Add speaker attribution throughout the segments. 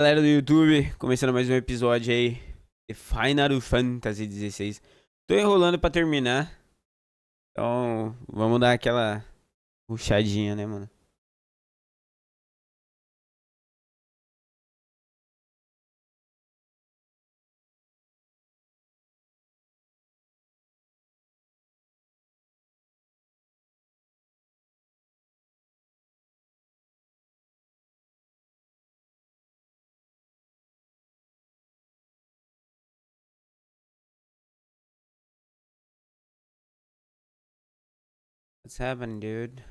Speaker 1: Galera do YouTube, começando mais um episódio aí de Final Fantasy XVI. Tô enrolando pra terminar, então vamos dar aquela rushadinha, né, mano? What's happening, dude?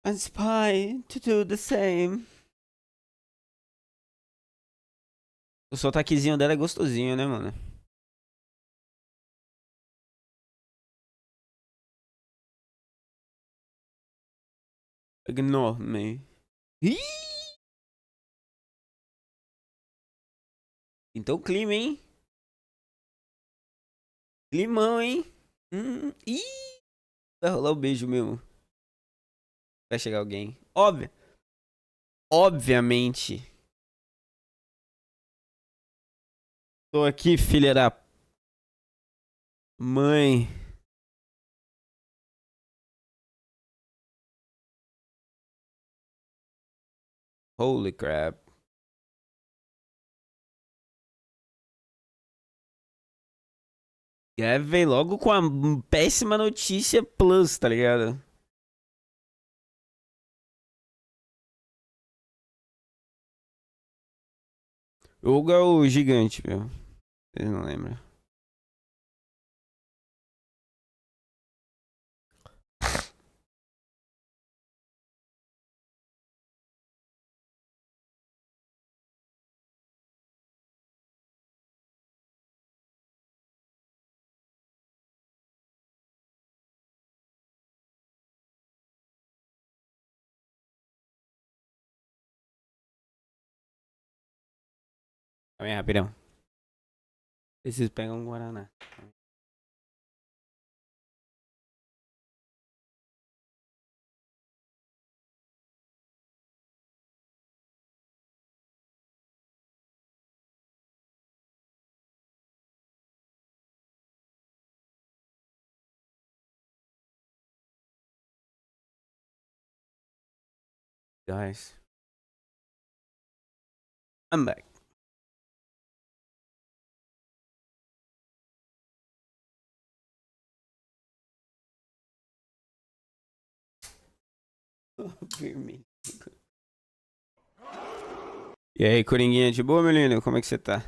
Speaker 1: Aspire to do the same. O sotaquezinho dela é gostosinho, né, mano? Ignore me. Ih! Então clima, hein? Climão, hein? Ih! Vai rolar o beijo mesmo. Vai chegar alguém. Óbvio. Obviamente. Tô aqui, filha da mãe. Holy crap. É, veio logo com a péssima notícia plus, tá ligado? O Hugo é o gigante, meu. Vocês não lembram. Calma aí, rapidão. Preciso pegar um Guaraná. Guys. I'm back. Firme. E aí, Coringuinha, de boa, meu lindo? Como é que você tá?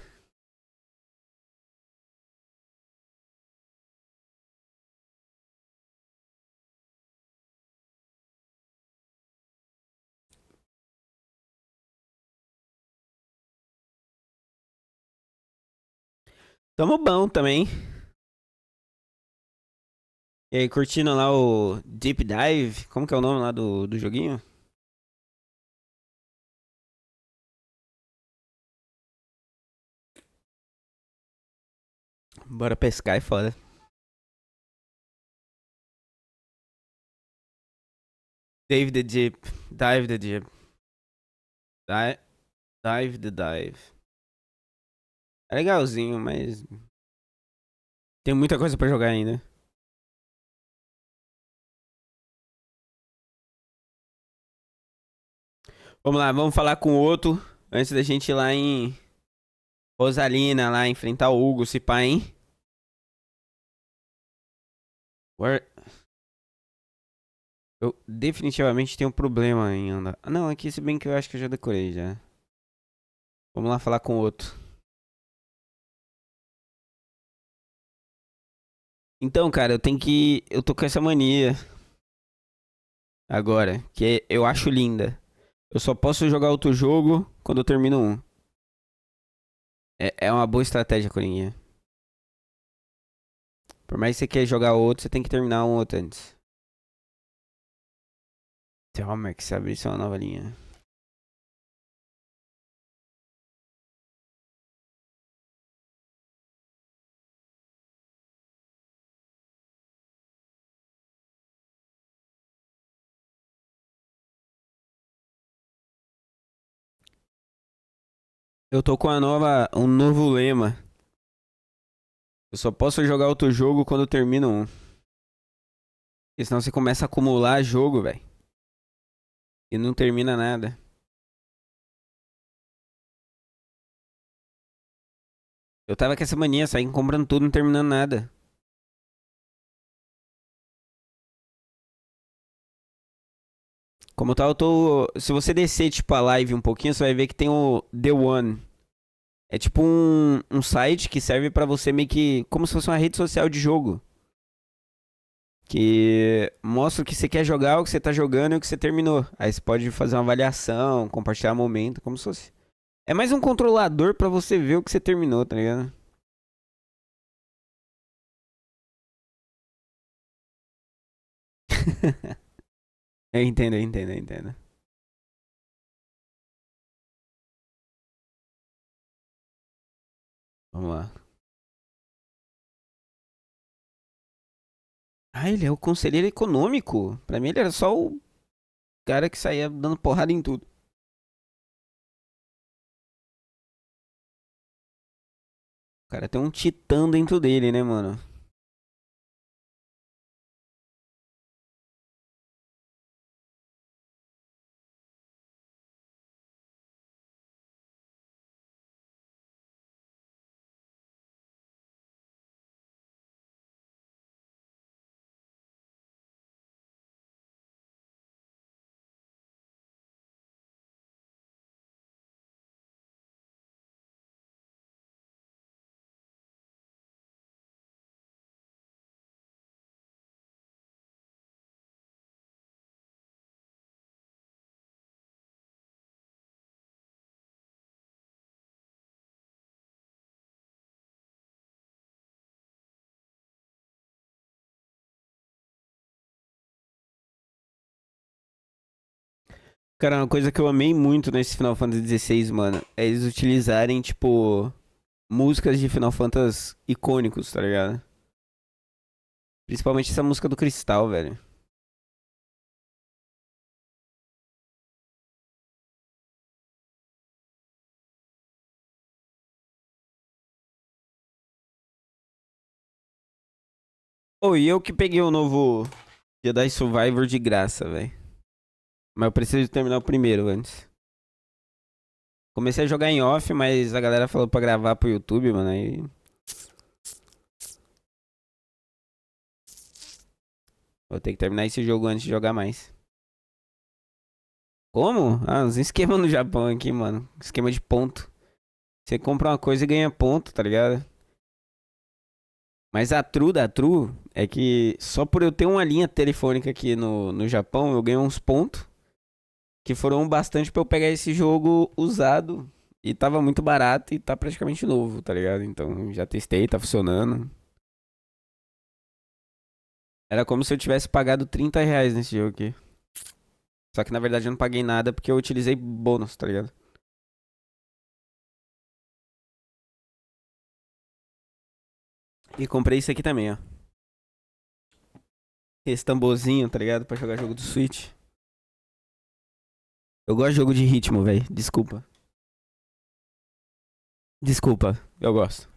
Speaker 1: Tamo bom também. E aí, curtindo lá o Deep Dive? Como que é o nome lá do joguinho? Bora pescar e foda. Dave the Deep. Dive the Deep. Dive the Dive. É legalzinho, mas tem muita coisa pra jogar ainda. Vamos lá, vamos falar com o outro antes da gente ir lá em Rosalina, lá enfrentar o Hugo, se pá, hein? Where- Eu definitivamente tenho um problema em andar. Ah, não, aqui se bem que eu acho que eu já decorei já. Vamos lá falar com o outro. Então, cara, eu tenho que. Eu tô com essa mania Agora, que eu acho linda. Eu só posso jogar outro jogo quando eu termino um. É uma boa estratégia, Corinha. Por mais que você queira jogar outro, você tem que terminar um outro antes. Calma, que se abrir uma nova linha. Eu tô com um novo lema. Eu só posso jogar outro jogo quando eu termino um. Porque senão você começa a acumular jogo, velho. E não termina nada. Eu tava com essa mania, saindo comprando tudo, não terminando nada. Como tal, eu tô. Se você descer, tipo, a live um pouquinho, você vai ver que tem o The One. É tipo um site que serve pra você meio que. Como se fosse uma rede social de jogo. Que mostra o que você quer jogar, o que você tá jogando e o que você terminou. Aí você pode fazer uma avaliação, compartilhar momento, como se fosse. É mais um controlador pra você ver o que você terminou, tá ligado? Eu entendo. Vamos lá. Ah, ele é o conselheiro econômico. Pra mim ele era só o cara que saía dando porrada em tudo. O cara tem um titã dentro dele, né, mano? Cara, uma coisa que eu amei muito nesse Final Fantasy XVI, mano, é eles utilizarem, tipo, músicas de Final Fantasy icônicos, tá ligado? Principalmente essa música do Cristal, velho. Oh, e eu que peguei o novo Jedi Survivor de graça, velho. Mas eu preciso terminar o primeiro antes. Comecei a jogar em off, mas a galera falou pra gravar pro YouTube, mano. Aí vou ter que terminar esse jogo antes de jogar mais. Como? Ah, uns esquema no Japão aqui, mano. Esquema de ponto. Você compra uma coisa e ganha ponto, tá ligado? Mas a true da true é que só por eu ter uma linha telefônica aqui no Japão, eu ganhei uns pontos que foram bastante pra eu pegar esse jogo usado. E tava muito barato e tá praticamente novo, tá ligado? Então já testei, tá funcionando. Era como se eu tivesse pagado R$ 30 nesse jogo aqui. Só que na verdade eu não paguei nada porque eu utilizei bônus, tá ligado? E comprei isso aqui também, ó. Esse tamborzinho, tá ligado? Pra jogar jogo do Switch. Eu gosto de jogo de ritmo, velho. Desculpa. Desculpa, eu gosto.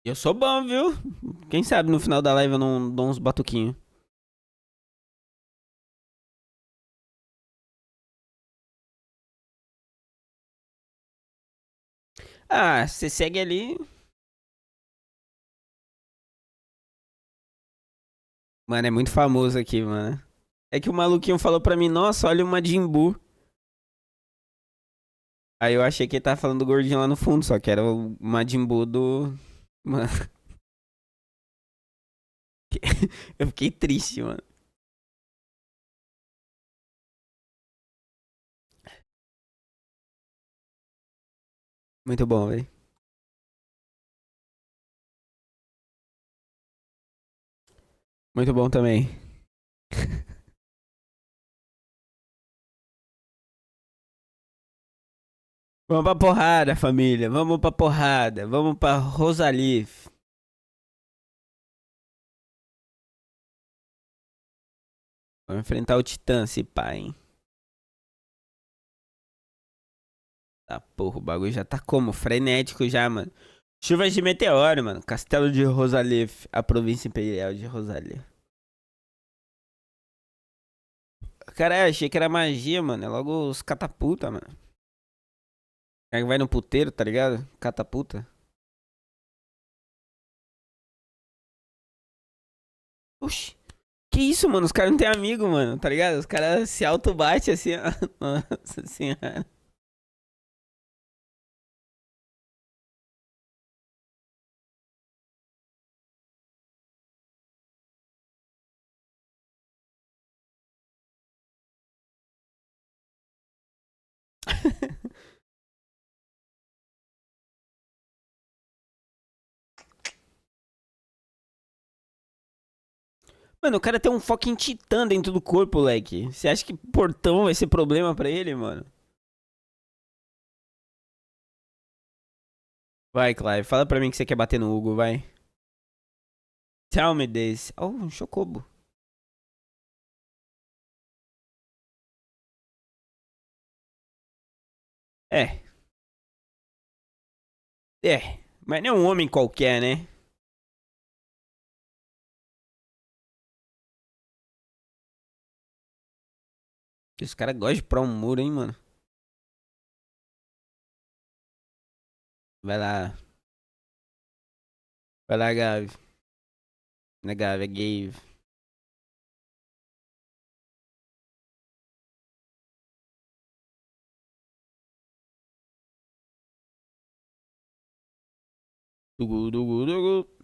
Speaker 1: Eu sou bom, viu? Quem sabe no final da live eu não dou uns batuquinhos. Ah, você segue ali. Mano, é muito famoso aqui, mano. É que o maluquinho falou pra mim, nossa, olha o Majin Buu. Aí eu achei que ele tava falando do gordinho lá no fundo, só que era o Majin Buu do... Mano, eu fiquei triste, mano. Muito bom, velho. Muito bom também. Vamos pra porrada, família. Vamos pra porrada. Vamos pra Rosalie. Vamos enfrentar o Titã, se pá, hein? Tá, porra, o bagulho já tá como? Frenético já, mano. Chuvas de meteoro, mano. Castelo de Rosalie, a província imperial de Rosalie. Caralho, achei que era magia, mano. É logo os catapulta, mano. Aí vai no puteiro, tá ligado? Catapulta. Oxi. Que isso, mano? Os caras não têm amigo, mano, tá ligado? Os caras se auto-bate assim, ó. Nossa senhora. Mano, o cara tem um fucking titã dentro do corpo, leque. Você acha que portão vai ser problema pra ele, mano? Vai, Clive, fala pra mim que você quer bater no Hugo, vai. Tell me this. Oh, um chocobo. É, é. Mas não é um homem qualquer, né? Esse cara gosta de pra um muro, hein, mano. Vai lá. Vai lá, Gavi. Não é Gavi, é Gave. Dugu, dugu, dugu.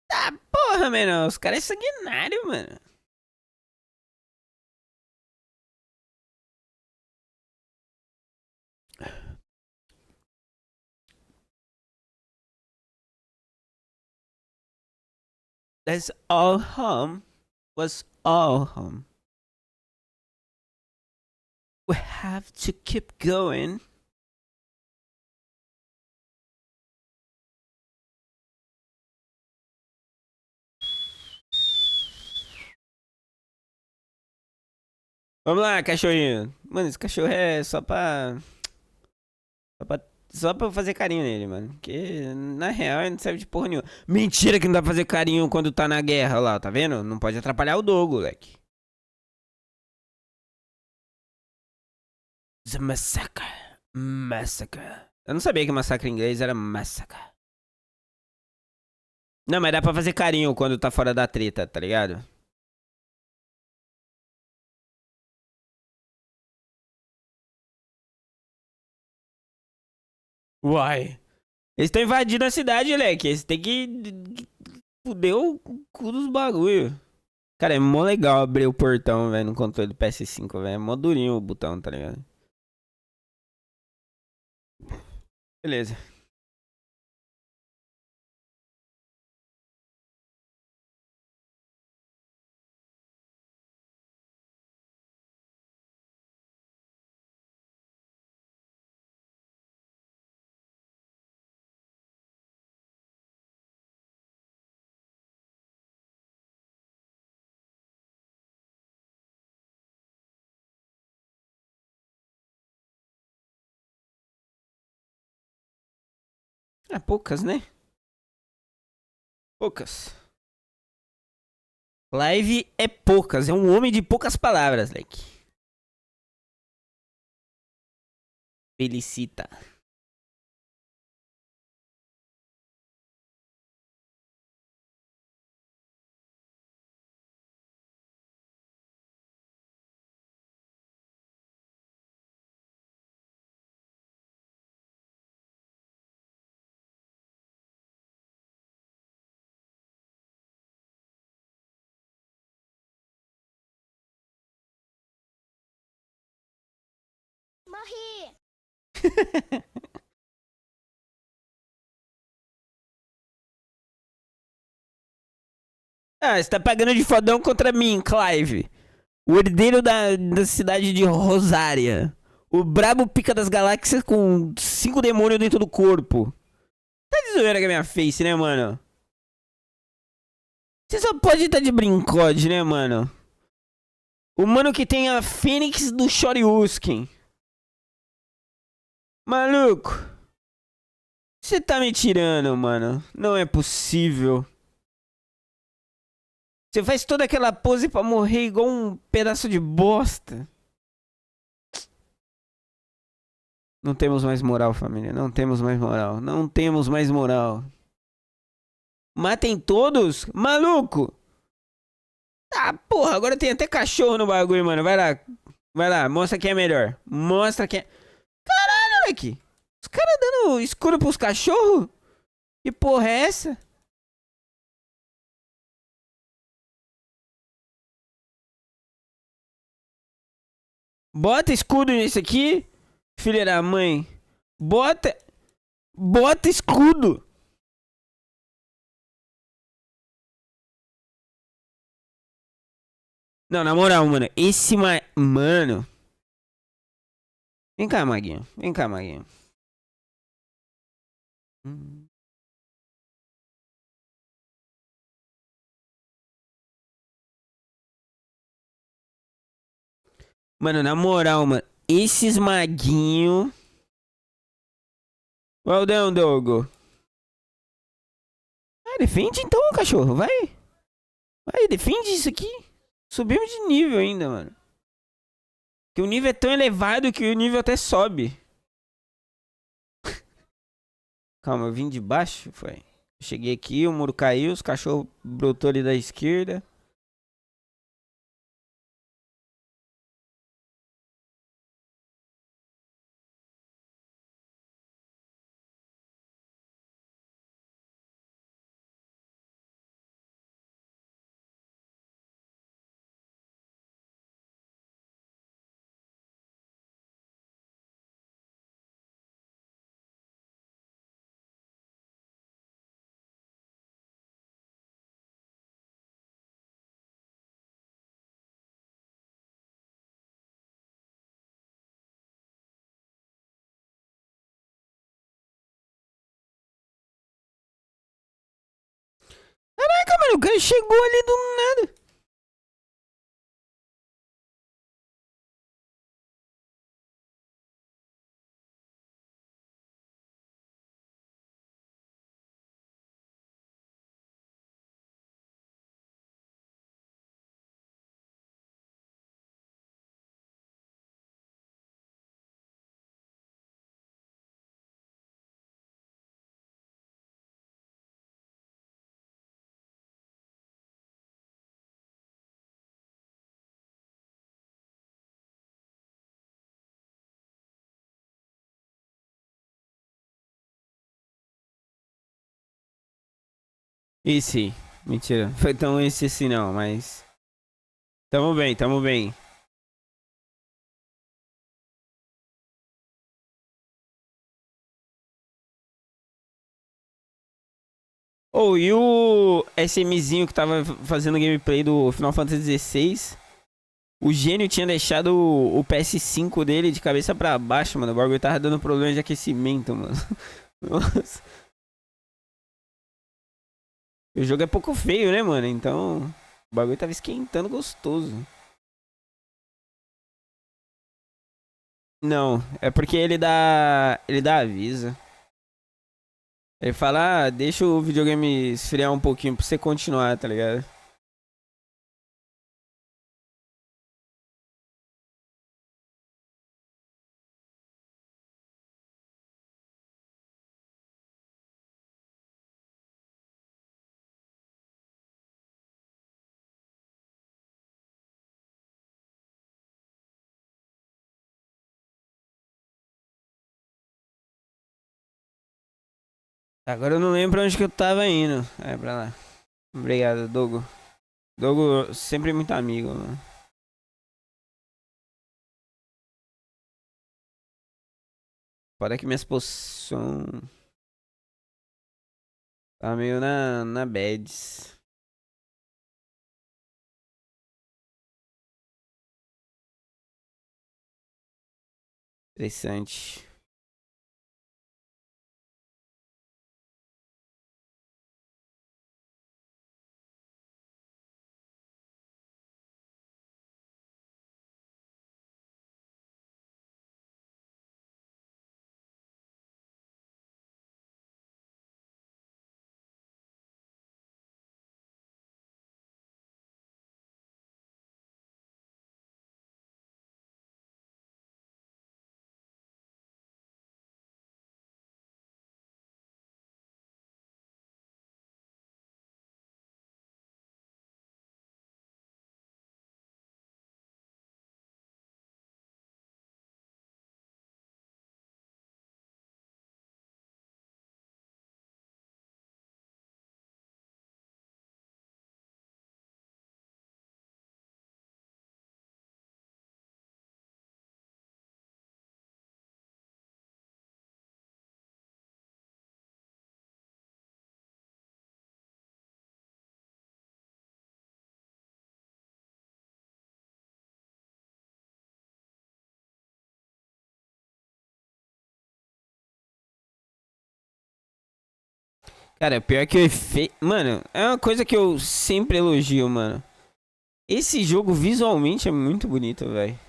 Speaker 1: Tá, porra, mano. Os caras é sanguinário, mano. That's all home. Was all home. We have to keep going. Vamos lá, cachorrinho. Mano, esse cachorro é Só pra, só pra eu fazer carinho nele, mano. Porque, na real, ele não serve de porra nenhuma. Mentira que não dá pra fazer carinho quando tá na guerra lá, tá vendo? Não pode atrapalhar o Dogo, moleque. The massacre. Massacre. Eu não sabia que massacre em inglês era massacre. Não, mas dá pra fazer carinho quando tá fora da treta, tá ligado? Uai. Eles estão invadindo a cidade, moleque. Eles têm que fuder o cu dos bagulho. Cara, é mó legal abrir o portão, velho, no controle do PS5, velho. É mó durinho o botão, tá ligado? Beleza. É poucas, né? Poucas. Live é poucas. É um homem de poucas palavras, leque. Felicita.
Speaker 2: Morri!
Speaker 1: Ah, você tá pagando de fodão contra mim, Clive. O herdeiro da cidade de Rosária. O brabo pica das galáxias com 5 demônios dentro do corpo. Tá de zoeira com a minha face, né, mano? Você só pode estar de brincode, né, mano? O mano que tem a Fênix do Shoryuken. Maluco. Você tá me tirando, mano. Não é possível. Você faz toda aquela pose pra morrer igual um pedaço de bosta. Não temos mais moral, família. Não temos mais moral. Não temos mais moral. Matem todos? Maluco! Ah, porra, agora tem até cachorro no bagulho, mano. Vai lá. Vai lá, mostra quem é melhor. Mostra quem é... Caralho, moleque. Os caras dando escuro pros cachorros? Que porra é essa? Bota escudo nisso aqui, filha da mãe. Bota... Bota escudo. Não, na moral, mano. Esse Mano. Vem cá, Maguinho. Vem cá, Maguinho. Mano, na moral, mano. Esses maguinho. Well done, Dogo. Ah, defende então, cachorro. Vai. Vai, defende isso aqui. Subimos de nível ainda, mano. Que o nível é tão elevado que o nível até sobe. Calma, eu vim de baixo, foi. Eu cheguei aqui, o muro caiu, os cachorros brotou ali da esquerda. Caraca, mano, o cara chegou ali do nada. Esse. Mentira. Foi tão esse assim não, mas... Tamo bem, tamo bem. Oh, e o SMzinho que tava fazendo gameplay do Final Fantasy XVI, o gênio tinha deixado o PS5 dele de cabeça pra baixo, mano. O bagulho tava dando problema de aquecimento, mano. Nossa. O jogo é pouco feio, né, mano? Então, o bagulho tava esquentando gostoso. Não, é porque ele dá aviso. Ele fala, ah, deixa o videogame esfriar um pouquinho pra você continuar, tá ligado? Agora eu não lembro onde que eu tava indo. É, pra lá. Obrigado, Dogo. Dogo, sempre muito amigo, mano. Fora que minhas posições tá meio na bads. Interessante. Cara, pior que o efeito. Mano, é uma coisa que eu sempre elogio, mano. Esse jogo visualmente é muito bonito, velho.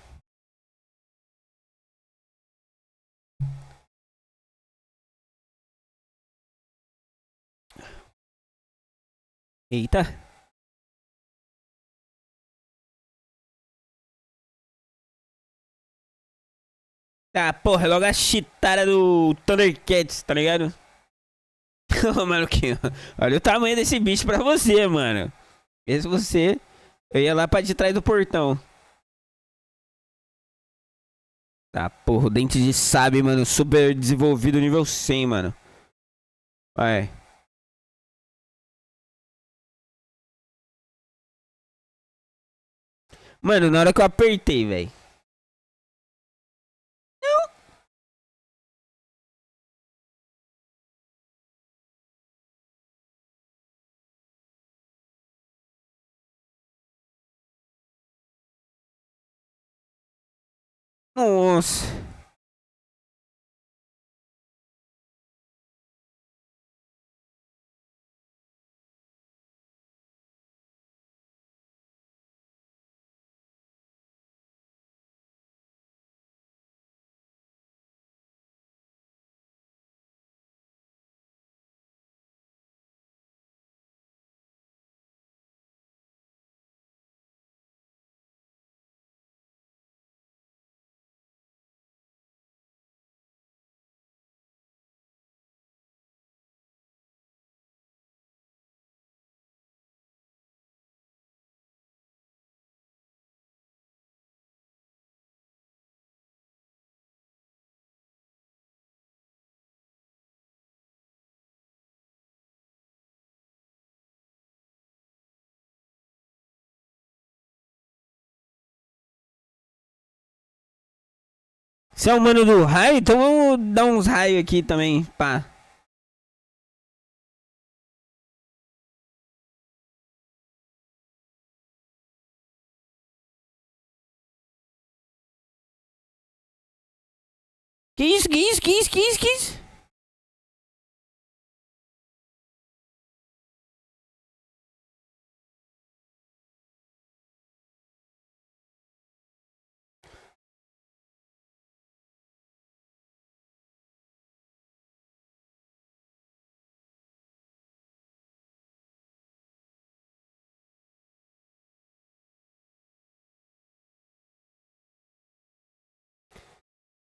Speaker 1: Eita. Ah, porra, é logo a chitada do Thundercats, tá ligado? Ô, mano, olha o tamanho desse bicho pra você, mano. Esse você, eu ia lá pra de trás do portão. Tá, porra, o dente de sabre, mano, super desenvolvido, nível 100, mano. Vai. Mano, na hora que eu apertei, velho. Nossa. Você é o mano do raio? Então vamos dar uns raios aqui também, pá. Que isso, que isso, que isso, que isso, que isso?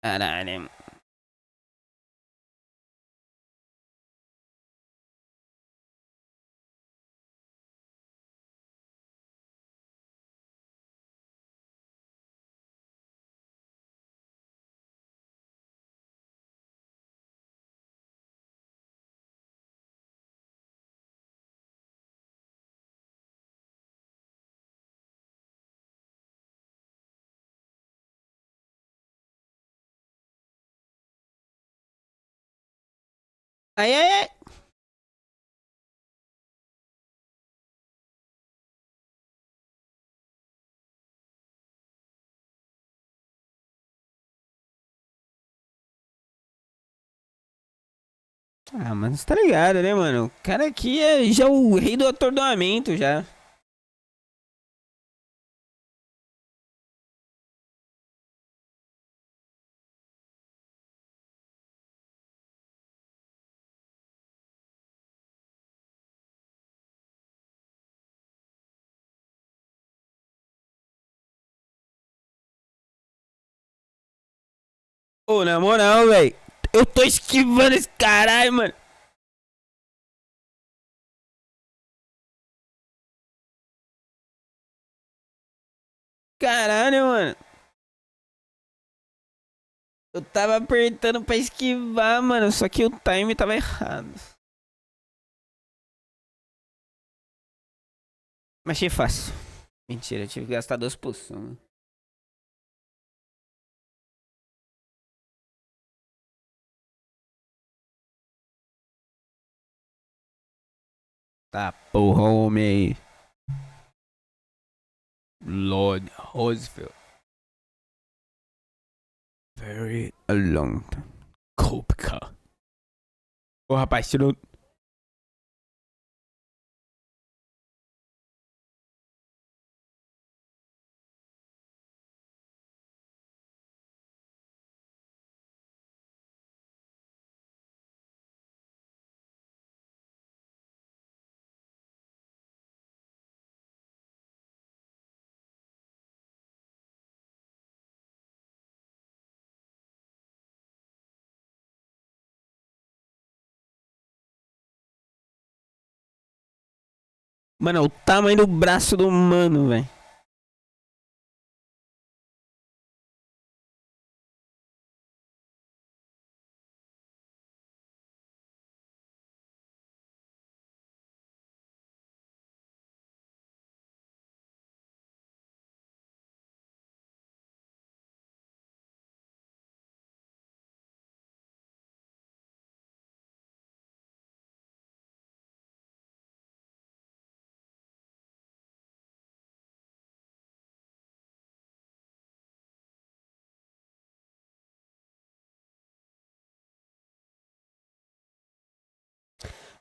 Speaker 1: Caralho. Ai, ai, ai. Ah, mano, você tá ligado, né, mano? O cara aqui é já o rei do atordoamento, já. Ô, na moral, velho. Eu tô esquivando esse caralho, mano. Caralho, mano. Eu tava apertando pra esquivar, mano. Só que o time tava errado. Mas achei fácil. Mentira, eu tive que gastar 2 poções. Tá, porra, homem. Lord Roosevelt. Very a long time. Kopka. Ô, rapaz, tirou. Mano, é o tamanho do braço do mano, velho.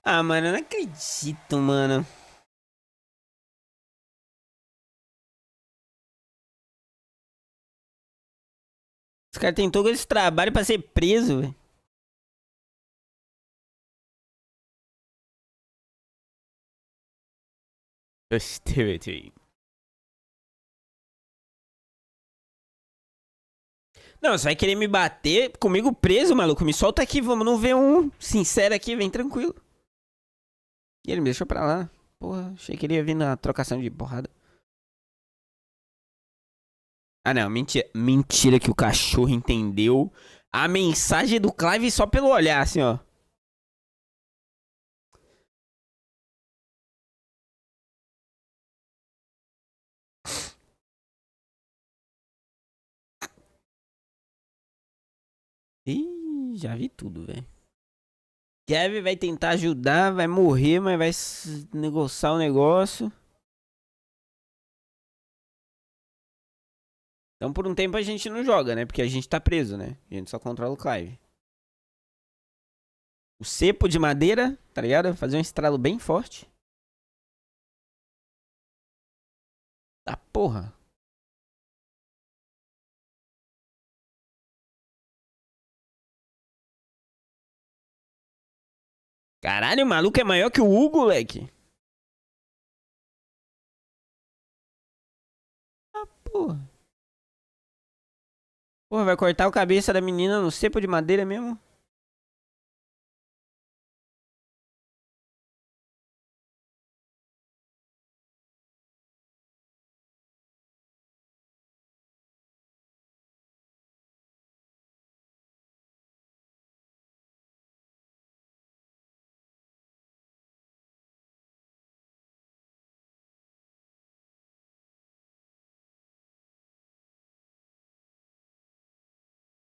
Speaker 1: Ah, mano, eu não acredito, mano. Os caras têm todo esse trabalho pra ser preso, velho. Hostility. Não, você vai querer me bater comigo preso, maluco? Me solta aqui, vamos no V1. Sincero aqui, vem tranquilo. E ele me deixou pra lá. Porra, achei que ele ia vir na trocação de porrada. Ah, não, mentira. Mentira que o cachorro entendeu a mensagem do Clive só pelo olhar, assim, ó. Ih, já vi tudo, velho. Kevin vai tentar ajudar, vai morrer, mas vai negociar o negócio. Então por um tempo a gente não joga, né? Porque a gente tá preso, né? A gente só controla o Clive. O cepo de madeira, tá ligado? Fazer um estralo bem forte. Tá porra. Caralho, o maluco é maior que o Hugo, leque. Porra. Porra, vai cortar a cabeça da menina no cepo de madeira mesmo?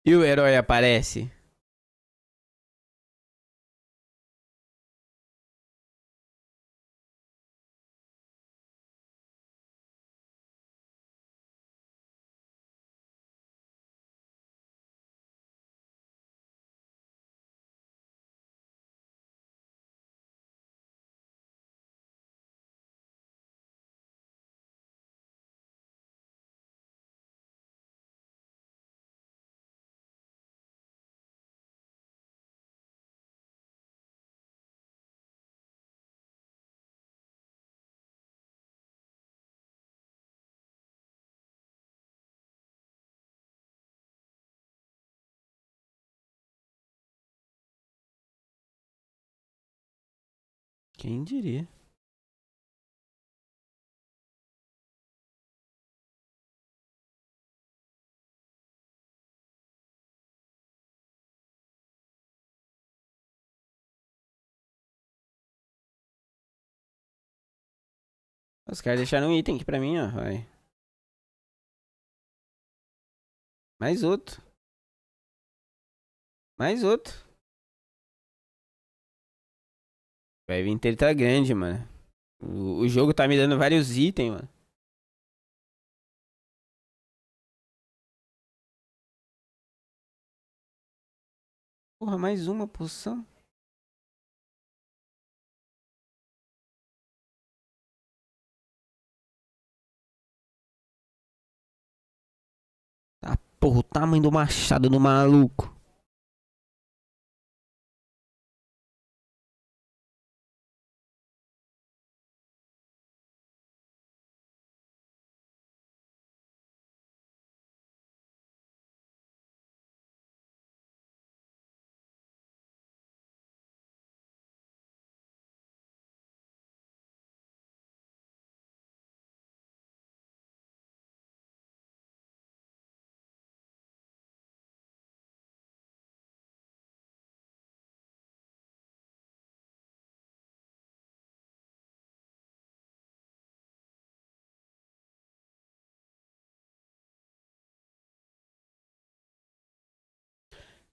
Speaker 1: E o herói aparece? Quem diria? Os caras deixaram um item aqui pra mim, ó. Vai. Mais outro. Mais outro. Vai vir inteiro tá grande, mano. O jogo tá me dando vários itens, mano. Porra, mais uma poção. Tá, porra, o tamanho do machado do maluco.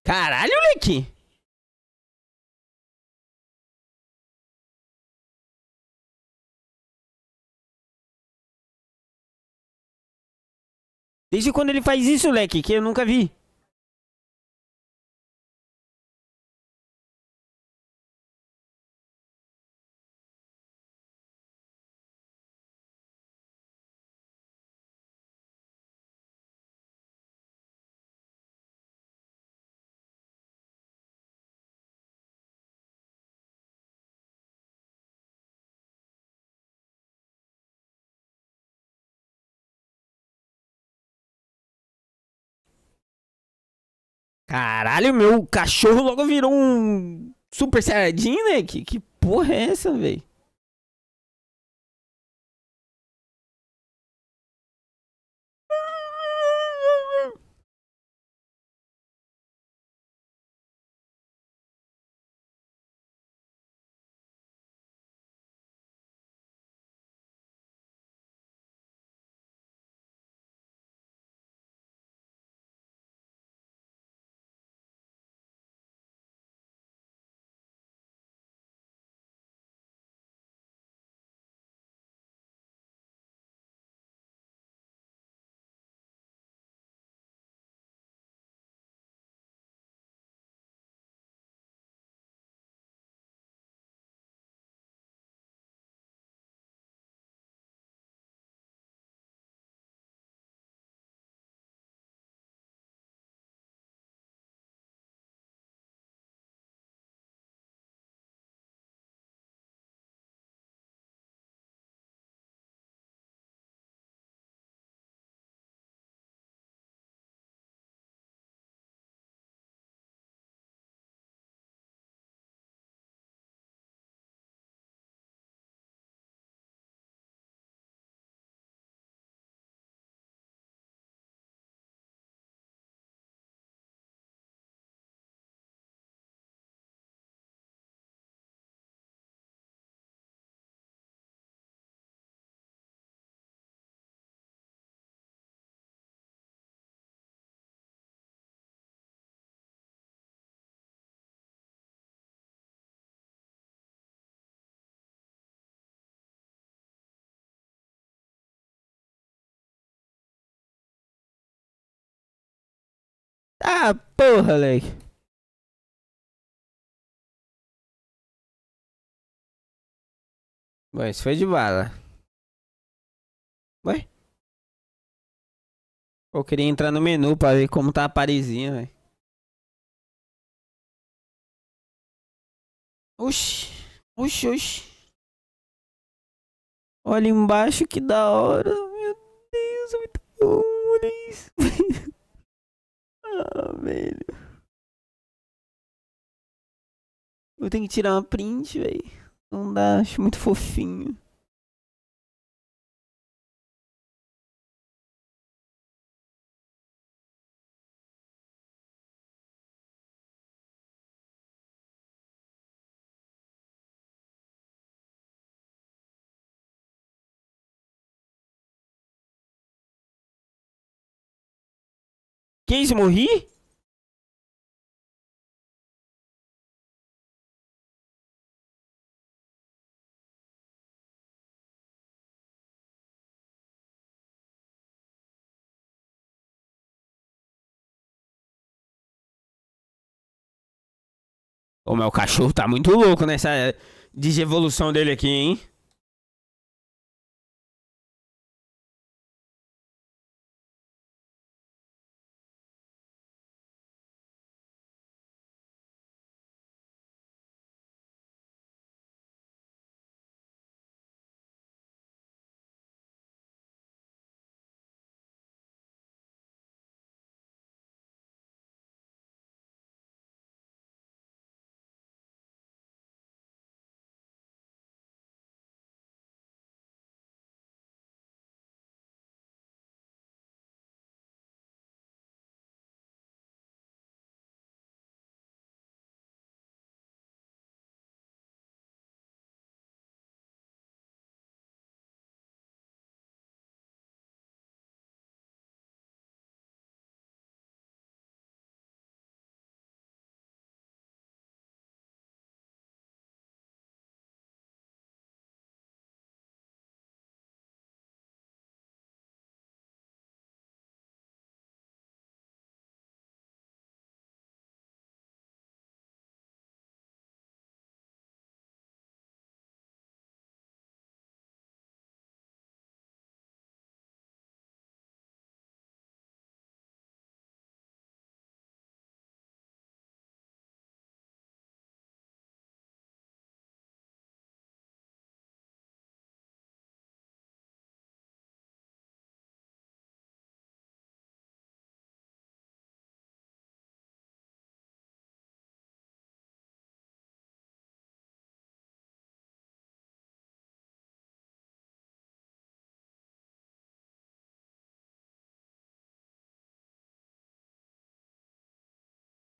Speaker 1: Caralho, moleque! Desde quando ele faz isso, moleque? Que eu nunca vi. Caralho, meu cachorro logo virou um Super Saiyajin, né? Que porra é essa, velho? Ah, porra, moleque. Bom, esse foi de bala. Ué? Eu queria entrar no menu pra ver como tá a parezinha, velho. Oxi. Oxi, oxi. Olha embaixo, que da hora. Meu Deus, é muito bom. Olha isso. Ah, velho. Eu tenho que tirar uma print, velho. Não dá, acho muito fofinho. Que isso, morri? Ô, meu cachorro tá muito louco nessa desevolução dele aqui, hein?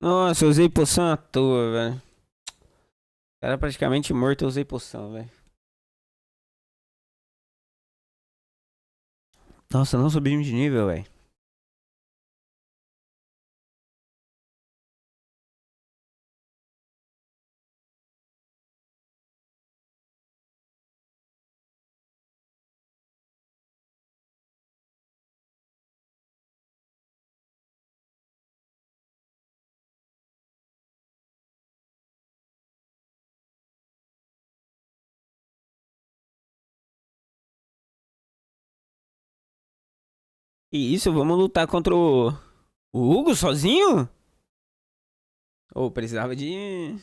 Speaker 1: Nossa, eu usei poção à toa, velho. Era praticamente morto, eu usei poção, velho. Nossa, não subimos de nível, velho. E isso, vamos lutar contra o Hugo sozinho? Ou precisava de.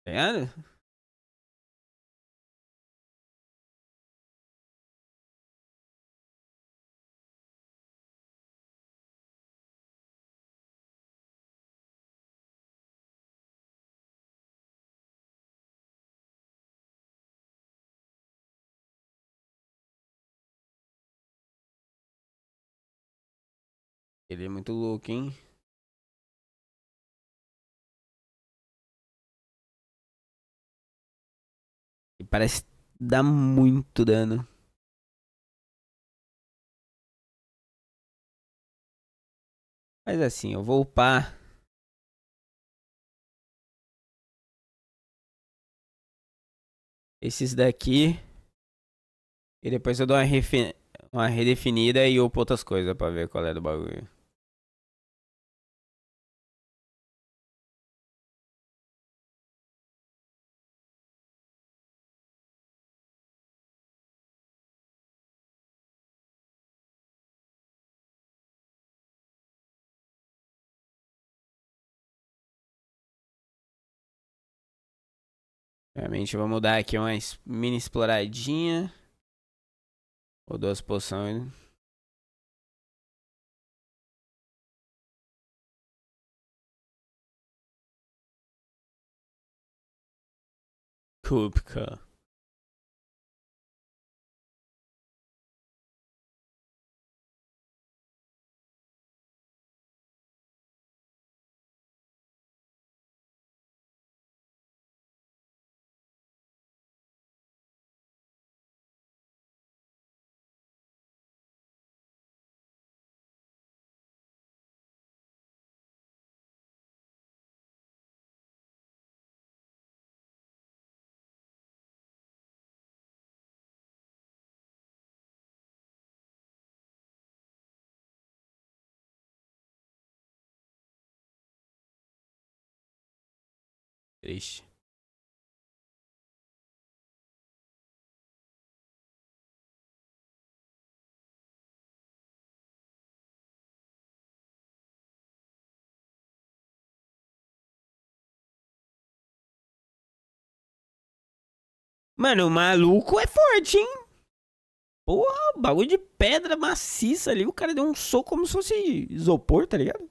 Speaker 1: Tá ligado? Ele é muito louco, hein? E parece dar muito dano. Mas assim, eu vou upar esses daqui. E depois eu dou uma redefinida e upo outras coisas pra ver qual é do bagulho. Realmente, eu vou mudar aqui uma mini exploradinha. Ou duas poções. Cúbica. Triste. Mano, o maluco é forte, hein? Porra, bagulho de pedra maciça ali. O cara deu um soco como se fosse isopor, tá ligado?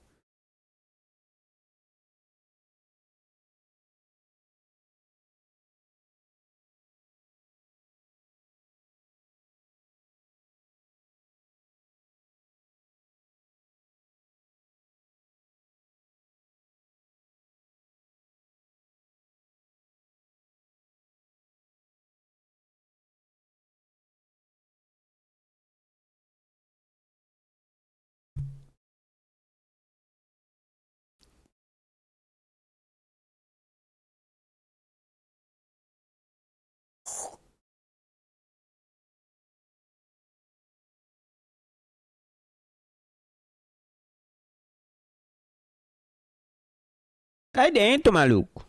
Speaker 1: Cai dentro, maluco.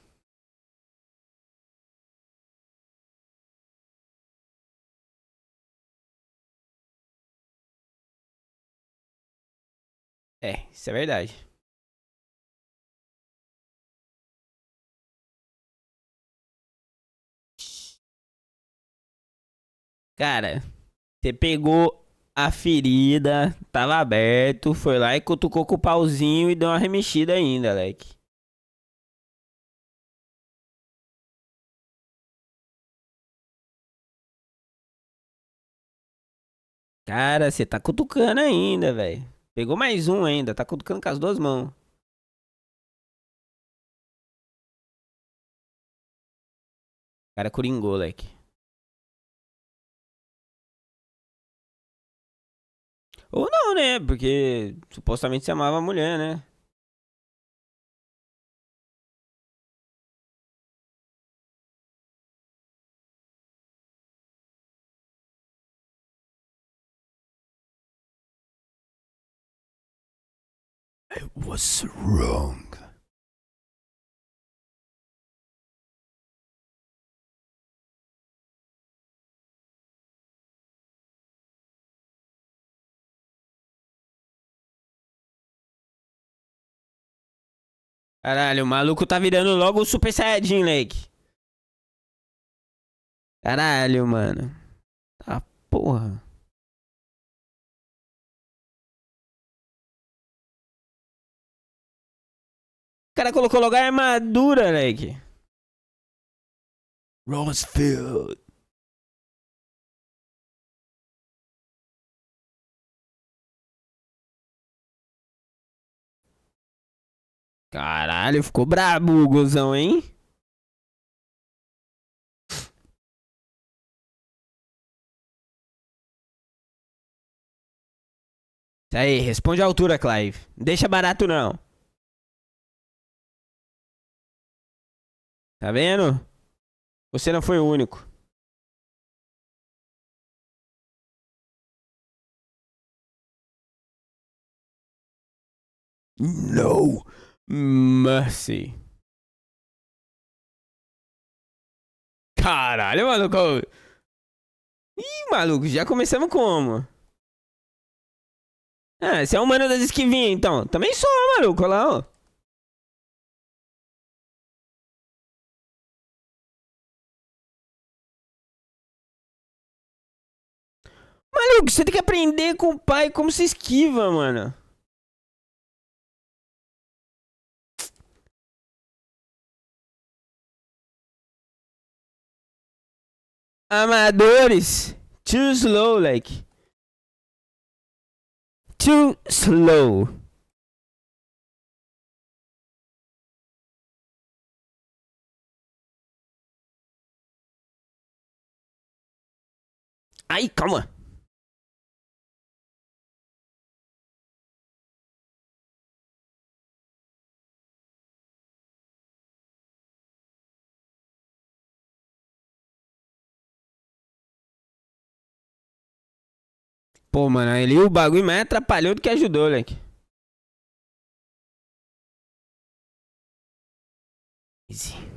Speaker 1: É, isso é verdade. Cara, você pegou a ferida, tava aberto, foi lá e cutucou com o pauzinho e deu uma remexida ainda, leque. Cara, você tá cutucando ainda, velho. Pegou mais um ainda, tá cutucando com as duas mãos. Cara, coringou, leque. Ou não, né? Porque supostamente você amava a mulher, né? What's wrong? Caralho, o maluco tá virando logo o Super Saiyajin, leque. Caralho, mano. Tá porra. O cara colocou logo a armadura, leque. Rosefield. Caralho, ficou brabo o gozão, hein? Isso aí, responde a altura, Clive. Não deixa barato, não. Tá vendo? Você não foi o único. No mercy. Caralho, maluco. Ih, maluco, já começamos como? Ah, você é um mano das esquivinhas, então. Também sou, maluco, olha lá, ó. Maluco, você tem que aprender com o pai como se esquiva, mano. Amadores. Too slow, like. Too slow. Ai, calma. Pô, mano, ali o bagulho mais atrapalhou do que ajudou, like. Easy.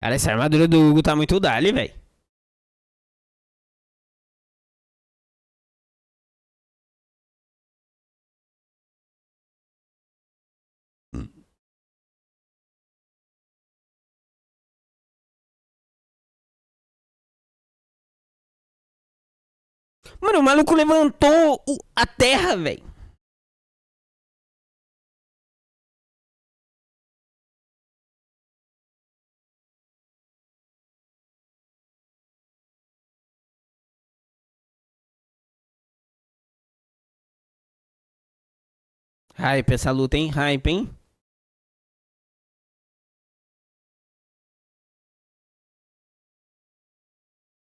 Speaker 1: Cara, essa armadura do Hugo tá muito dali, velho. Mano, o maluco levantou a terra, velho. Hype, essa luta, hein? Hype, hein?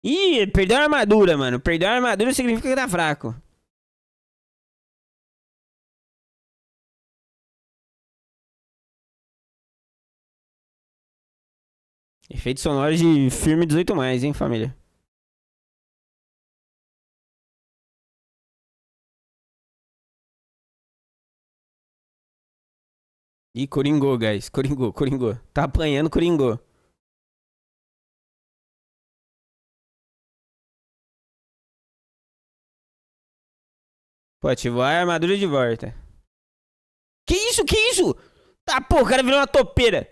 Speaker 1: Ih, perdeu a armadura, mano. Perdeu a armadura significa que tá fraco. Efeitos sonoros de filme 18 mais, hein, família? Ih, coringou, guys. Coringou, coringou. Tá apanhando, coringou. Pô, ativou a armadura de volta. Que isso, que isso? Tá, pô, o cara virou uma topeira.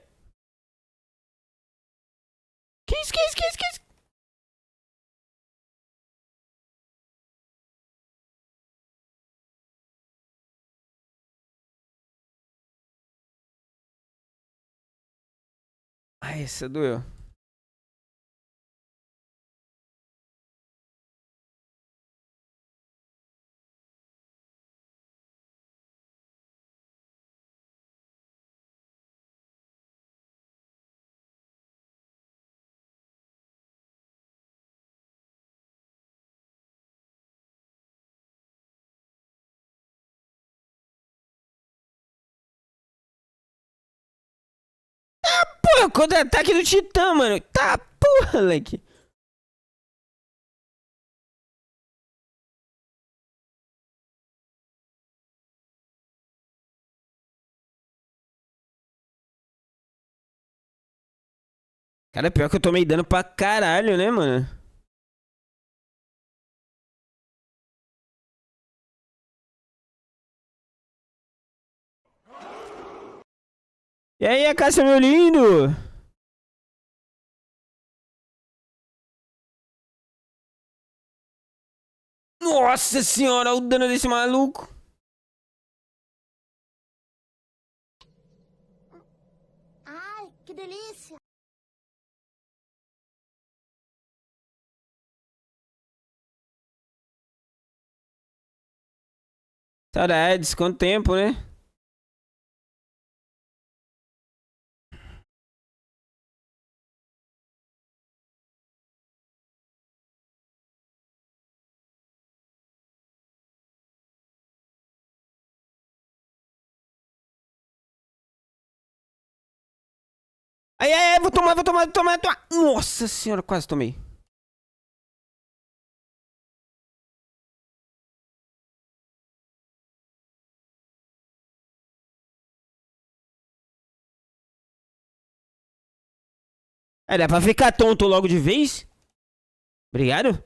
Speaker 1: Que isso, que isso, que isso, que isso? Ai, essa doeu. Pô, contra-ataque do Titã, mano. Tá, porra, moleque. Cara, pior que eu tomei dano pra caralho, né, mano? E aí, a caça, meu lindo? Nossa senhora, o dano desse maluco.
Speaker 2: Ai, que delícia!
Speaker 1: Saudades, quanto tempo, né? Ai, ai, ai, vou tomar, vou tomar, vou tomar, vou tomar. Nossa senhora, quase tomei. É, dá pra ficar tonto logo de vez? Obrigado.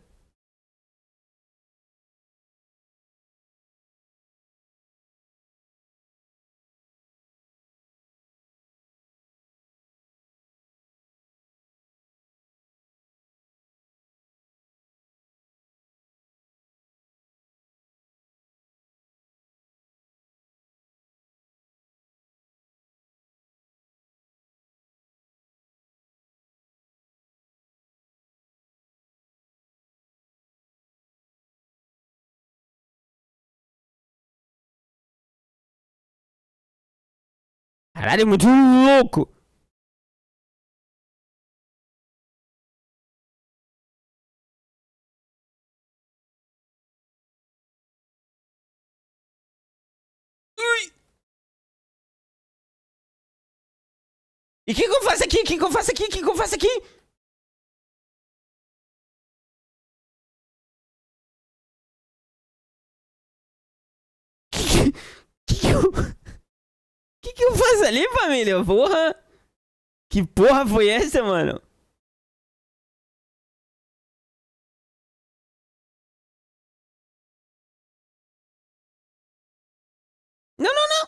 Speaker 1: Caralho, é muito louco. E o que que eu faço aqui? O que que eu faço aqui? O que que eu faço aqui? Que eu faço ali, família? Porra! Que porra foi essa, mano? Não, não,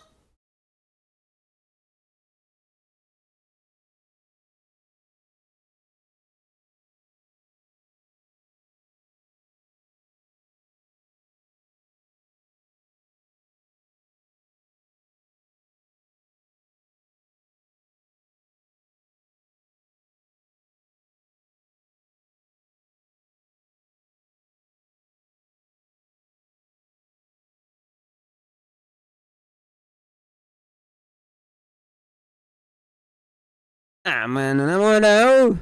Speaker 1: ah, mano, na moral.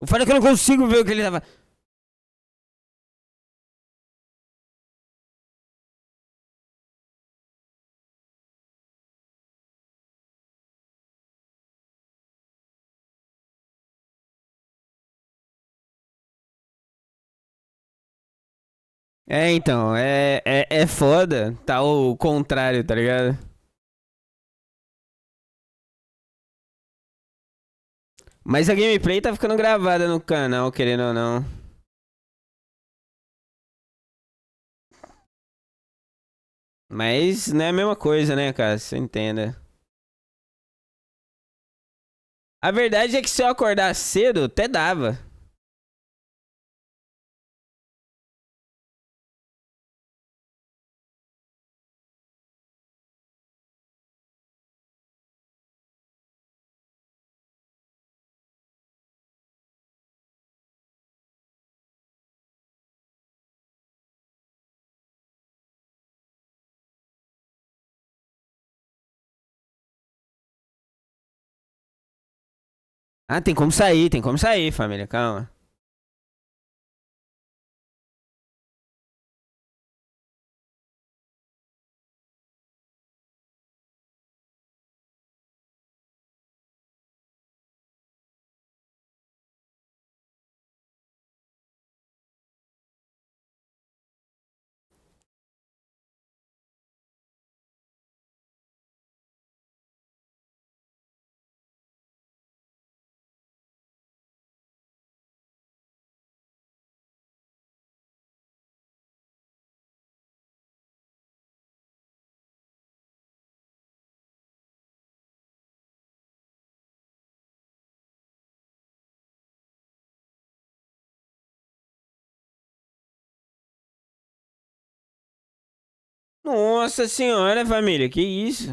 Speaker 1: Eu falei que eu não consigo ver o que ele tava. É, então, é foda. Tá o contrário, tá ligado? Mas a gameplay tá ficando gravada no canal, querendo ou não. Mas não é a mesma coisa, né, cara? Você entenda. A verdade é que se eu acordar cedo, até dava. Ah, tem como sair, família, calma. Nossa senhora, família, que isso?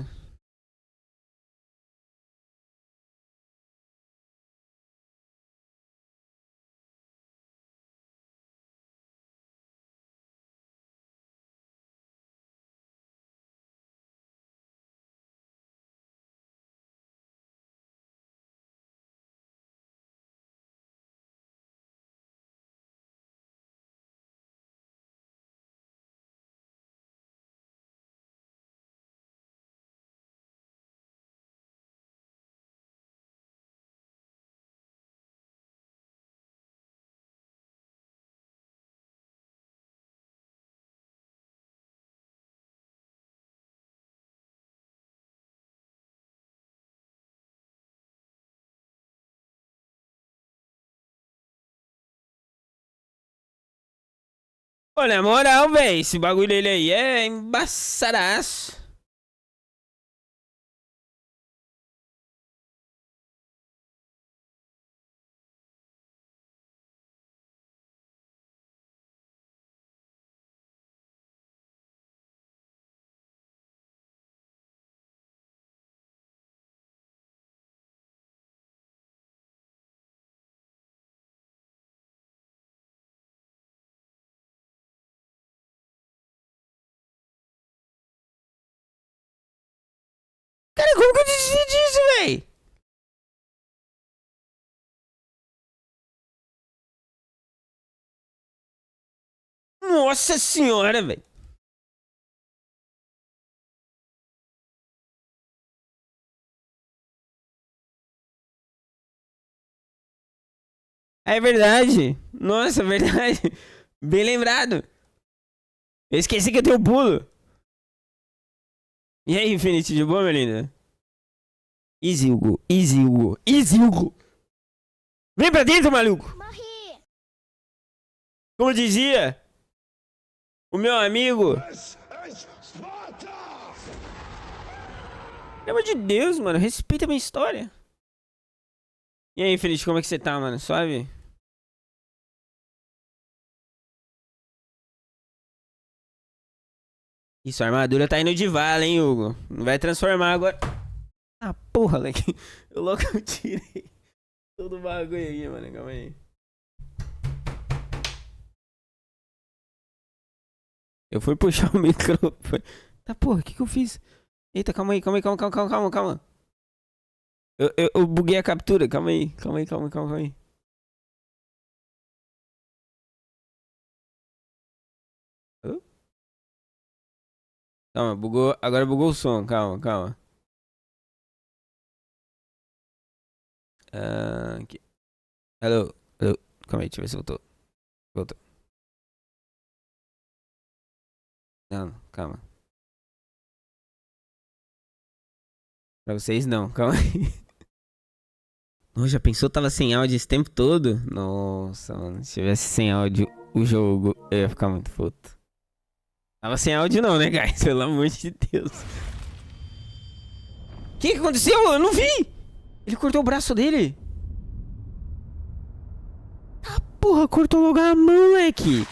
Speaker 1: Olha, na moral, velho, esse bagulho dele aí é embaçadaço. Cara, como que eu desisti disso, velho? Nossa senhora, velho. É verdade. Nossa, é verdade. Bem lembrado. Eu esqueci que eu tenho pulo. E aí, Infinity, de boa, meu lindo? Easy, Hugo. Easy, Hugo. Easy, Hugo. Vem pra dentro, maluco.
Speaker 2: Morri!
Speaker 1: Como dizia o meu amigo. Pelo amor de Deus, mano. Respeita a minha história. E aí, Infinity, como é que você tá, mano? Suave? Isso, a armadura tá indo de vala, hein, Hugo? Não vai transformar agora. Ah, porra, leque. Eu logo tirei todo o bagulho aí, mano. Calma aí. Eu fui puxar o microfone. Tá, porra, o que que eu fiz? Eita, calma aí, calma aí, calma. Eu buguei a captura, calma aí. Calma aí. Hã? Calma, bugou. Agora bugou o som, calma. Aqui. Alô. Calma aí, deixa eu ver se voltou. Voltou. Não, calma. Pra vocês não, calma aí. Nossa, já pensou? Tava sem áudio esse tempo todo? Nossa, mano. Se tivesse sem áudio o jogo, eu ia ficar muito puto. Tava sem áudio não, né, guys? Pelo amor de Deus. O que aconteceu? Eu não vi! Ele cortou o braço dele. Ah, porra, cortou logo a mão, moleque.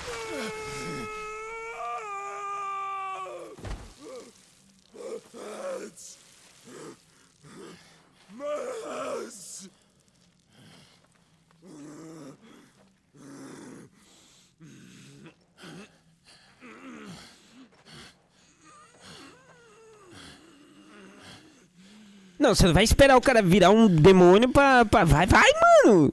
Speaker 1: Não, você vai esperar o cara virar um demônio pra... Vai, mano!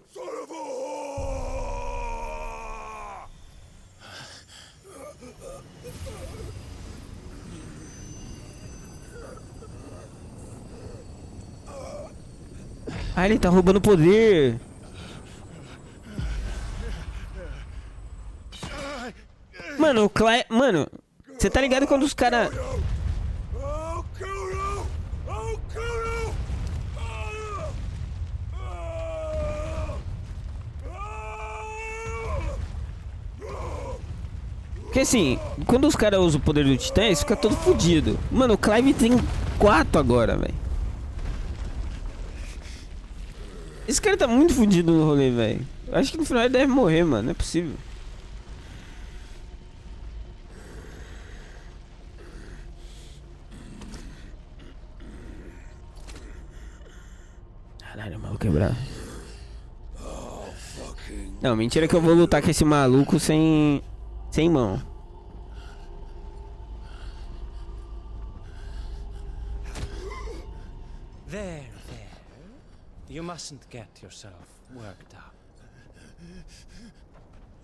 Speaker 1: Ah, ele tá roubando poder. Mano, o Clay... Mano, você tá ligado quando os caras... Porque assim, quando os caras usam o poder do Titã, eles ficam todo fodido. Mano, o Clive tem 4 agora, velho. Esse cara tá muito fodido no rolê, velho. Acho que no final ele deve morrer, mano. Não é possível. Caralho, o maluco quebrado. Não, mentira que eu vou lutar com esse maluco sem mão.
Speaker 3: There. You mustn't get yourself worked up.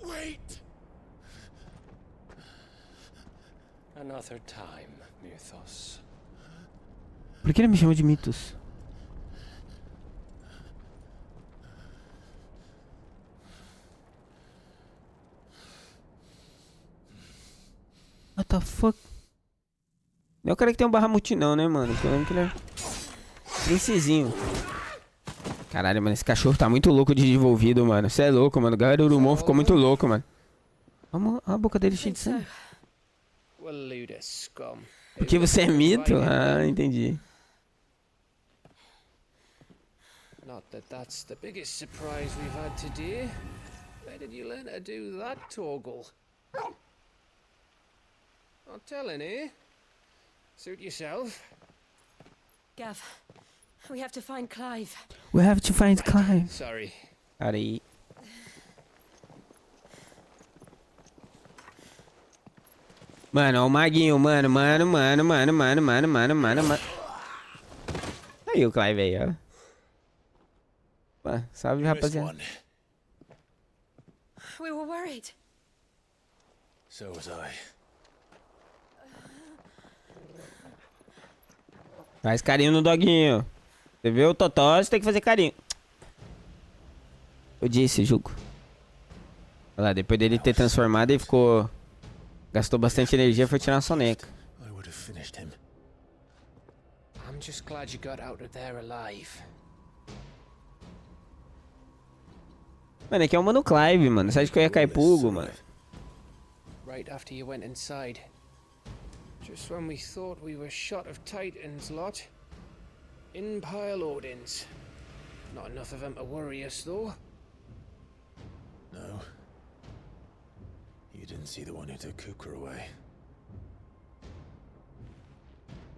Speaker 3: Wait! Another time, Mythos.
Speaker 1: Por que ele me chama de Mitos? What the fuck? Não é o cara que tem um barramute não, né, mano? Porque eu lembro que ele é princesinho. Caralho, mano, esse cachorro tá muito louco de desenvolvido, mano. Você é louco, mano. O Garurumon ficou muito louco, mano. Olha a boca dele cheia de
Speaker 3: Think so.
Speaker 1: sangue.
Speaker 3: Well, Luda scum.
Speaker 1: Porque você é mito? Ah, entendi.
Speaker 3: Not that that's the biggest surprise we've had today. Where did you learn to do that, Torgal? Not telling, eh? Suit yourself.
Speaker 4: Gav, we have to find Clive.
Speaker 1: We have to find Clive.
Speaker 3: Sorry.
Speaker 1: Cara aí. Mano, ó o maguinho, mano. Aí o Clive aí, ó. Pô, salve, rapaziada.
Speaker 4: We were worried.
Speaker 3: So was I.
Speaker 1: Faz carinho no doguinho. Você vê o Totó, você tem que fazer carinho. Eu disse, Juco. Olha lá, depois dele ter transformado, ele ficou... Gastou bastante energia, foi tirar uma soneca.
Speaker 3: I would have finished him. I'm just glad you got out of there alive.
Speaker 1: Mano, aqui é o Mano Clive, mano. Você acha que eu ia cair pugo, mano?
Speaker 3: Right after you went inside. Just when we thought we were shot of Titans, lot. In pile Odins. Not enough of them to worry us, though.
Speaker 5: No. You didn't see the one who took Kukra away.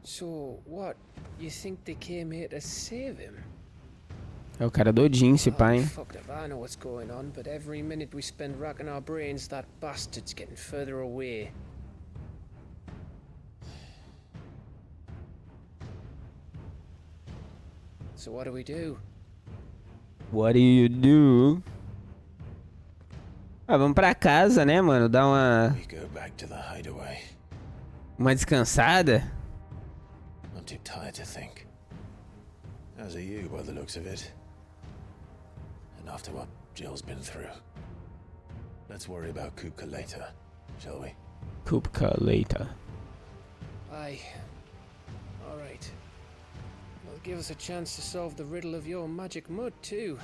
Speaker 3: So, what? You think they came here to save him?
Speaker 1: É o cara doidinho, esse pai, hein?
Speaker 3: Fucked if I know what's going on, but every minute we spend racking our brains, that bastard's getting further away. So what do we do?
Speaker 1: What do you do? Ah, vamos pra casa, né, mano? Dar
Speaker 5: We go back to the hideaway.
Speaker 1: uma descansada.
Speaker 5: I'm too tired to think. As are you, by the looks of it. And after what Jill's been through. Let's worry about Kupka later, shall we?
Speaker 1: Kupka later.
Speaker 3: Aye. Alright. Well, give us a chance to solve the riddle of your magic mud, too.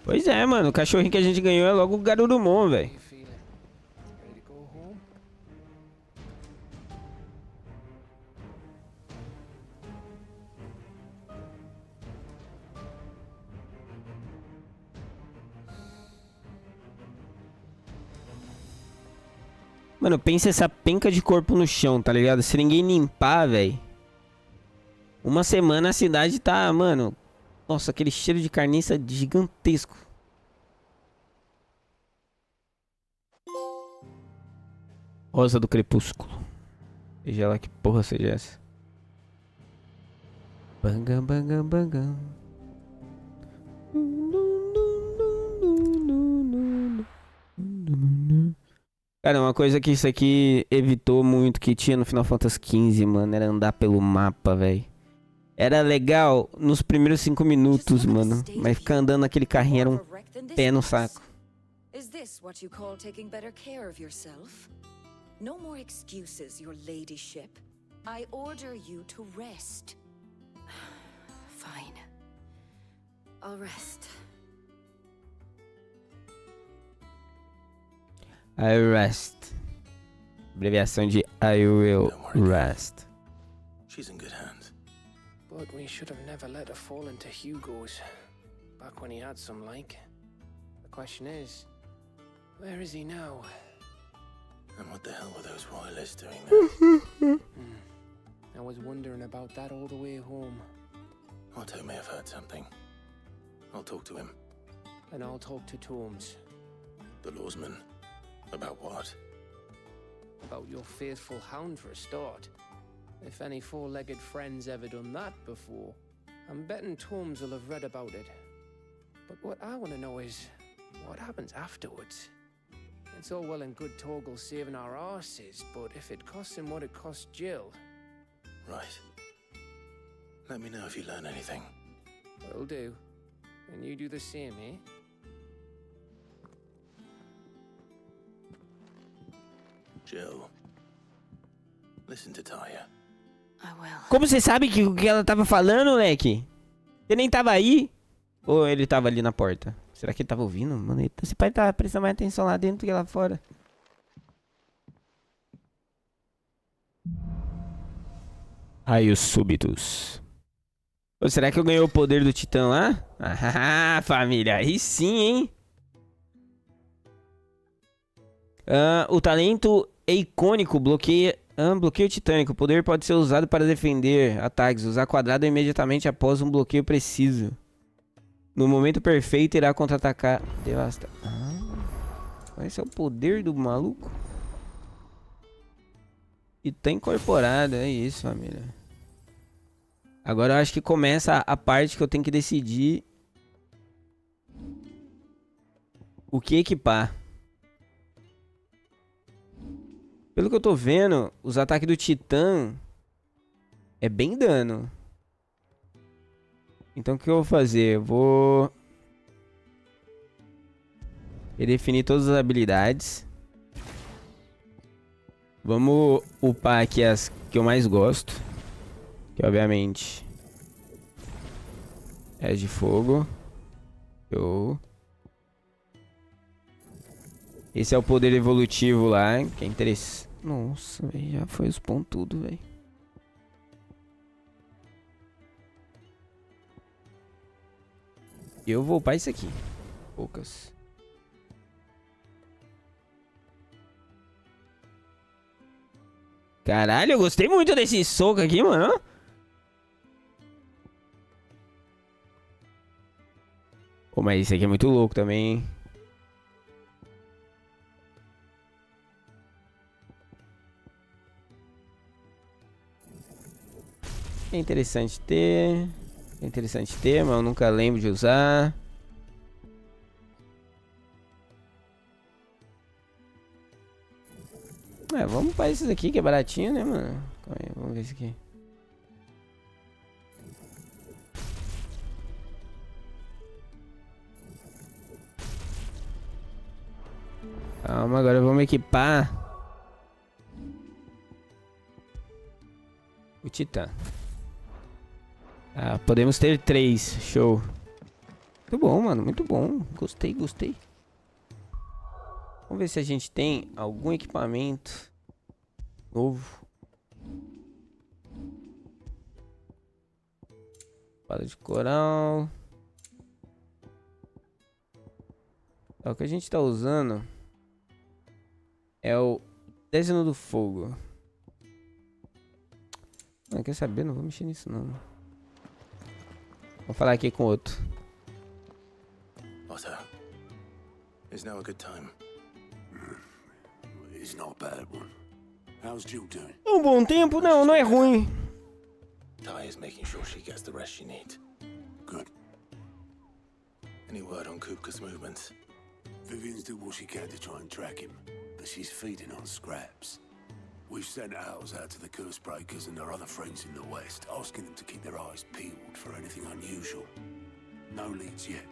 Speaker 1: Pois é, mano. O cachorrinho que a gente ganhou é logo o Garurumon,
Speaker 3: How
Speaker 1: velho.
Speaker 3: you feeling? Ready to go home?
Speaker 1: Mano, pensa essa penca de corpo no chão, tá ligado? Se ninguém limpar, velho. Uma semana a cidade tá, mano... Nossa, aquele cheiro de carniça gigantesco. Rosa do crepúsculo. Seja lá que porra seja essa. Banga, banga, banga. Cara, uma coisa que isso aqui evitou muito, que tinha no Final Fantasy XV, mano, era andar pelo mapa, velho. Era legal nos primeiros 5 minutos, mano. Mas ficar andando naquele carrinho era um pé no saco.
Speaker 4: Is this what you call taking better care of yourself? No more excuses, your ladyship. I order you to rest. Fine. I'll rest.
Speaker 1: I rest. Abreviação de I will rest.
Speaker 5: She's in good hands.
Speaker 3: But we should have never let her fall into Hugo's. Back when he had some like. The question is, where is he now?
Speaker 5: And what the hell were those royalists doing there?
Speaker 3: I was wondering about that all the way home.
Speaker 5: Otto may have heard something. I'll talk to him.
Speaker 3: And I'll talk to Tomes.
Speaker 5: The lawsman. About what?
Speaker 3: About your faithful hound for a start. If any four-legged friend's ever done that before, I'm betting Tomes will have read about it. But what I want to know is, what happens afterwards? It's all well and good Torgal saving our arses, but if it costs him what it cost Jill...
Speaker 5: Right. Let me know if you learn anything.
Speaker 3: Will do. And you do the same, eh?
Speaker 5: Jill. Listen to Taya.
Speaker 4: I will.
Speaker 1: Como você sabe que o que ela tava falando, moleque? Você nem tava aí? Ou ele tava ali na porta? Será que ele tava ouvindo? Mano, esse pai tá prestando mais atenção lá dentro do que lá fora. Raios súbitos. Ô, será que eu ganhei o poder do Titã lá? Ah, família, aí sim, hein? O talento é icônico, bloqueio titânico. O poder pode ser usado para defender ataques. Usar quadrado imediatamente após um bloqueio preciso. No momento perfeito, irá contra-atacar. Devasta. Esse é o poder do maluco. E tá incorporado, é isso, família. Agora eu acho que começa a parte que eu tenho que decidir o que equipar. Pelo que eu tô vendo, os ataques do Titã é bem dano. Então o que eu vou fazer? Eu vou redefinir todas as habilidades. Vamos upar aqui as que eu mais gosto. Que obviamente é de fogo. Show. Esse é o poder evolutivo lá, que é interessante. Nossa, véio, já foi os pontos tudo, velho. Eu vou upar isso aqui. Poucas. Caralho, eu gostei muito desse soco aqui, mano. Pô, mas esse aqui é muito louco também, hein? É interessante ter. É interessante ter, mas eu nunca lembro de usar. Vamos para esses aqui que é baratinho, né, mano? Calma aí, vamos ver esse aqui. Calma, agora vamos equipar o Titã. Podemos ter 3. Show. Muito bom, mano. Muito bom. Gostei, gostei. Vamos ver se a gente tem algum equipamento novo. Espada de coral. O que a gente tá usando é o Dezeno do Fogo. Não quer saber? Não vou mexer nisso não. Vamos falar aqui com outro.
Speaker 5: Otto, is now a good time?
Speaker 6: It's not a bad one. How's Jill doing?
Speaker 1: Um bom tempo? Não, não é ruim.
Speaker 5: Ty is making sure she gets the rest she needs.
Speaker 6: Good.
Speaker 5: Any word on Kupka's movements?
Speaker 6: Vivian's did what she can to try and track him, but she's feeding on scraps. We've sent ours out to the curse breakers and their other friends in the west, asking them to keep their eyes peeled for anything unusual. No leads yet,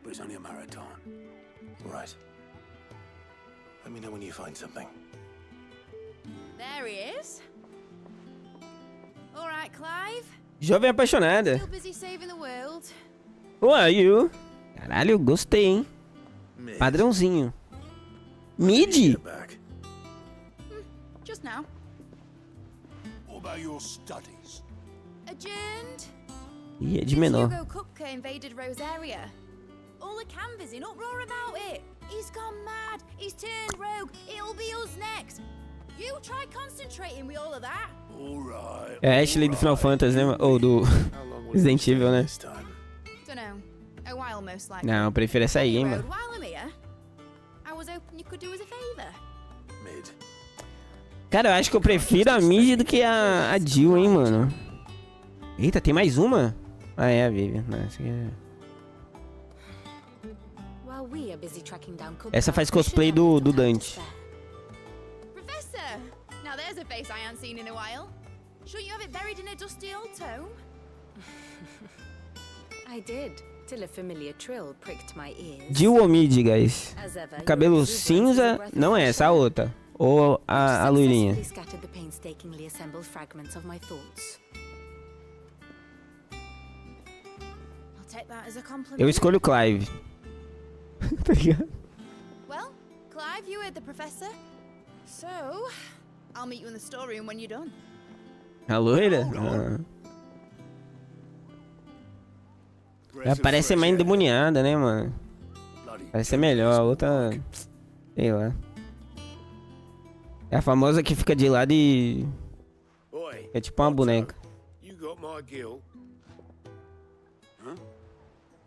Speaker 6: but it's only a matter of time.
Speaker 5: Right. Let me know when you find something.
Speaker 7: There he is. All right, Clive.
Speaker 1: Jovem apaixonada.
Speaker 7: Still busy saving the world.
Speaker 1: Who are you? Caralho, gostei, hein?
Speaker 5: Mid.
Speaker 1: Padrãozinho. Mid?
Speaker 5: Get back.
Speaker 7: Just now.
Speaker 6: What about your studies?
Speaker 7: Adjourned.
Speaker 1: Ih, é de menor.
Speaker 7: Hugo Kupka invaded Rosaria. All the canvas in uproar about it. He's gone mad. He's turned rogue. It'll be us next. You try concentrating with all of that.
Speaker 6: All right.
Speaker 1: É a Ashley do Final Fantasy, né? Ou do
Speaker 5: How long will
Speaker 1: Resident
Speaker 5: you
Speaker 1: Evil,
Speaker 5: stay
Speaker 1: né?
Speaker 5: this time?
Speaker 7: Dunno. A while most likely.
Speaker 1: Não, eu prefiro essa aí, hein,
Speaker 7: Road,
Speaker 1: mano.
Speaker 7: while I'm here, I was hoping you could do us a favor.
Speaker 5: Mid.
Speaker 1: Cara, eu acho que eu prefiro a Mid do que a Jill, hein, mano. Eita, tem mais uma? Ah, é a Vivian. Não, essa aqui é...
Speaker 2: While we are busy tracking down Kupka,
Speaker 1: Essa faz
Speaker 2: we should
Speaker 1: cosplay
Speaker 2: have
Speaker 1: do
Speaker 2: a little time to
Speaker 1: Dante.
Speaker 2: spare.
Speaker 7: Professor! Now there's a face I haven't seen in a while. Shouldn't you have it buried in a dusty old tome?
Speaker 2: I did, till a familiar trill pricked my ears.
Speaker 1: Jill ou Mid, guys?
Speaker 2: As ever,
Speaker 1: Cabelo
Speaker 2: your exuberance is a
Speaker 1: cinza,
Speaker 2: breath of
Speaker 1: não é
Speaker 2: fresh
Speaker 1: essa, a
Speaker 2: air.
Speaker 1: outra. Ou a loirinha.
Speaker 2: Successfully scattered the painstakingly assembled fragments of my thoughts.
Speaker 7: I'll take that as a compliment.
Speaker 1: Eu escolho o Clive. Tá ligado?
Speaker 7: Well, Clive, you heard the professor. So, I'll meet you in the storeroom when you're done.
Speaker 1: A loira? Ah. Ela parece ser mais endemoniada, né, mano? Parece ser melhor. A outra... Sei lá. É a famosa que fica de lado e... É tipo uma boneca.
Speaker 6: You got my guilt? Huh?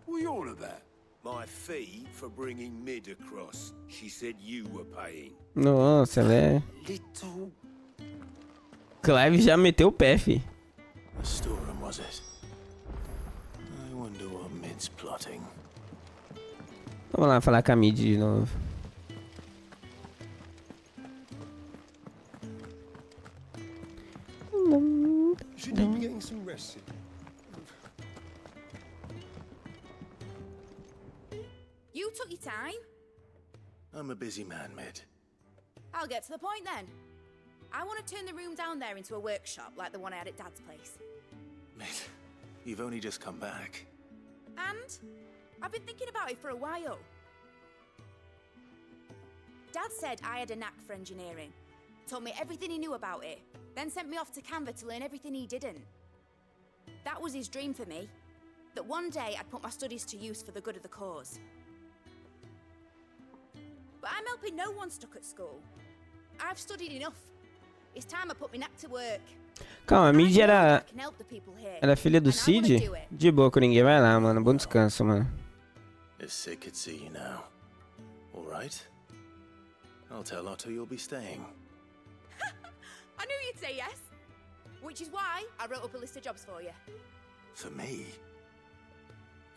Speaker 6: What are you on about? My fee for bringing Mid across. She said you were paying.
Speaker 1: Nossa, ela é...
Speaker 6: Little.
Speaker 1: Clive já meteu o pé, fi.
Speaker 5: The storeroom, was it? I wonder what Mid's plotting.
Speaker 1: Vamos lá falar com a Mid de novo.
Speaker 6: Should you be getting some rest?
Speaker 7: You took your time.
Speaker 5: I'm a busy man, Mid.
Speaker 7: I'll get to the point then. I want to turn the room down there into a workshop like the one I had at Dad's place.
Speaker 5: Mid, you've only just come back.
Speaker 7: And I've been thinking about it for a while. Dad said I had a knack for engineering. Told me everything he knew about it. Then sent me off to Canva to learn everything he didn't. That was his dream for me. That one day I'd put my studies to use for the good of the cause. But I'm helping no one stuck at school. I've studied enough. It's time I put my knack to work.
Speaker 1: Calma, a Mid era filha do Cid? De boa com ninguém, vai lá, mano. Bom descanso, mano.
Speaker 5: If Sid could see you now. All right. I'll tell Otto you'll be staying.
Speaker 7: I knew you'd say yes. Which is why I wrote up a list of jobs for you.
Speaker 5: For me?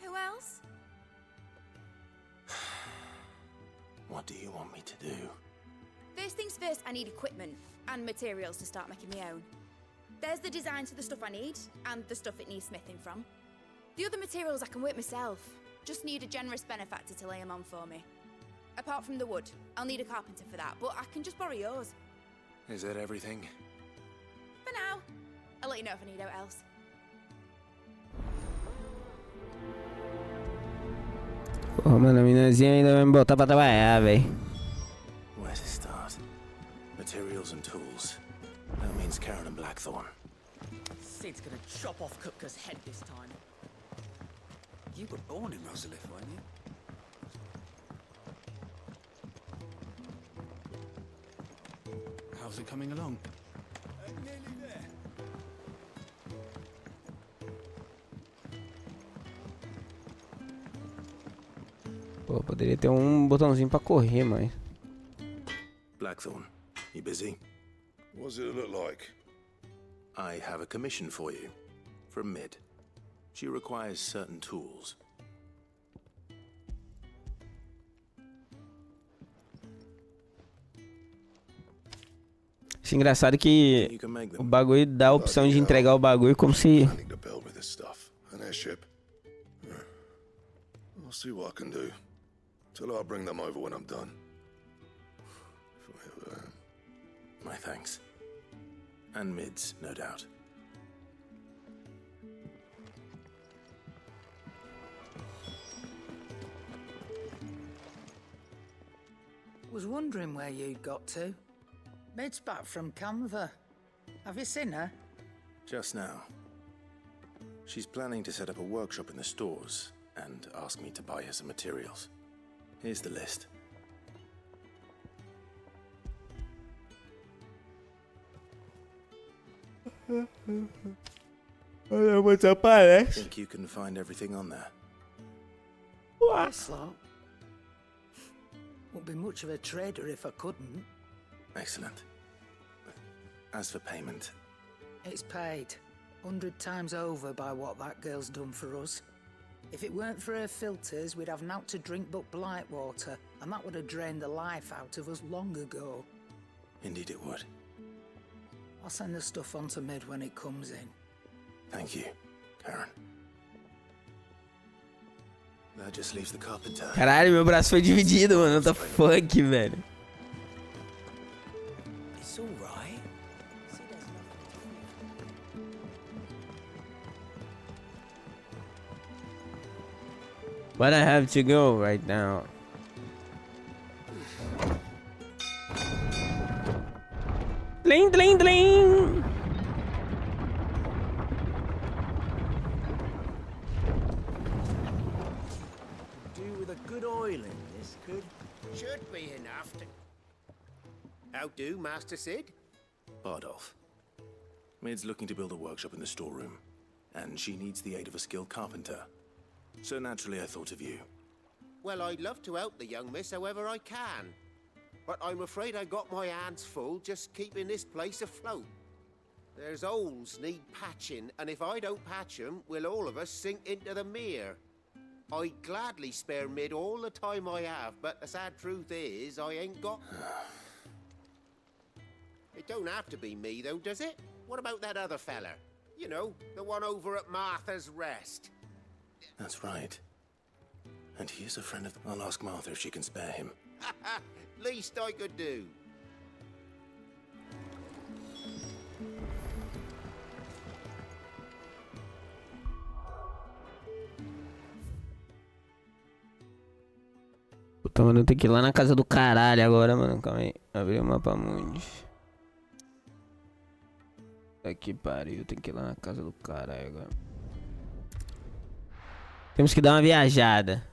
Speaker 7: Who else?
Speaker 5: What do you want me to do?
Speaker 7: First things first, I need equipment and materials to start making my own. There's the designs for the stuff I need and the stuff it needs smithing from. The other materials I can work myself. Just need a generous benefactor to lay them on for me. Apart from the wood, I'll need a carpenter for that, but I can just borrow yours.
Speaker 5: Is that everything?
Speaker 7: For now. I'll let you know if I need out else.
Speaker 1: Porra, mano, a minazinha ainda vai me botar pra trabalhar, véi.
Speaker 5: Where to start? Materials and tools. That means Karen and Blackthorn.
Speaker 8: Sid's gonna chop off Kupka's head this time.
Speaker 6: You were born in Rosalith, weren't you? How's it coming along? Nearly there.
Speaker 1: Pô, poderia ter um botãozinho pra correr, mas...
Speaker 5: Blackthorn, you busy?
Speaker 6: What's it look like?
Speaker 5: I have a commission for you. From Mid. She requires certain tools.
Speaker 1: Acho engraçado que o bagulho dá a opção de entregar o bagulho como se...
Speaker 6: I'll see what I can do. Till I bring them over when I'm done.
Speaker 5: My thanks. And Mid's, no doubt.
Speaker 8: Was wondering where you'd got to. Mid's back from Canva. Have you seen her?
Speaker 5: Just now. She's planning to set up a workshop in the stores and ask me to buy her some materials. Here's the list. Think you can find everything on there?
Speaker 8: This lot. Wouldn't be much of a trader if I couldn't.
Speaker 5: Excellent. As for payment...
Speaker 8: It's paid 100 times over by what that girl's done for us. If it weren't for her filters, we'd have naught to drink but blight water, and that would have drained the life out of us long ago.
Speaker 5: Indeed it would.
Speaker 8: I'll send the stuff on to Mid when it comes in.
Speaker 5: Thank you, Karen. That just leaves the carpenter.
Speaker 1: Caralho, meu braço foi dividido, mano. What the fuck, velho.
Speaker 8: It's all right.
Speaker 1: But I have to go right now. Dling, dling, dling!
Speaker 9: Do with a good oil in this, could?
Speaker 10: Should be enough to... How do, Master Sid?
Speaker 5: Bardolph. Maid's looking to build a workshop in the storeroom, and she needs the aid of a skilled carpenter. So naturally I thought of you.
Speaker 10: Well, I'd love to help the young miss however I can. But I'm afraid I got my hands full just keeping this place afloat. There's holes need patching, and if I don't patch them, we'll all of us sink into the mere. I'd gladly spare Mid all the time I have, but the sad truth is, I ain't got... It don't have to be me, though, does it? What about that other fella? You know, the one over at Martha's Rest.
Speaker 5: That's right. And he is a friend of... I'll ask Martha if she can spare him.
Speaker 10: Least I could do.
Speaker 1: Puta, mano, eu tenho que ir lá na casa do caralho agora, mano. Calma aí. Abrir o mapa mundi. Aqui pariu, tem que ir lá na casa do caralho agora. Temos que dar uma viajada.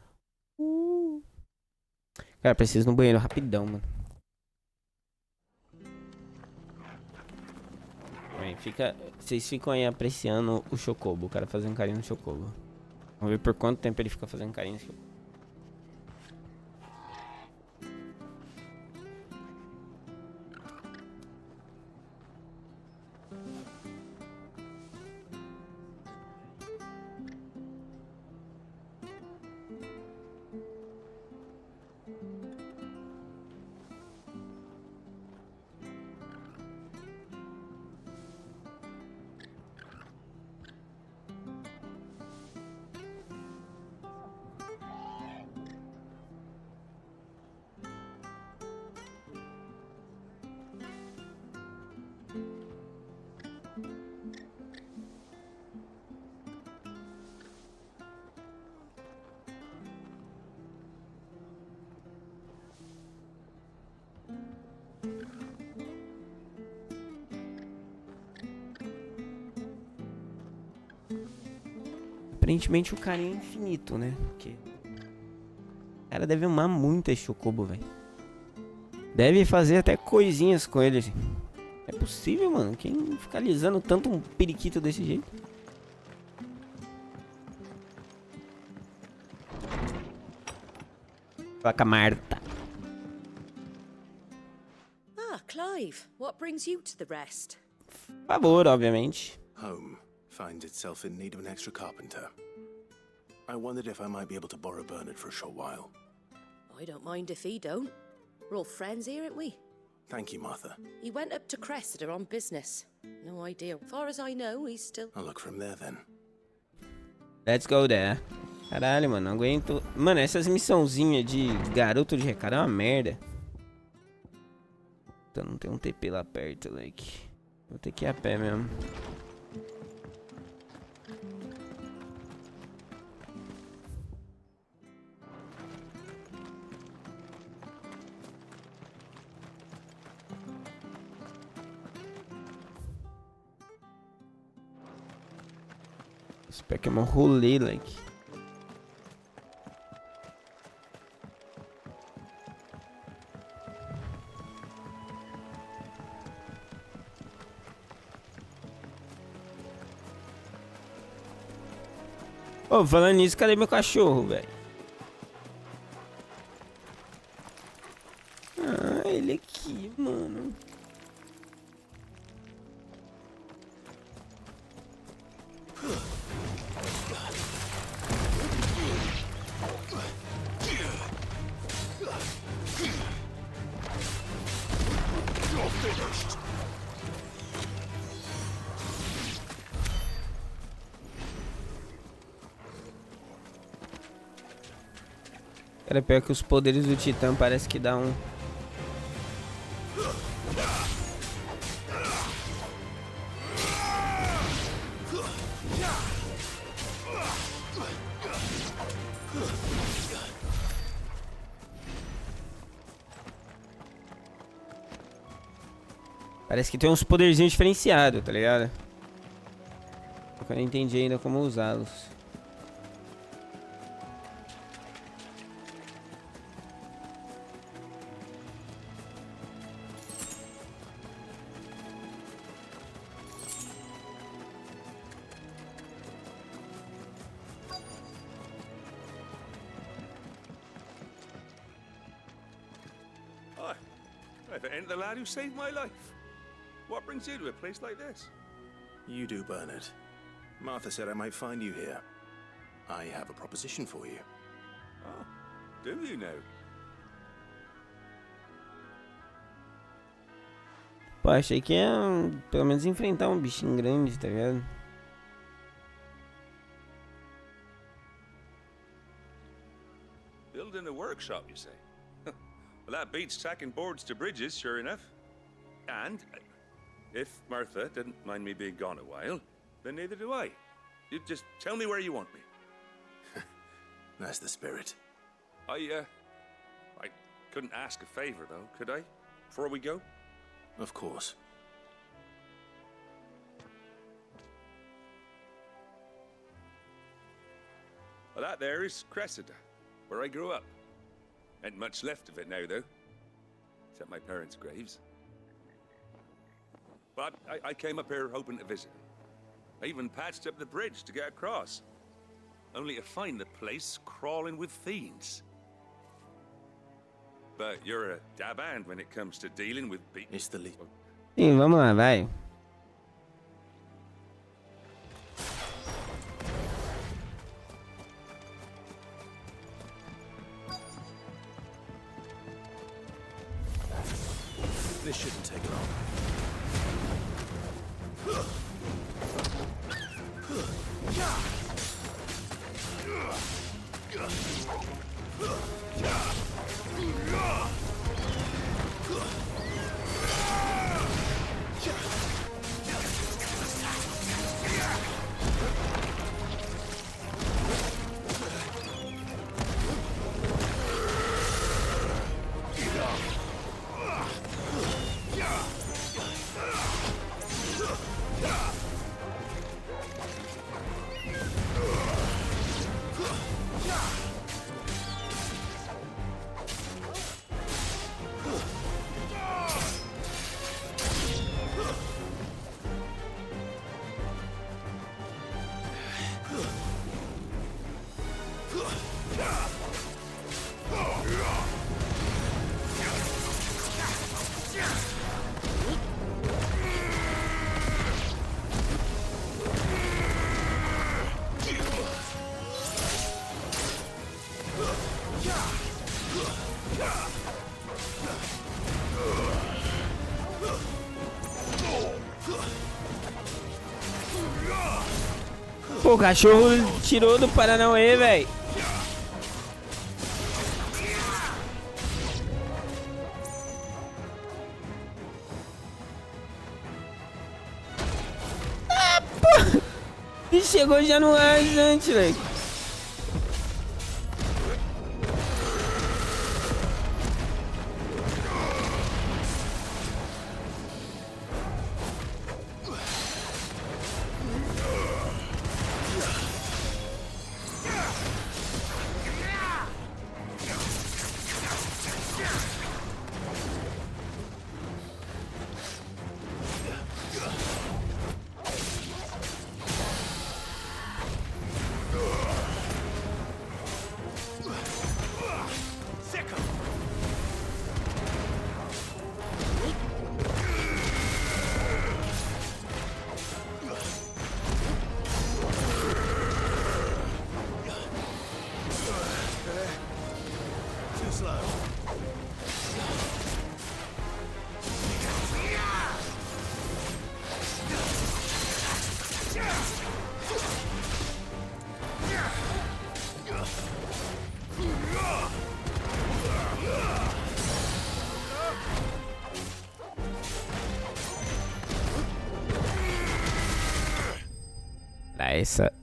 Speaker 1: Cara, preciso ir no banheiro rapidão, mano. Bem, vocês ficam aí apreciando o Chocobo. O cara fazendo carinho no Chocobo. Vamos ver por quanto tempo ele fica fazendo carinho no Chocobo. Aparentemente o carinho é infinito, né? Porque o cara deve amar muito esse Chocobo, velho. Deve fazer até coisinhas com ele, assim. É possível, mano? Quem fica alisando tanto um periquito desse jeito? Vaca Marta.
Speaker 4: Ah, Clive, what brings you to the rest?
Speaker 1: Por favor, obviamente.
Speaker 5: Home finds itself in need of an extra carpenter. I wondered if I might be able to borrow Bernard for a short while.
Speaker 4: I don't mind if he don't. We're all friends here, aren't we?
Speaker 5: Thank you, Martha.
Speaker 4: He went up to Cressida on business. No idea. Far as I know, he's still...
Speaker 5: I'll look from there then.
Speaker 1: Let's go there. Caralho, mano, não aguento. Mano, essas missãozinhas de garoto de recado é uma merda. Então não tem um TP lá perto, like. Vou ter que ir a pé mesmo. Espero que é um rolê, like. Ô, falando nisso, cadê meu cachorro, velho? Ah, ele aqui, mano. Cara, pior que os poderes do Titã parece que dá um... Parece que tem uns poderzinhos diferenciados, tá ligado? Eu não entendi ainda como usá-los.
Speaker 11: Hi. If it ain't the lad who saved my life. What brings you to a place like this?
Speaker 5: You do, Bernard. Martha said I might find you here. I have a proposition for you.
Speaker 11: Oh, do you know?
Speaker 1: Pô, achei que ia pelo menos enfrentar um bichinho grande, tá ligado?
Speaker 11: Building a workshop, you say? Well, that beats tacking boards to bridges, sure enough. And if Martha didn't mind me being gone a while, then neither do I. You just tell me where you want me.
Speaker 5: That's the spirit.
Speaker 11: I couldn't ask a favor, though, could I? Before we go?
Speaker 5: Of course.
Speaker 11: Well, that there is Cressida, where I grew up. Ain't much left of it now, though. Except my parents' graves. But I came up here hoping to visit. I even patched up the bridge to get across. Only to find the place crawling with fiends. But you're a dab hand when it comes to dealing with
Speaker 5: It's the lead.
Speaker 1: Sim, vamos lá, vai.
Speaker 5: This shouldn't take long.
Speaker 1: Pô, o cachorro tirou do Paranauê, velho. Ah, pô! E chegou já no ar antes, velho.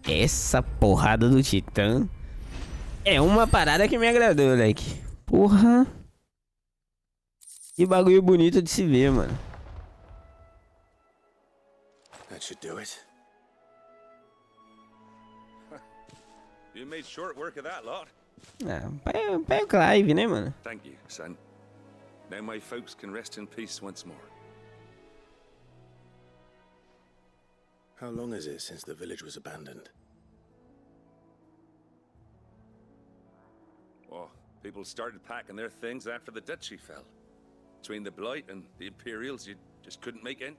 Speaker 1: Essa porrada do Titã. É uma parada que me agradou, moleque. Porra. Que bagulho bonito de se ver, mano.
Speaker 5: That should do it.
Speaker 11: You made short work of that lot.
Speaker 1: Ah, pai é o Clive, né, mano?
Speaker 11: Thank you, son. Now my folks can rest in peace once more.
Speaker 5: How long is it since the village was abandoned?
Speaker 11: Oh, people started packing their things after the duchy fell. Between the Blight and the Imperials, you just couldn't make in.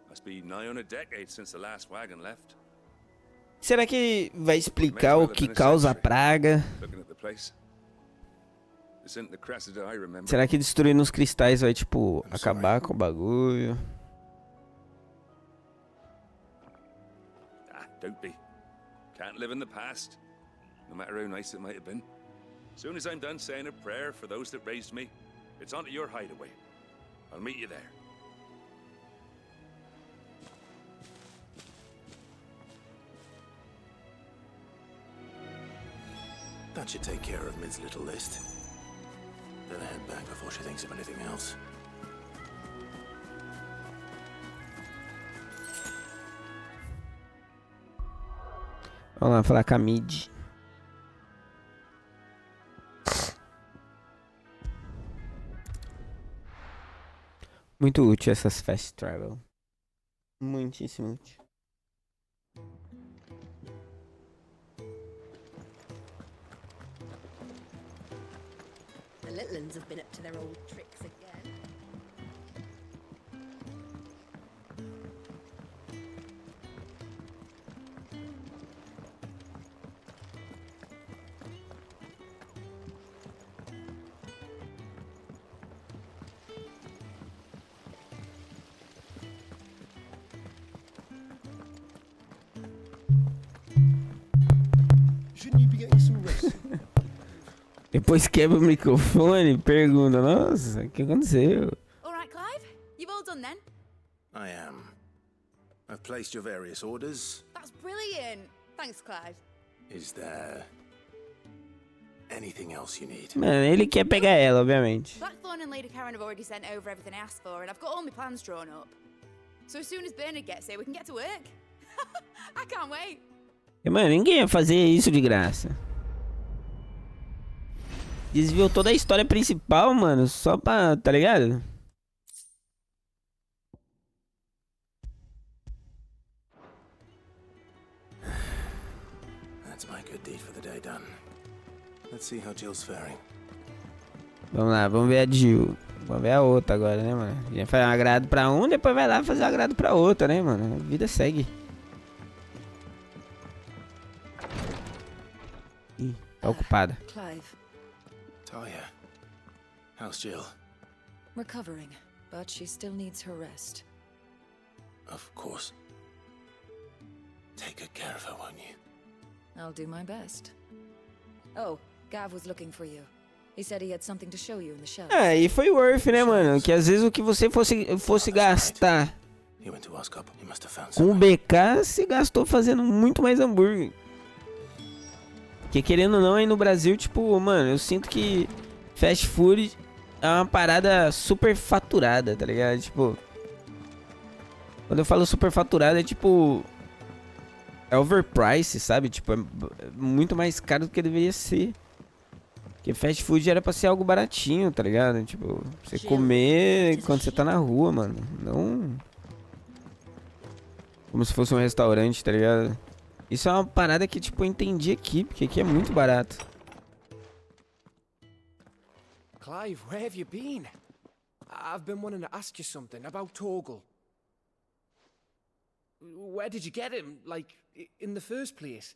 Speaker 11: Must be nigh on a decade since the last wagon left.
Speaker 1: Será que vai explicar o que causa a praga?
Speaker 11: Looking at the place. This isn't the Cressida I remember.
Speaker 1: Será que destruindo os cristais vai, tipo, acabar com o bagulho?
Speaker 11: Ah, don't be. Can't live in the past, no matter how nice it might have been. Soon as I'm done saying a prayer for those that raised me, it's onto your hideaway. I'll meet you there.
Speaker 5: That should take care of Mid's little list. Better head back before she thinks of anything else.
Speaker 1: Vamos lá falar com a Mid. Muito útil essas fast travel. Muitíssimo útil.
Speaker 2: The little ones have been up to their old tricks again.
Speaker 6: Shouldn't you be getting some rest?
Speaker 1: Depois quebra o microfone e pergunta, nossa, o que aconteceu?
Speaker 7: All right, Clive? You've all done then?
Speaker 5: I am. I've placed your various orders.
Speaker 7: That's brilliant. Thanks, Clive.
Speaker 5: Is there anything else you need?
Speaker 1: Mano, ele quer pegar ela, obviamente.
Speaker 7: Blackthorn and Lady Karen have already sent over everything I asked for, and I've got all my plans drawn up. So as soon as Bernard gets here, we can get to work. I can't wait.
Speaker 1: E, mano, ninguém ia fazer isso de graça. Desviou toda a história principal, mano, só pra, tá ligado?
Speaker 5: That's my good deed for the day done. Let's see how Jill's faring.
Speaker 1: Vamos lá, vamos ver a Jill. Vamos ver a outra agora, né, mano? A gente faz um agrado pra um, depois vai lá fazer um agrado pra outra, né, mano? A vida segue. Ih, tá ocupada.
Speaker 4: Clive,
Speaker 5: Talia, how's Jill?
Speaker 4: recovering, but she still needs her rest.
Speaker 5: Of course. Take good care of her, won't you?
Speaker 4: I'll do my best. Oh, Gav was looking for you. He said he had something to show you in the shelves.
Speaker 1: Ah, e foi worth, né, mano? Que às vezes o que você fosse gastar
Speaker 5: He went to ask up. He must have found
Speaker 1: com o
Speaker 5: some.
Speaker 1: BK, se gastou fazendo muito mais hambúrguer. Porque querendo ou não, aí no Brasil, tipo, mano, eu sinto que fast food é uma parada super faturada, tá ligado? Tipo, quando eu falo super faturada, é tipo, é overprice, sabe? Tipo, é muito mais caro do que deveria ser. Porque fast food era pra ser algo baratinho, tá ligado? Tipo, você comer quando você tá na rua, mano. Não como se fosse um restaurante, tá ligado? Isso é uma parada que, tipo, eu entendi aqui, porque aqui é muito barato.
Speaker 3: Clive, where have you been? I've been wanting to ask you something about Torgal. Where did you get him, like, in the first place?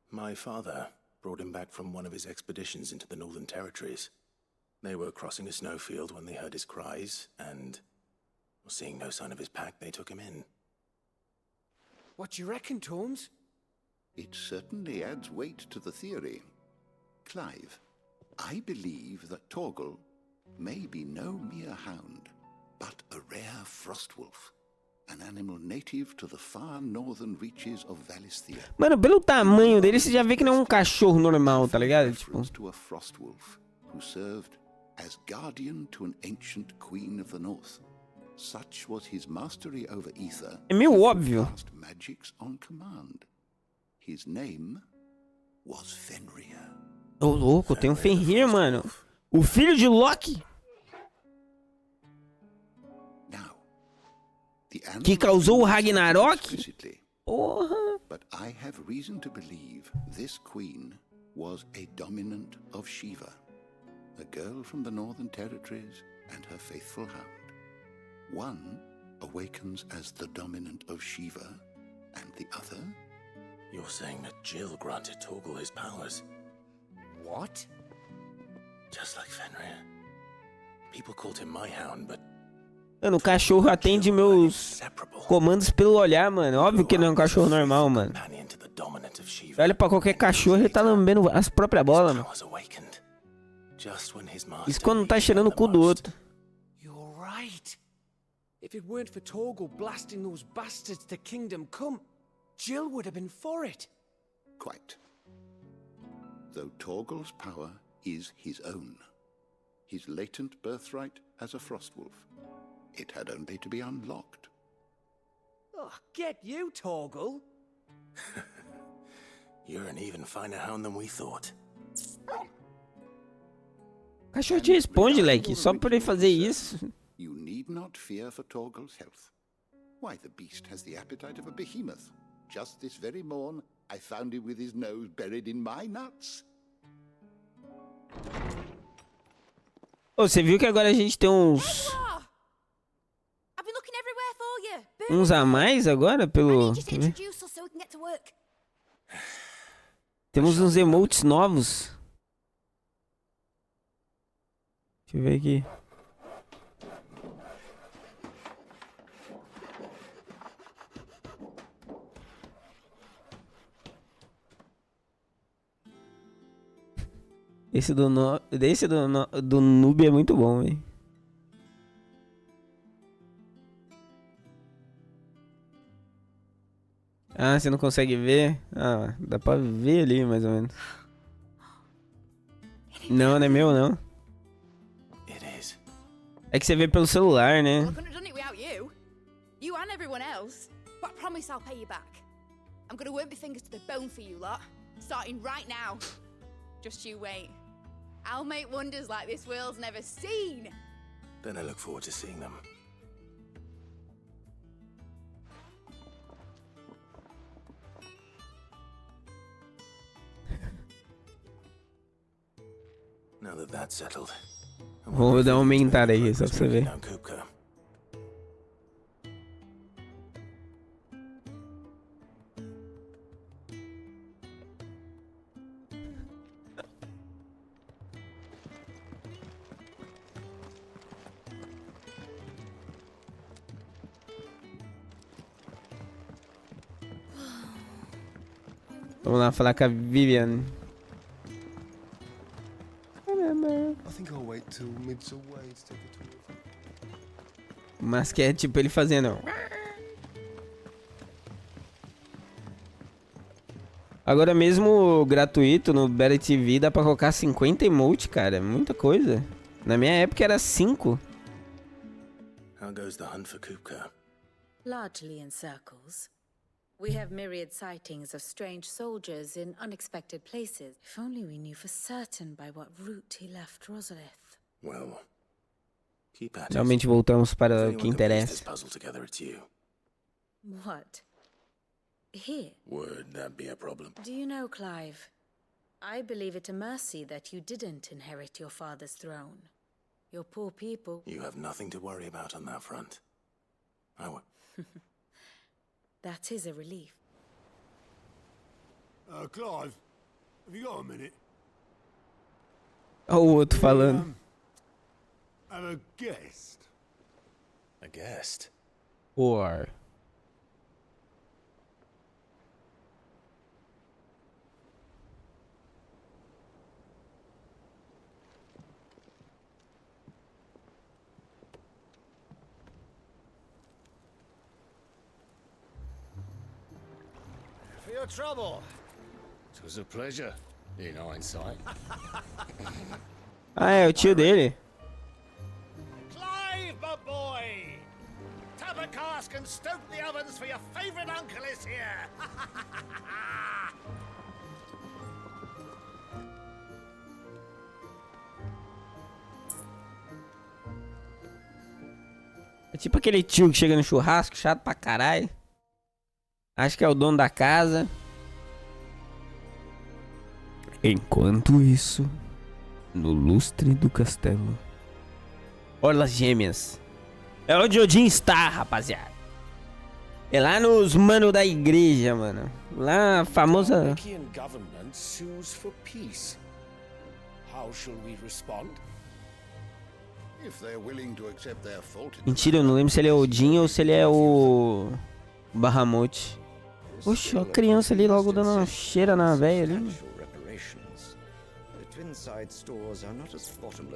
Speaker 5: My father brought him back from one of his expeditions into the Northern Territories. They were crossing a snowfield when they heard his cries, and, seeing no sign of his pack, they took him in.
Speaker 3: What do you reckon, Torms?
Speaker 6: It certainly adds weight to the theory. Clive, I believe that Torgal may be no mere hound, but a rare frostwolf. an animal native to the far northern reaches of Valisthea.
Speaker 1: Mano, pelo tamanho dele, você já vê que não é um cachorro normal, tá ligado? Tipo,
Speaker 6: To a frostwolf who served as guardian to an ancient queen of the north. Such was his mastery over ether.
Speaker 1: é meio óbvio.
Speaker 6: Cast magics on command. His name was Fenrir.
Speaker 1: Ô, louco, tem um Fenrir, mano. O filho de Loki,
Speaker 6: Now, the animal
Speaker 1: que causou o Ragnarok?
Speaker 6: explicitly,
Speaker 1: Porra.
Speaker 6: but I have reason to believe this queen was a dominant of Shiva, a girl from the northern territories and her faithful hound. One awakens as the dominant of Shiva, and the other...
Speaker 5: You're saying that Jill granted Torgal his powers,
Speaker 9: What?
Speaker 5: just like Fenrir. People called him my hound, but
Speaker 1: Mano, o cachorro atende meus
Speaker 5: separable.
Speaker 1: comandos pelo olhar, mano. Óbvio que ele não é um cachorro normal, mano.
Speaker 5: Companion to the dominant of Shiva.
Speaker 1: Olha pra qualquer cachorro, ele tá lambendo as próprias bolas, mano.
Speaker 5: Powers awakened, just when his master
Speaker 1: Isso quando não tá
Speaker 5: needed
Speaker 1: cheirando o
Speaker 5: them
Speaker 1: cu
Speaker 5: the
Speaker 1: do
Speaker 5: most.
Speaker 1: outro.
Speaker 9: You're right. If it weren't for Torgal blasting those bastards to Kingdom Come, Jill would have been for it.
Speaker 6: Quite. Though Torgal's power is his own, his latent birthright as a frostwolf, it had only to be unlocked.
Speaker 9: Oh, get you, Torgal.
Speaker 5: You're an even finer hound than we thought.
Speaker 1: O cachorro te responde, Leque. Só por ele fazer isso.
Speaker 6: You need not fear for Torgal's health. Why, the beast has the appetite of a behemoth. Just this very morn, I found him with his nose buried in my nuts.
Speaker 1: Ô, você viu que agora a gente tem uns...
Speaker 7: I've been looking everywhere for you.
Speaker 1: Uns a mais agora
Speaker 7: I
Speaker 1: pelo...
Speaker 7: need you to introduce us so we can get to work.
Speaker 1: Temos uns emotes novos. Deixa eu ver aqui. Esse do noob é muito bom, velho. Ah, você não consegue ver? Ah, dá pra ver ali, mais ou menos. Não, não é meu, não.
Speaker 5: It is.
Speaker 1: É que você vê pelo celular, né?
Speaker 7: Well, I couldn't have done it without you. You and everyone else. But I promise I'll pay you back. I'm gonna work my fingers to the bone for you lot. Starting right now. Just you wait. I'll make wonders like this world's never seen.
Speaker 5: Then I look forward to seeing them. Now that that's settled,
Speaker 1: Vou dar uma aumentada aí, só pra você ver.
Speaker 5: down Kupka.
Speaker 1: Vamos lá falar com a Vivian.
Speaker 12: I think I'll wait till mid's away to take a tour.
Speaker 1: Mas que é tipo ele fazendo. Agora mesmo gratuito no Better TV dá pra colocar 50 emote, cara. É muita coisa. Na minha época era 5.
Speaker 5: How goes the hunt for Kupka?
Speaker 13: Largely in circles. We have myriad sightings of strange soldiers in unexpected places. If only we knew for certain by what route he left Rosalith.
Speaker 5: Well, keep at it.
Speaker 1: Realmente voltamos
Speaker 5: If
Speaker 1: para o
Speaker 5: anyone
Speaker 1: que
Speaker 5: can piece
Speaker 1: interessa.
Speaker 5: this puzzle together, it's you.
Speaker 13: What? Here?
Speaker 5: Would that be a problem?
Speaker 13: Do you know, Clive? I believe it a mercy that you didn't inherit your father's throne. Your poor people...
Speaker 5: You have nothing to worry about on that front. I would.
Speaker 13: That is a relief.
Speaker 6: Clive, have you got a minute?
Speaker 1: Olha o outro falando.
Speaker 6: Have a guest.
Speaker 5: A guest?
Speaker 1: Or.
Speaker 14: your trouble? It was a pleasure, in hindsight.
Speaker 1: Ah, é o tio dele.
Speaker 14: Clive, my boy! Tap a cask and stoke the ovens for your favorite uncle is here!
Speaker 1: É tipo aquele tio que chega no churrasco, chato pra caralho. Acho que é o dono da casa. Enquanto isso, no lustre do castelo, orlas gêmeas. É onde Odin está, rapaziada. É lá nos mano da igreja, mano. Lá a famosa... Mentira, eu não lembro se ele é Odin ou se ele é o... Bahamut. Oxe, ó a criança ali logo dando uma cheira na velha ali.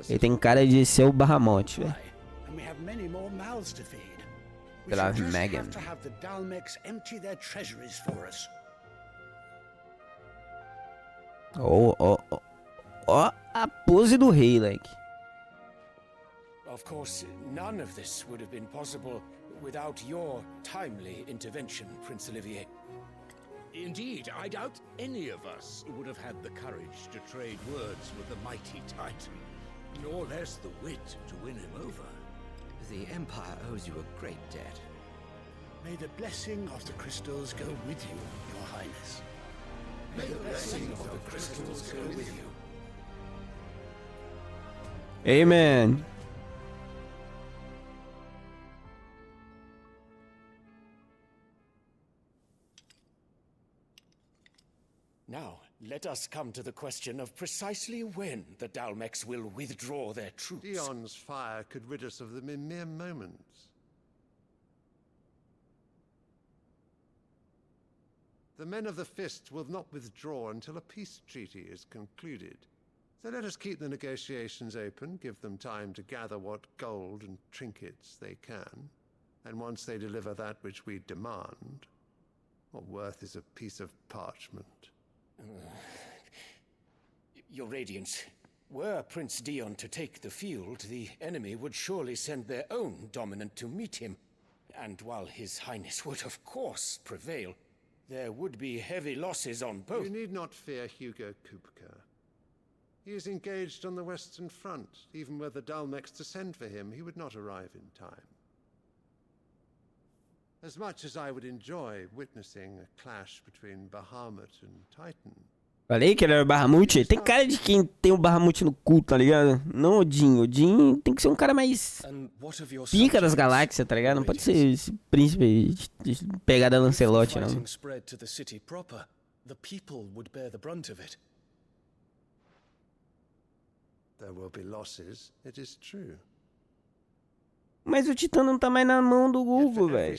Speaker 1: Ele tem cara de ser o Bahamut, velho. Pela Megan. Ó a pose do rei, like.
Speaker 9: Of course, none of this would have been possible without your timely intervention, Prince Olivier.
Speaker 6: Indeed, I doubt any of us would have had the courage to trade words with the mighty Titan, nor less the wit to win him over.
Speaker 15: The Empire owes you a great debt.
Speaker 6: May the blessing of the crystals go with you, Your Highness.
Speaker 9: May the blessing of the crystals go with you.
Speaker 1: Amen.
Speaker 9: Now, let us come to the question of precisely when the Dalmex will withdraw their troops.
Speaker 16: Dion's fire could rid us of them in mere moments. The men of the Fist will not withdraw until a peace treaty is concluded. So let us keep the negotiations open, give them time to gather what gold and trinkets they can, and once they deliver that which we demand, what worth is a piece of parchment?
Speaker 9: Your Radiance, were Prince Dion to take the field, the enemy would surely send their own dominant to meet him. And while His Highness would of course prevail, there would be heavy losses on both.
Speaker 16: You need not fear Hugo Kupka. He is engaged on the Western Front. Even were the Dalmex to send for him, he would not arrive in time. As much as I would enjoy witnessing a clash between Bahamut and Titan.
Speaker 1: Falei que ele era o Bahamut. Tem cara de quem tem o Bahamut no cu, tá ligado? Não Odin. Odin tem que ser um cara mais pica das galáxias, tá ligado? Não pode ser esse príncipe de pegada Lancelot, não.
Speaker 16: There will be losses, it is true.
Speaker 1: Mas o Titã não tá mais na mão do Google, velho.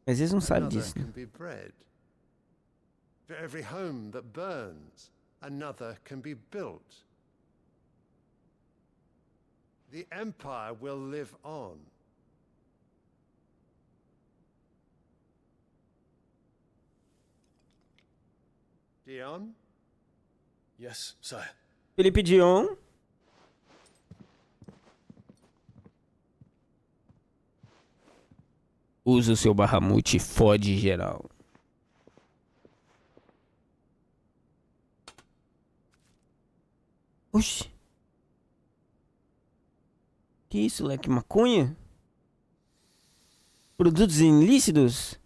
Speaker 1: Mas eles não sabem disso, né?
Speaker 16: For every home that burns, another can be built. The Empire will live on. Dion?
Speaker 9: Yes, sire.
Speaker 1: Felipe Dion. Usa o seu Bahamut e fode geral. Oxi. Que isso, leque? Maconha? Produtos ilícitos?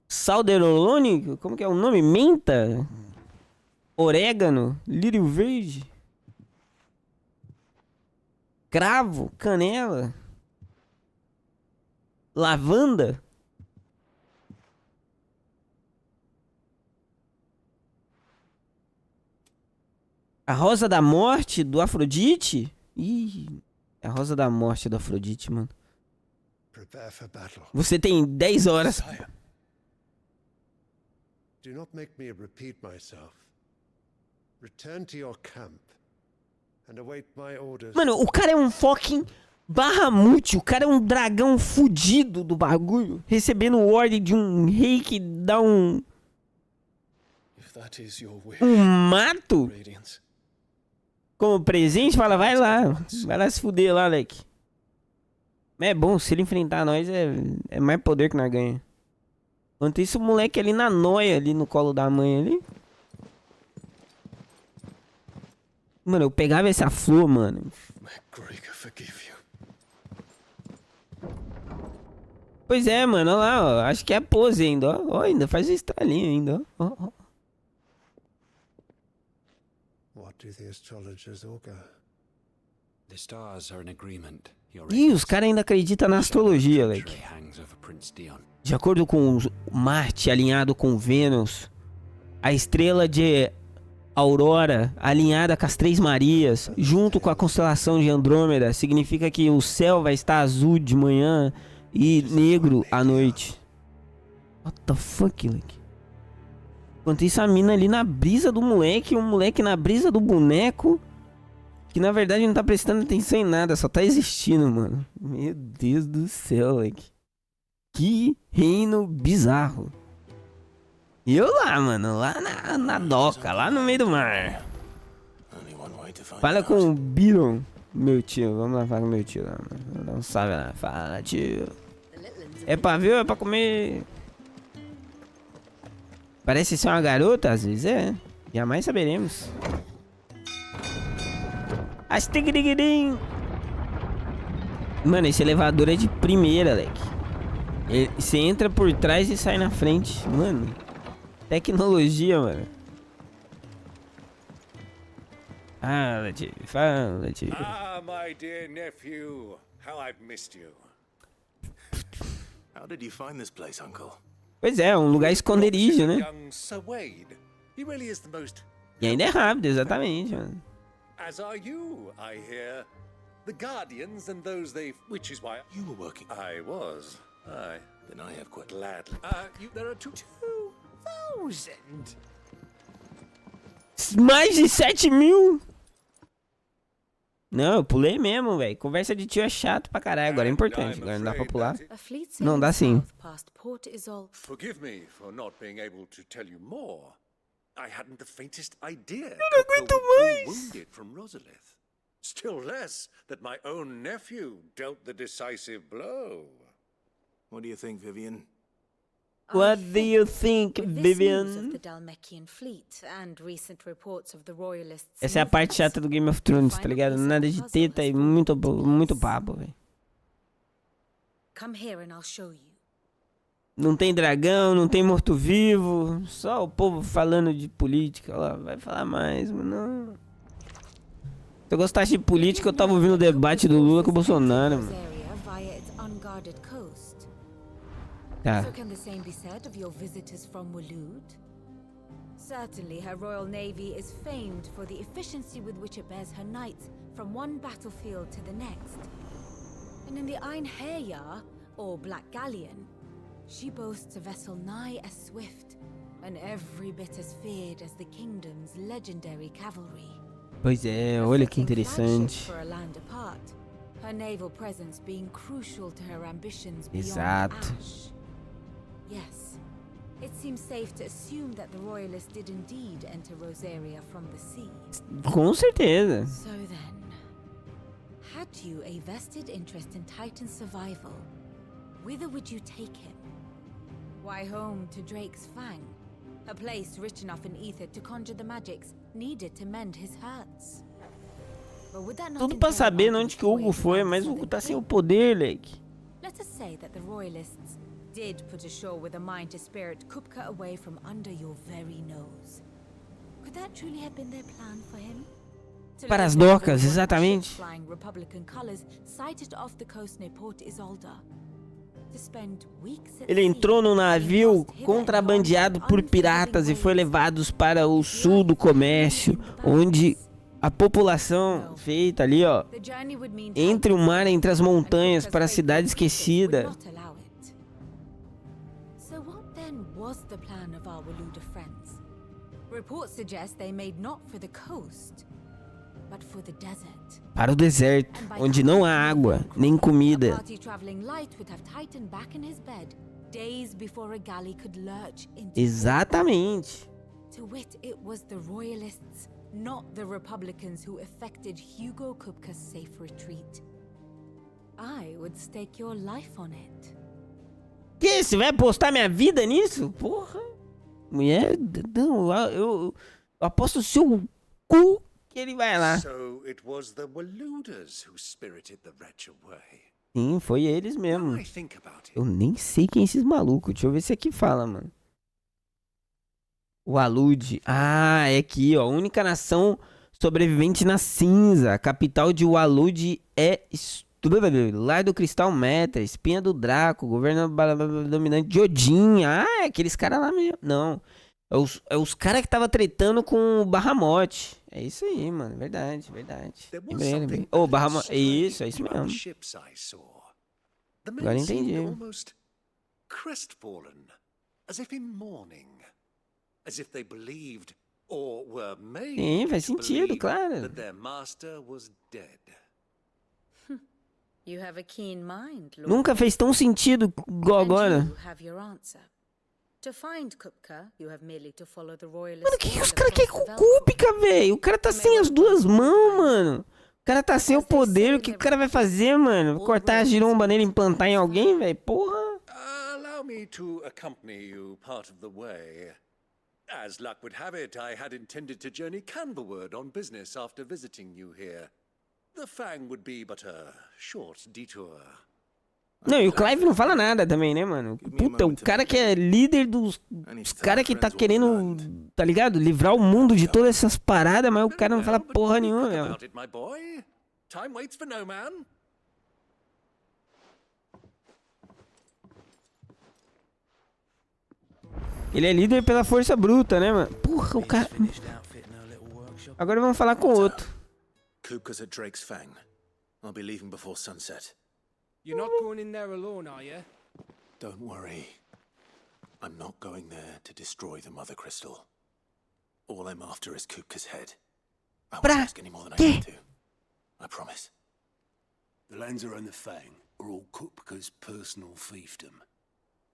Speaker 1: Salderolônico? Como que é o nome? Menta? Orégano? Lírio verde? Cravo? Canela? Lavanda? A rosa da morte do Afrodite? Ih, a rosa da morte do Afrodite, mano. Você tem 10 horas.
Speaker 16: Do not make me repeat myself. Return to your camp and await my orders.
Speaker 1: Mano, o cara é um fucking Bahamut, o cara é um dragão fudido do bagulho, recebendo ordem de um rei que dá um mato como presente. Fala, vai lá se fuder lá, leque. É bom, se ele enfrentar nós é mais poder que nós ganha. Enquanto isso, o moleque ali na noia, ali no colo da mãe ali. Mano, eu pegava essa flor, mano. Pois é, mano, olha lá, ó. Acho que é a pose ainda, ó. Ó, ainda faz o estralinho ainda, ó. Ó, ó.
Speaker 16: What do the astrologers augur?
Speaker 15: The stars are in agreement.
Speaker 1: Ih, os caras ainda acreditam na astrologia, leque. De acordo com Marte alinhado com Vênus, a estrela de Aurora alinhada com as Três Marias, junto com a constelação de Andrômeda, significa que o céu vai estar azul de manhã e negro à noite. What the fuck, leque? Enquanto isso, a mina ali na brisa do moleque, o moleque na brisa do boneco, que na verdade não tá prestando atenção em nada, só tá existindo, mano. Meu Deus do céu, leque. Que reino bizarro. E eu lá, mano, lá na doca, lá no meio do mar. Fala com o Byron, meu tio. Vamos lá falar com meu tio lá, mano. Não sabe lá. Fala, tio. É pra ver ou é pra comer? Parece ser uma garota, às vezes é. Jamais saberemos. Mano, esse elevador é de primeira, leque. Você entra por trás e sai na frente. Mano, tecnologia, mano. Fala, tio. Fala, tio.
Speaker 14: Ah, my dear nephew. How I've missed you.
Speaker 5: How did you find this place, Uncle?
Speaker 1: Pois é, um lugar esconderijo, né?
Speaker 14: Young Sir Wade. He really is the most...
Speaker 1: E ainda é rápido, exatamente, mano.
Speaker 14: As are you, I hear. The Guardians and those they've... Which is why...
Speaker 5: You were working.
Speaker 14: I was. Aye.
Speaker 5: Then I have quite
Speaker 14: Gladly. There are 2,000.
Speaker 1: Mais de 7 mil? Não, eu pulei mesmo, velho. Conversa de tio é chato pra caralho. Agora é importante. Agora não dá pra pular. Não dá sim.
Speaker 14: Forgive me for not being able to tell you more. I hadn't the faintest idea.
Speaker 1: Eu não aguento mais.
Speaker 14: Wounded from Rosalith. Still less that my own nephew dealt the decisive blow.
Speaker 5: What do you think, Vivian?
Speaker 1: What do you think, Vivian? Essa é a parte chata do Game of Thrones, tá ligado? Nada de teta e muito papo, velho. Não tem dragão, não tem morto-vivo, só o povo falando de política. Lá, vai falar mais, mas não. Se eu gostasse de política, eu tava ouvindo o debate do Lula com o Bolsonaro, mano. Tá.
Speaker 13: So can the same be said of your visitors from Waloed? Certainly her royal navy is famed for the efficiency with which it bears her knights from one battlefield to the next. And in the Einherjar, or Black Galleon, she boasts a vessel nigh as swift and every bit as feared as the kingdom's legendary cavalry.
Speaker 1: Pois é, olha que interessante.
Speaker 13: For a land apart, her naval presence being crucial to her ambitions beyond
Speaker 1: Exato.
Speaker 13: Ash. Yes, it seems safe to assume that the royalists did indeed enter Eorzea from the sea.
Speaker 1: Com certeza.
Speaker 13: So then, had you a vested interest in Titan's survival, whither would you take him? Why home to Drake's Fang, a place rich enough in ether to conjure the magics needed to mend his hurts?
Speaker 1: Tudo pra saber onde que o Hugo foi, mas o Hugo tá sem o poder, leque.
Speaker 13: Let us say that the royalists did put ashore with a mind to spirit Kupka away from under your very nose. Could that truly have been their plan for him?
Speaker 1: Para as docas, exatamente.
Speaker 13: Flying Republican colors sighted off the coast near Port Isolda. To spend weeks at
Speaker 1: Ele entrou no navio contrabandeado por piratas e foi levado para o sul do comércio, onde a população feita ali, ó, entre o mar, entre as montanhas, para a cidade esquecida.
Speaker 13: Was the plan of our Waluda friends? Reports suggest they made not for the coast, but for the desert.
Speaker 1: Para o deserto, onde não há água, nem
Speaker 13: A
Speaker 1: comida.
Speaker 13: party traveling light would have tightened back in his bed days before a galley could lurch into
Speaker 1: Exatamente.
Speaker 13: To wit, it was the royalists, not the Republicans, who effected Hugo Kupka's safe retreat. I would stake your life on it.
Speaker 1: Que? Você vai apostar minha vida nisso? Porra. Mulher, não, eu aposto o seu cu que ele vai lá.
Speaker 14: So it was the Waluders who spirited the wretch away.
Speaker 1: Sim, foi eles mesmo.
Speaker 14: Now I think about it.
Speaker 1: Eu nem sei quem é esses malucos. Deixa eu ver se aqui fala, mano. O Alude. Ah, é aqui, ó. Única nação sobrevivente na cinza. A capital de Walude é Lar do Cristal Metra, Espinha do Draco, governo dominante de Odin. Ah, é aqueles caras lá mesmo. Não. É os caras que tava tretando com o Bahamut. É isso aí, mano. Verdade, verdade. Lembrei. Ô, Bahamut. Isso, é isso mesmo. Agora entendi.
Speaker 14: Crestfallen, as if in mourning, as if they believed or were made
Speaker 1: Sim, faz sentido, claro.
Speaker 14: that their master was dead.
Speaker 2: You have a keen mind, Lord.
Speaker 1: Nunca fez tão sentido igual agora.
Speaker 2: And you have your answer. To find Kupka, you have merely to follow the royalist.
Speaker 1: Mano, o que os caras querem com o Kupka, velho? O cara tá sem as duas mãos, mano. O cara tá sem o poder. O que o cara vai fazer, mano? Cortar a giromba nele e implantar em alguém, velho? Porra.
Speaker 14: Allow me to accompany you part of the way. As luck would have it, I had intended to journey Canberward on business after visiting you here. The Fang would be but a short detour.
Speaker 1: Não, e o Clive não fala nada também, né, mano? Puta, o cara que é líder dos caras que tá querendo, tá ligado? Livrar o mundo de todas essas paradas, mas o cara não fala porra nenhuma, velho.
Speaker 14: Time waits for no man.
Speaker 1: Ele é líder pela força bruta, né, mano? Porra, o cara... Agora vamos falar com o outro.
Speaker 5: Kupka's at Drake's Fang. I'll be leaving before sunset.
Speaker 3: You're not going in there alone, are you?
Speaker 5: Don't worry. I'm not going there to destroy the Mother Crystal. All I'm after is Kupka's head. I won't ask any more than I need to. I promise.
Speaker 6: The Lanza and the Fang are all Kupka's personal fiefdom.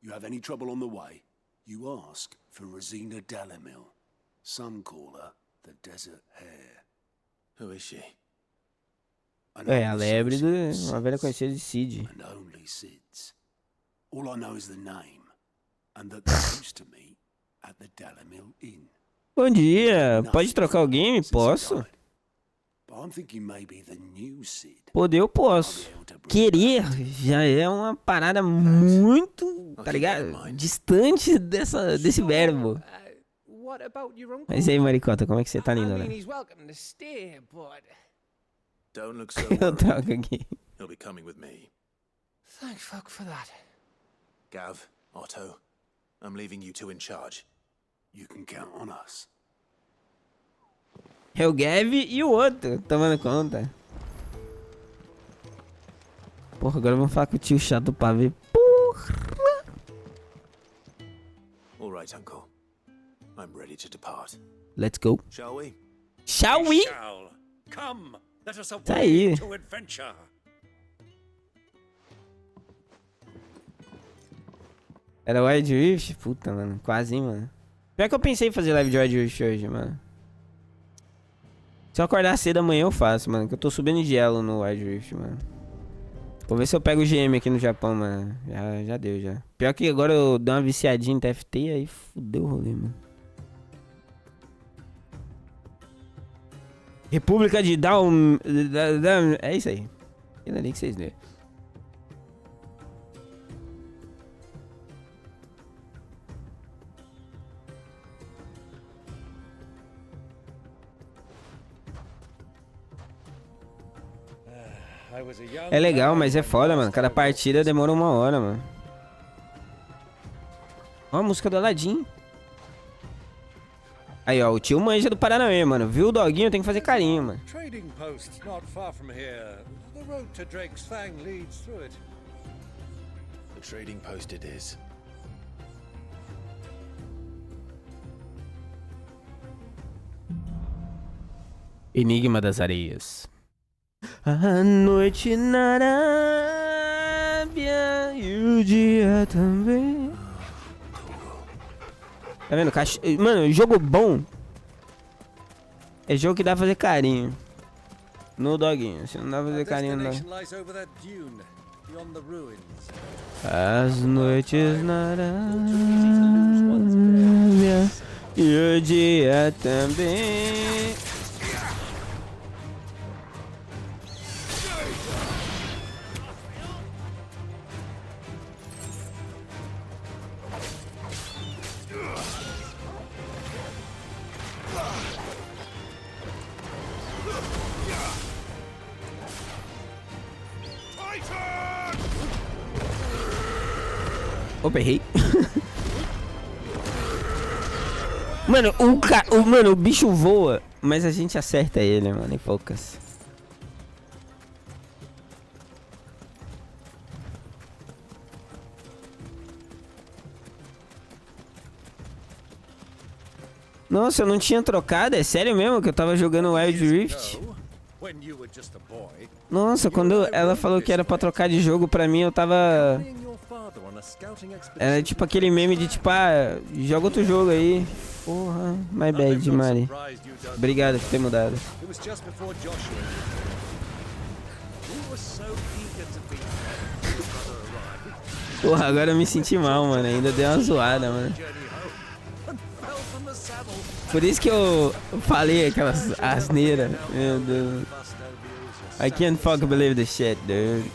Speaker 6: You have any trouble on the way, you ask for Rosina Dalamil. Some call her the Desert Hare.
Speaker 5: Who is she?
Speaker 1: É, a lebre de uma velha conhecida de Cid.
Speaker 6: And only Sid's. All I know is the name, and that they used to meet at the Dalamil Inn.
Speaker 1: Bom dia, pode trocar o game? Posso?
Speaker 6: But I'm thinking maybe the new Sid.
Speaker 1: Poder eu posso. Querer já é uma parada muito, tá ligado? Distante desse verbo. Mas e aí, Maricota, como é que você tá, linda, né?
Speaker 5: Don't look so
Speaker 1: Eu troco aqui.
Speaker 5: He'll be coming with me.
Speaker 3: Thank fuck for that.
Speaker 5: Gav, Otto, I'm leaving you two in charge.
Speaker 6: You can count on us.
Speaker 1: É o Gav e o outro, tomando conta. Porra, agora vamos falar com o tio chato do pavê. Porra!
Speaker 5: All right, Uncle. I'm ready to depart.
Speaker 1: Let's go.
Speaker 5: Shall we?
Speaker 1: Shall we?
Speaker 14: Shall. Come, let us
Speaker 1: Tá aí.
Speaker 14: away to adventure.
Speaker 1: Era Wild Rift? Puta, mano. Quase, hein, mano. Pior que eu pensei em fazer live de Wild Rift hoje, mano. Se eu acordar cedo amanhã eu faço, mano. Que eu tô subindo de elo no Wild Rift, mano. Vou ver se eu pego o GM aqui no Japão, mano. Já deu, já. Pior que agora eu dei uma viciadinha em TFT, aí fudeu o rolê, mano. República de Down... É isso aí. Aquilo ali que vocês lêem. É legal, mas é foda, mano. Cada partida demora 1 hora, mano. Ó a música do Aladdin. Aí, ó, o tio manja do Paranauê, mano. Viu o doguinho, tem que fazer carinho, mano.
Speaker 14: Trading post not far from here. The road to Drake's Fang leads through it.
Speaker 5: The trading post it is.
Speaker 1: Enigma das Areias. A noite na Arábia e o dia também. Tá vendo? Mano, jogo bom é jogo que dá pra fazer carinho no doguinho. Se não dá pra fazer carinho no doguinho. As noites na Arábia e o dia também. Opa, errei. Mano, o bicho voa, mas a gente acerta ele, mano, em poucas. Nossa, eu não tinha trocado, é sério mesmo que eu tava jogando Wild Rift? Nossa, quando ela falou que era pra trocar de jogo pra mim, eu tava... Era tipo aquele meme de tipo, ah, joga outro jogo aí. Porra, my bad, Mari. Obrigado por ter mudado. Porra, agora eu me senti mal, mano. Ainda deu uma zoada, mano. Por isso que eu falei aquelas asneiras. Meu Deus. I can't fucking believe this shit, dude.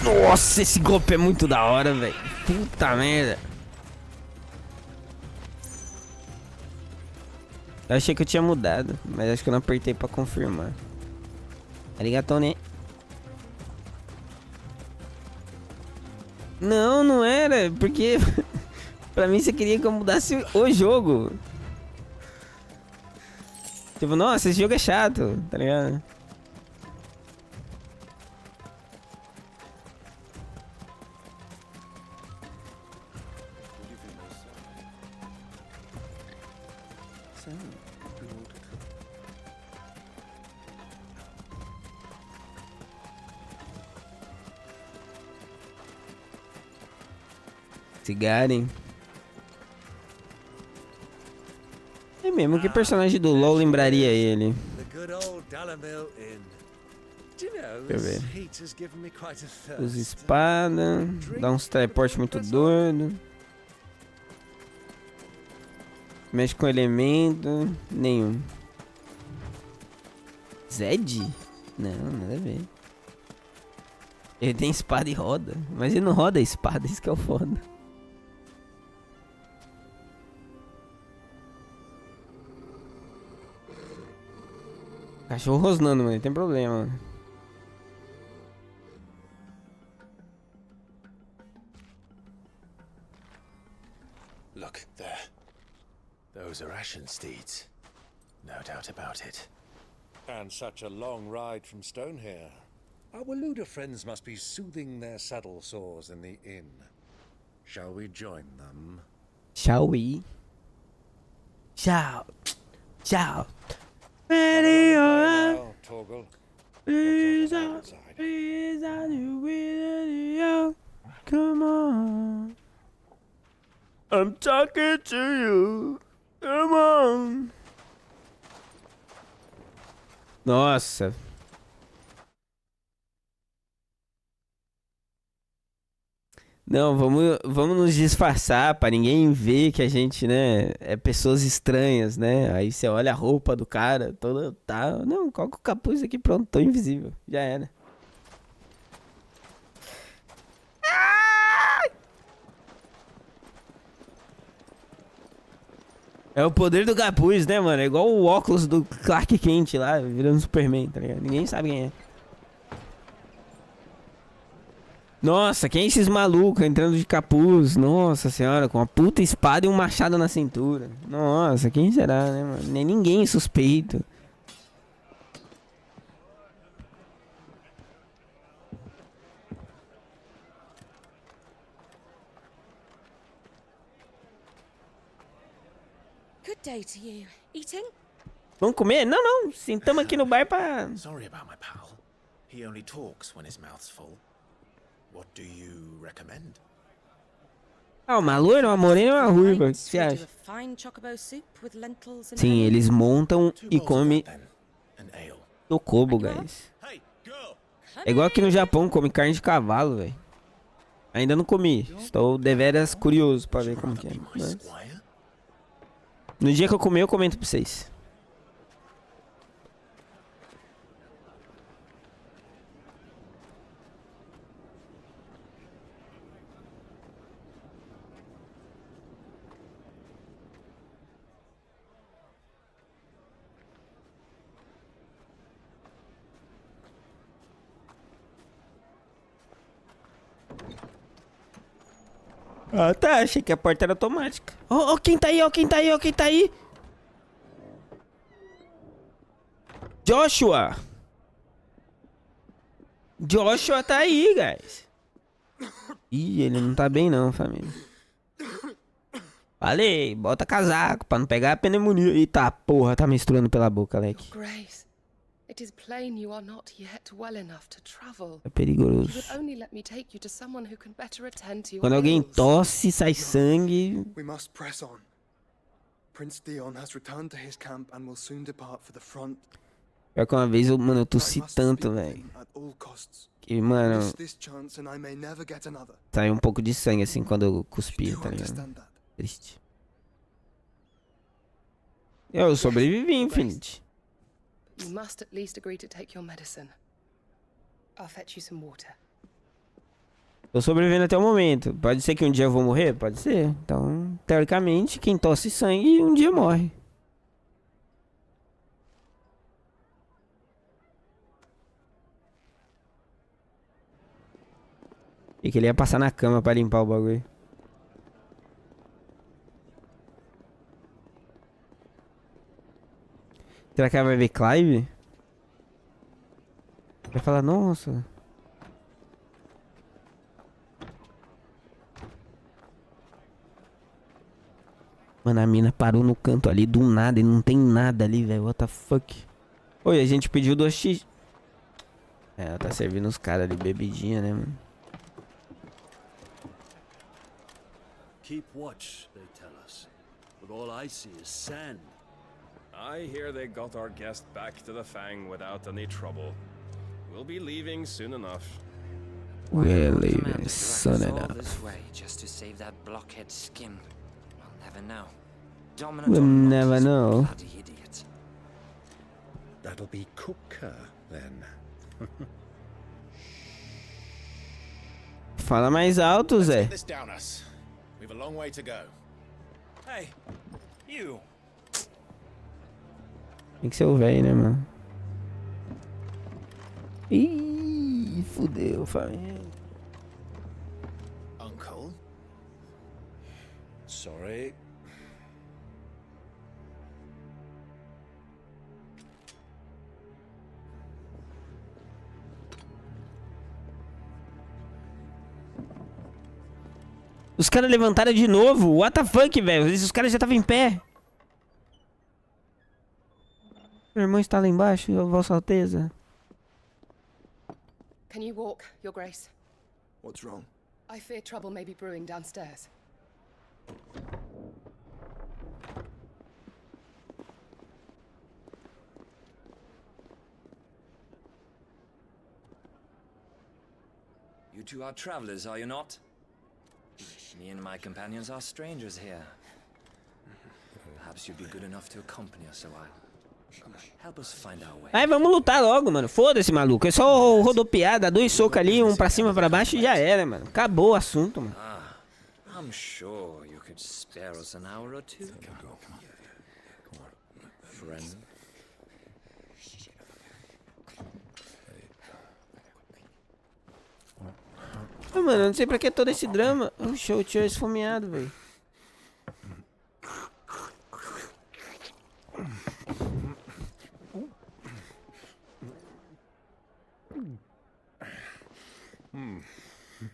Speaker 1: Nossa, esse golpe é muito da hora, velho. Puta merda. Eu achei que eu tinha mudado, mas acho que eu não apertei pra confirmar. Arigato, né? Não, não era, porque pra mim você queria que eu mudasse o jogo. Tipo, nossa, esse jogo é chato, tá ligado? Cigarem. É mesmo, que personagem do LoL lembraria ele? Deixa eu ver. Usa espada. Dá uns teleporte muito doido. Mexe com elemento. Nenhum. Zed? Não, nada a ver. Ele tem espada e roda. Mas ele não roda a espada, isso que é o foda. Cachorro rosnando, mano, tem problema, mano.
Speaker 5: Look, there. Those are ashen steeds. No doubt about it.
Speaker 14: And such a long ride from Stonehair. Our Waluda friends must be soothing their saddle sores in the inn. Shall we join them?
Speaker 1: Shall we? Shall. Ready or not? Please out, you will. Come on. I'm talking to you. Come on. Nossa. Não, vamos nos disfarçar pra ninguém ver que a gente, né, é pessoas estranhas, né? Aí você olha a roupa do cara, toda tá, não, coloca o capuz aqui, pronto, tô invisível, já era. É o poder do capuz, né, mano? É igual o óculos do Clark Kent lá, virando Superman, tá ligado? Ninguém sabe quem é. Nossa, quem é esses malucos entrando de capuz? Nossa senhora, com uma puta espada e um machado na cintura. Nossa, quem será, né, mano? Nem ninguém suspeito.
Speaker 2: Good day to you. Eating?
Speaker 1: Vamos comer? Não, não. Sentamos aqui no bar pra...
Speaker 5: Sorry about my pal. He only talks when his mouth's full. What do you recommend?
Speaker 1: Ah, uma loira, uma morena e uma ruiva. O que você acha? Sim, eles montam e comem no cobo, guys. É igual aqui no Japão, come carne de cavalo, velho. Ainda não comi. Estou deveras curioso pra ver como que é. Mas... no dia que eu comer, eu comento pra vocês. Ah, tá. Achei que a porta era automática. Ó, quem tá aí, ó, quem tá aí, ó, quem tá aí. Joshua. Joshua tá aí, guys. Ih, ele não tá bem não, família. Falei, bota casaco pra não pegar a pneumonia. Eita porra, tá misturando pela boca, Alec.
Speaker 17: Grace, it is plain you are not yet well enough to travel.
Speaker 1: É perigoso.
Speaker 17: You would only let me take you to someone who can better attend to your
Speaker 1: Quando alguém
Speaker 17: ills.
Speaker 1: tosse, sai sangue.
Speaker 12: We must press on. Prince Dion has returned to his camp and will soon depart for the front.
Speaker 1: Pior que uma vez, mano, eu tossi tanto, velho. Que, mano, saiu um pouco de sangue, assim, quando eu cuspi, tá ligado? Triste. Eu sobrevivi, Infinite.
Speaker 17: You must at least agree to take your medicine. I'll fetch you some water.
Speaker 1: Tô sobrevivendo até o momento. Pode ser que um dia eu vou morrer? Pode ser. Então, teoricamente, quem tosse sangue, um dia morre. E que ele ia passar na cama pra limpar o bagulho. Será que ela vai ver Clive? Vai falar, nossa. Mano, a mina parou no canto ali do nada e não tem nada ali, velho. What the fuck? Oi, a gente pediu 2x. É, ela tá servindo os caras ali bebidinha, né, mano?
Speaker 18: Keep watch, they tell us. But all I see is sand.
Speaker 19: I hear they got our guest back to the Fang without any trouble. We'll be leaving soon enough.
Speaker 1: We're leaving soon enough.
Speaker 20: This way just to save that blockhead skin. We'll never know.
Speaker 1: We'll never know.
Speaker 20: Bloody idiot.
Speaker 14: That'll be Cooker, then.
Speaker 1: Fala mais alto, Zé.
Speaker 5: We've a long way to go.
Speaker 18: Hey, you.
Speaker 1: Tem que ser o velho, né, mano? Ih, fudeu, família.
Speaker 5: Uncle? Sorry.
Speaker 1: Os caras levantaram de novo. What the fuck, velho? Os caras já estavam em pé. Meu irmão está lá embaixo, Vossa Alteza.
Speaker 17: Can you walk, Your Grace?
Speaker 12: What's wrong?
Speaker 17: I fear trouble may be brewing downstairs.
Speaker 20: You two are travelers, are you not? Me and my companions are strangers here. Perhaps you'd be good enough to accompany us a while. Help us find our way.
Speaker 1: Aí vamos lutar logo, mano. Foda-se, maluco. É só rodopiar, dar 2 socos ali, um pra cima, pra baixo e já era, mano. Acabou o assunto, mano.
Speaker 20: I'm sure you could spare us an hour or two. Friend.
Speaker 1: Ah, mano, eu não sei pra que todo esse drama. Oxe, o tio é esfomeado, velho.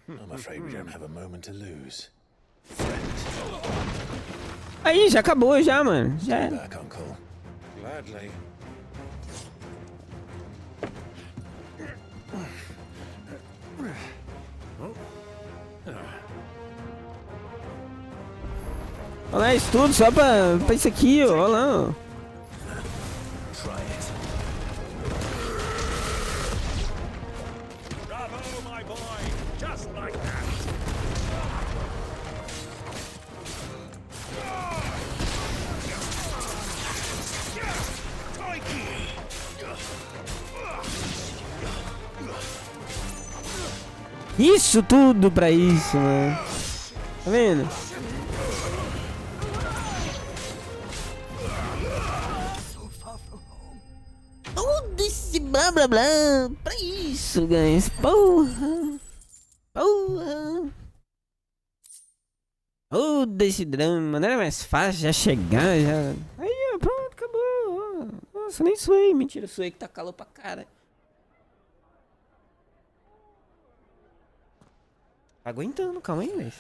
Speaker 5: I'm afraid we don't have a moment to lose. Friend.
Speaker 1: Aí, já acabou já, mano. Já era.
Speaker 5: Back, Uncle. Gladly.
Speaker 1: Olha lá, isso tudo só pra isso aqui, ó. Olha lá, ó.
Speaker 11: Bravo, my boy! Just like that!
Speaker 1: Isso tudo pra isso, mano. Tá vendo? Tudo esse blá blá blá pra isso, guys. Porra. Porra. Todo esse drama. Não era mais fácil já chegar, já. Aí, ó, pronto, acabou. Nossa, nem suei. Mentira, suei que tá calor pra cara. Tá aguentando, calma aí, velho.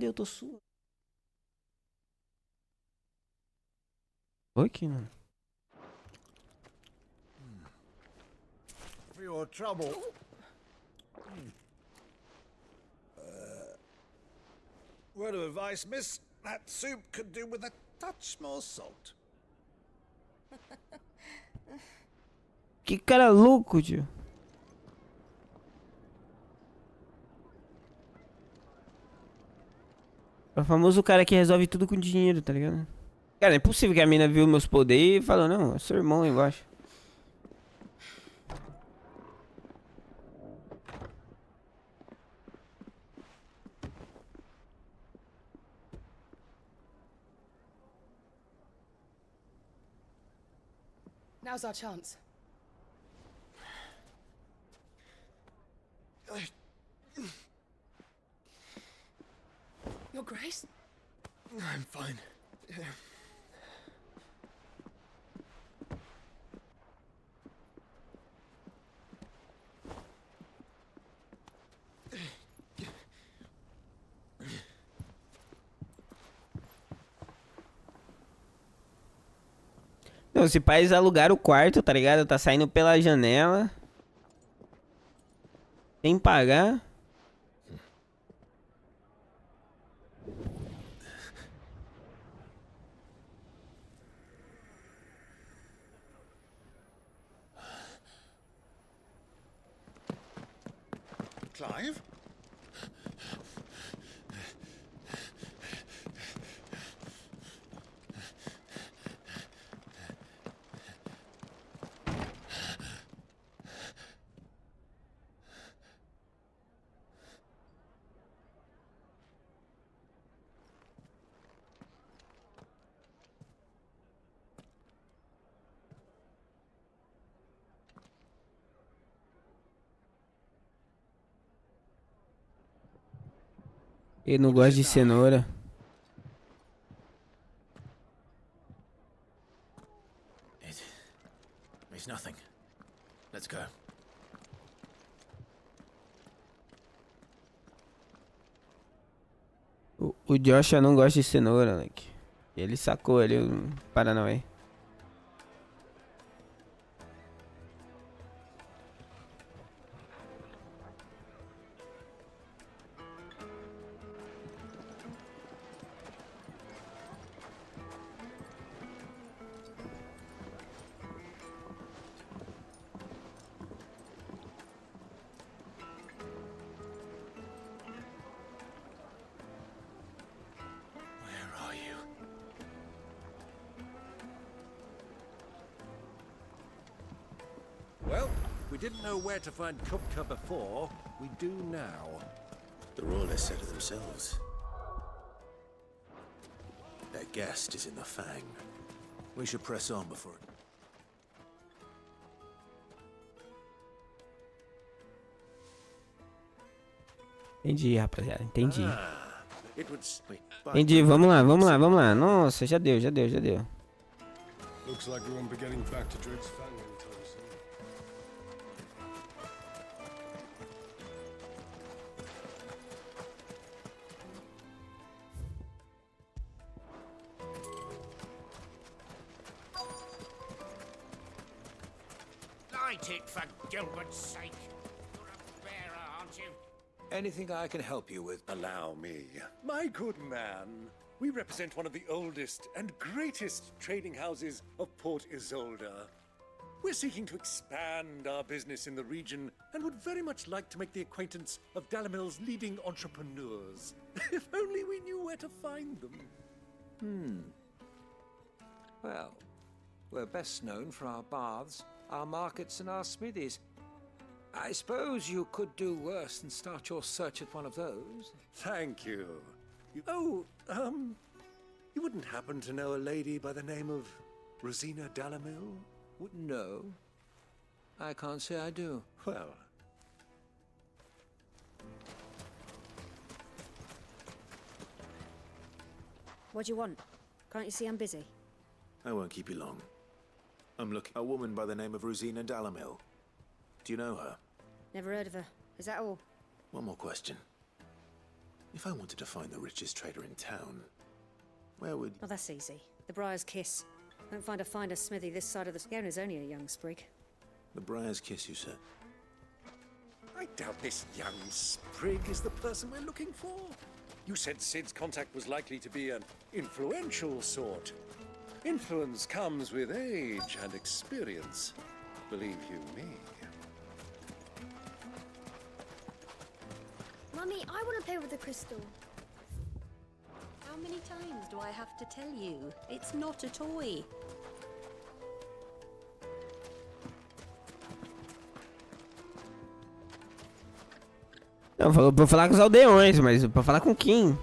Speaker 1: Eu tô suando. Oi, que mano.
Speaker 21: For your trouble. Word of advice, miss. That soup could do with a touch more salt.
Speaker 1: Que cara louco, tio. É o famoso cara que resolve tudo com dinheiro, tá ligado? Cara, é impossível que a mina viu meus poderes e falou, não, é seu irmão aí embaixo.
Speaker 17: Now's our chance. Your Grace?
Speaker 12: I'm fine.
Speaker 1: Não, se pais alugaram o quarto, tá ligado? Tá saindo pela janela. Sem pagar.
Speaker 21: Clive?
Speaker 1: Ele não gosta de cenoura.
Speaker 5: It's nothing. Let's go.
Speaker 1: O Joshua não gosta de cenoura, moleque. Ele sacou ali o Paranauê.
Speaker 14: we didn't know where to find Kupka before, we do now.
Speaker 5: The royalists said it themselves. Their guest is in the Fang. We should press on before it...
Speaker 1: Entendi, rapaziada. Entendi.
Speaker 14: It would wait.
Speaker 1: Entendi. Vamos lá, vamos lá, vamos lá. Nossa, já deu, já deu, já deu.
Speaker 18: Looks like we won't be getting back to Drake's Fang anytime soon.
Speaker 9: Light it, for Gilbert's sake. You're a bearer, aren't you?
Speaker 14: Anything I can help you with? Allow me. My good man, we represent one of the oldest and greatest trading houses of Port Isolde. We're seeking to expand our business in the region and would very much like to make the acquaintance of Dalamil's leading entrepreneurs. If only we knew where to find them.
Speaker 8: Well, we're best known for our baths, our markets, and our smithies. I suppose you could do worse than start your search at one of those.
Speaker 14: Thank you. You wouldn't happen to know a lady by the name of Rosina Dalamil?
Speaker 8: No, I can't say I do.
Speaker 14: Well,
Speaker 2: What do you want? Can't you see I'm busy?
Speaker 5: I won't keep you long. I'm looking a woman by the name of Rosina Dalamil. Do you know her?
Speaker 2: Never heard of her. Is that all?
Speaker 5: One more question. If I wanted to find the richest trader in town, where would...
Speaker 2: Oh, that's easy. The Briar's Kiss. Won't find a finer smithy this side of the... The owner's only a young sprig.
Speaker 5: The Briar's Kiss, you said?
Speaker 14: I doubt this young sprig is the person we're looking for. You said Sid's contact was likely to be an influential sort. Influence comes with age and experience. Believe you me.
Speaker 22: Mummy, I want to play with the crystal.
Speaker 23: How many times do I have to tell you? It's not a toy.
Speaker 1: Não, falou pra eu falar com os aldeões, mas pra falar com quem?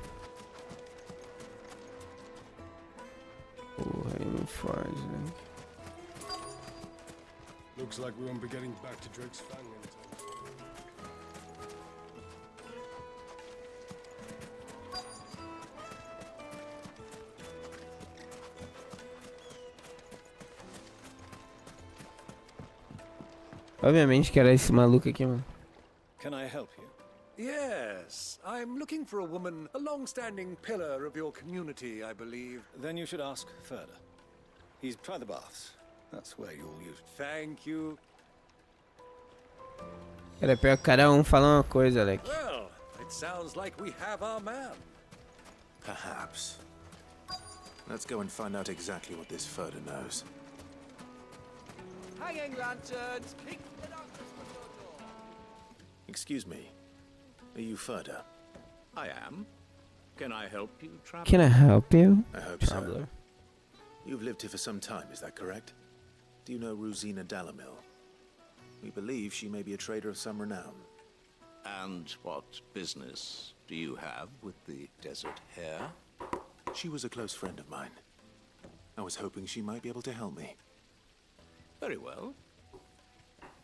Speaker 1: Porra, aí não faz, né?
Speaker 18: Looks like we won't be getting back to Drake's Fang anytime soon.
Speaker 1: Obviamente que era esse maluco aqui, mano.
Speaker 14: Can I help you? Yes, I'm looking for a woman, a long-standing pillar of your community, I believe.
Speaker 21: Then you should ask further. He's try the baths. That's where you'll use it.
Speaker 14: Thank you.
Speaker 1: Era pior que cada um fala uma coisa, Alec.
Speaker 14: Well, it sounds like we have our man.
Speaker 5: Perhaps. Let's go and find out exactly what this Furder knows.
Speaker 8: Hanging lanterns, keep the darkness from your door.
Speaker 5: Excuse me. Are you Furder?
Speaker 24: I am. Can I help you, traveler?
Speaker 1: Can I help you?
Speaker 5: I hope
Speaker 1: Traveler.
Speaker 5: so. You've lived here for some time, is that correct? Do you know Rosina Dalamil? We believe she may be a trader of some renown.
Speaker 24: And what business do you have with the desert hare?
Speaker 5: She was a close friend of mine. I was hoping she might be able to help me.
Speaker 24: Very well.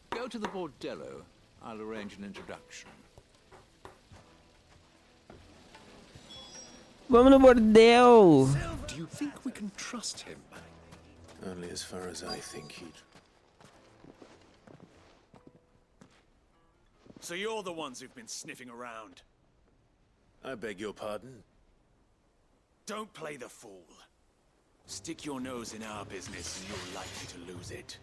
Speaker 24: Go to the bordello. I'll arrange an introduction.
Speaker 1: Vamos no bordel!
Speaker 14: Do you think we can trust him?
Speaker 5: Only as far as I think he'd...
Speaker 21: So you're the ones who've been sniffing around.
Speaker 5: I beg your pardon?
Speaker 21: Don't play the fool. Stick your nose in our business and you're likely to lose it.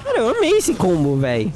Speaker 1: Cara, eu amei esse combo, velho.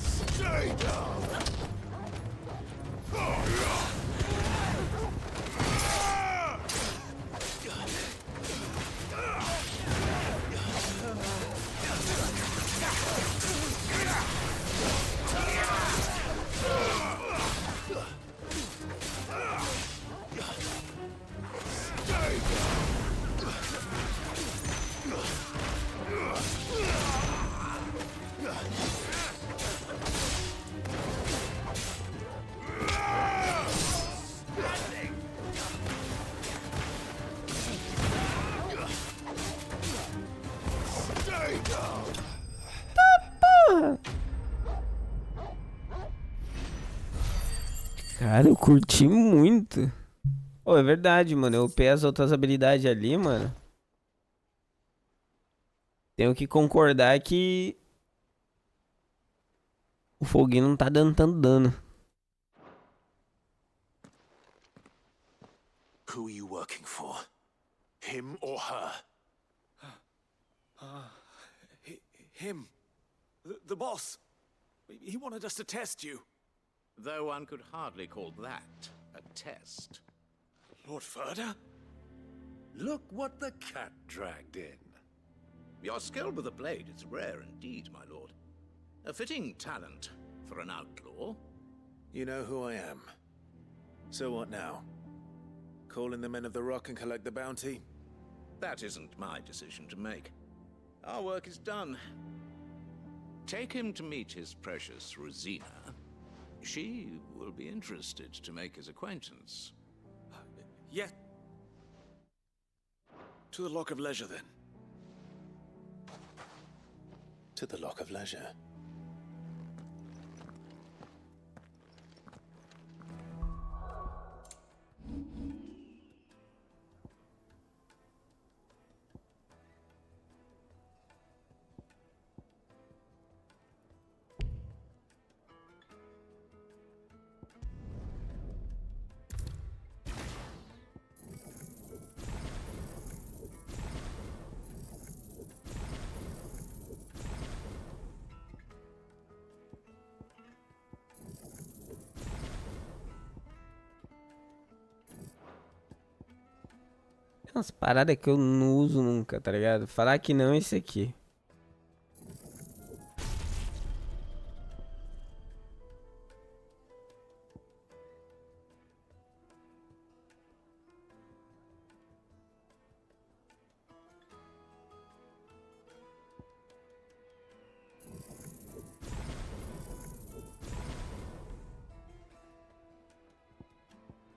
Speaker 1: Cara, eu curti muito. Pô, é verdade, mano. Eu upei as outras habilidades ali, mano. Tenho que concordar que o foguinho não tá dando tanto dano.
Speaker 6: Who are you working for? Him or her?
Speaker 21: Him. The boss. He wanted us to test you.
Speaker 24: Though one could hardly call that a test.
Speaker 21: Lord Furder?
Speaker 14: Look what the cat dragged in.
Speaker 24: Your skill with the blade is rare indeed, my lord. A fitting talent for an outlaw.
Speaker 5: You know who I am. So what now? Call in the Men of the Rock and collect the bounty?
Speaker 24: That isn't my decision to make. Our work is done. Take him to meet his precious Rosina. She will be interested to make his acquaintance.
Speaker 21: Yeah. To the Lock of Leisure, then.
Speaker 5: To the Lock of Leisure.
Speaker 1: Tem umas paradas que eu não uso nunca, tá ligado? Falar que não é esse aqui.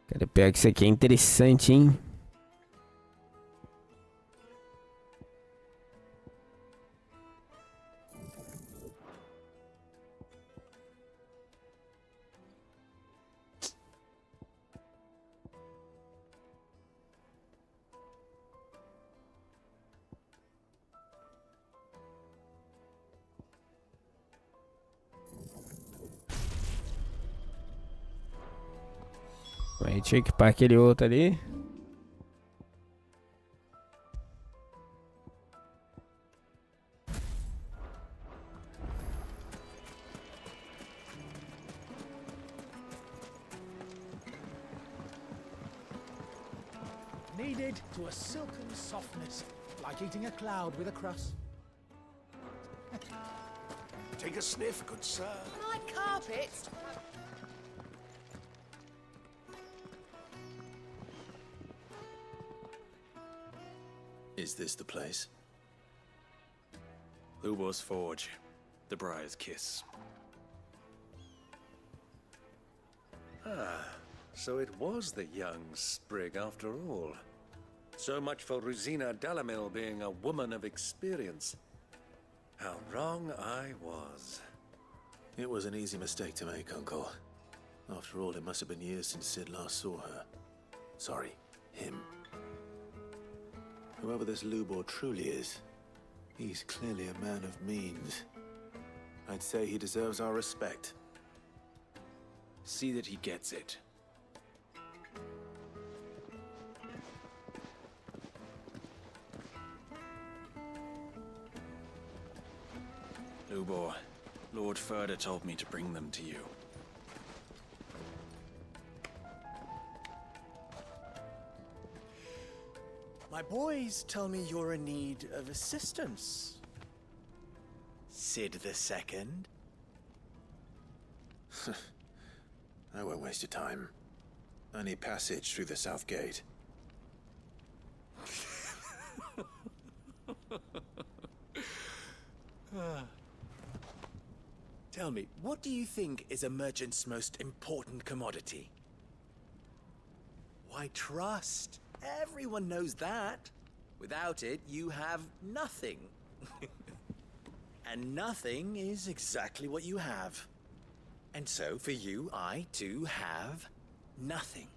Speaker 1: Cara, pior que isso aqui é interessante, hein? Aí tinha que equipar aquele outro ali.
Speaker 4: Kneaded to a silken softness, like eating a cloud with a crust.
Speaker 6: Take a sniff, good sir.
Speaker 2: Like carpet.
Speaker 5: Is this the place?
Speaker 21: Lubo's Forge. The Briar's Kiss.
Speaker 14: Ah, so it was the young sprig after all. So much for Rosina Dalamil being a woman of experience. How wrong I was.
Speaker 5: It was an easy mistake to make, Uncle. After all, it must have been years since Sid last saw her. Sorry, him. Whoever this Lubor truly is, he's clearly a man of means. I'd say he deserves our respect.
Speaker 21: See that he gets it. Lubor, Lord Furder told me to bring them to you.
Speaker 4: My boys tell me you're in need of assistance. Sid the Second?
Speaker 5: I won't waste your time. I need passage through the south gate.
Speaker 4: Tell me, what do you think is a merchant's most important commodity? Why, trust. Everyone knows that. Without it, you have nothing. And nothing is exactly what you have. And so, for you, I, too, have Nothing.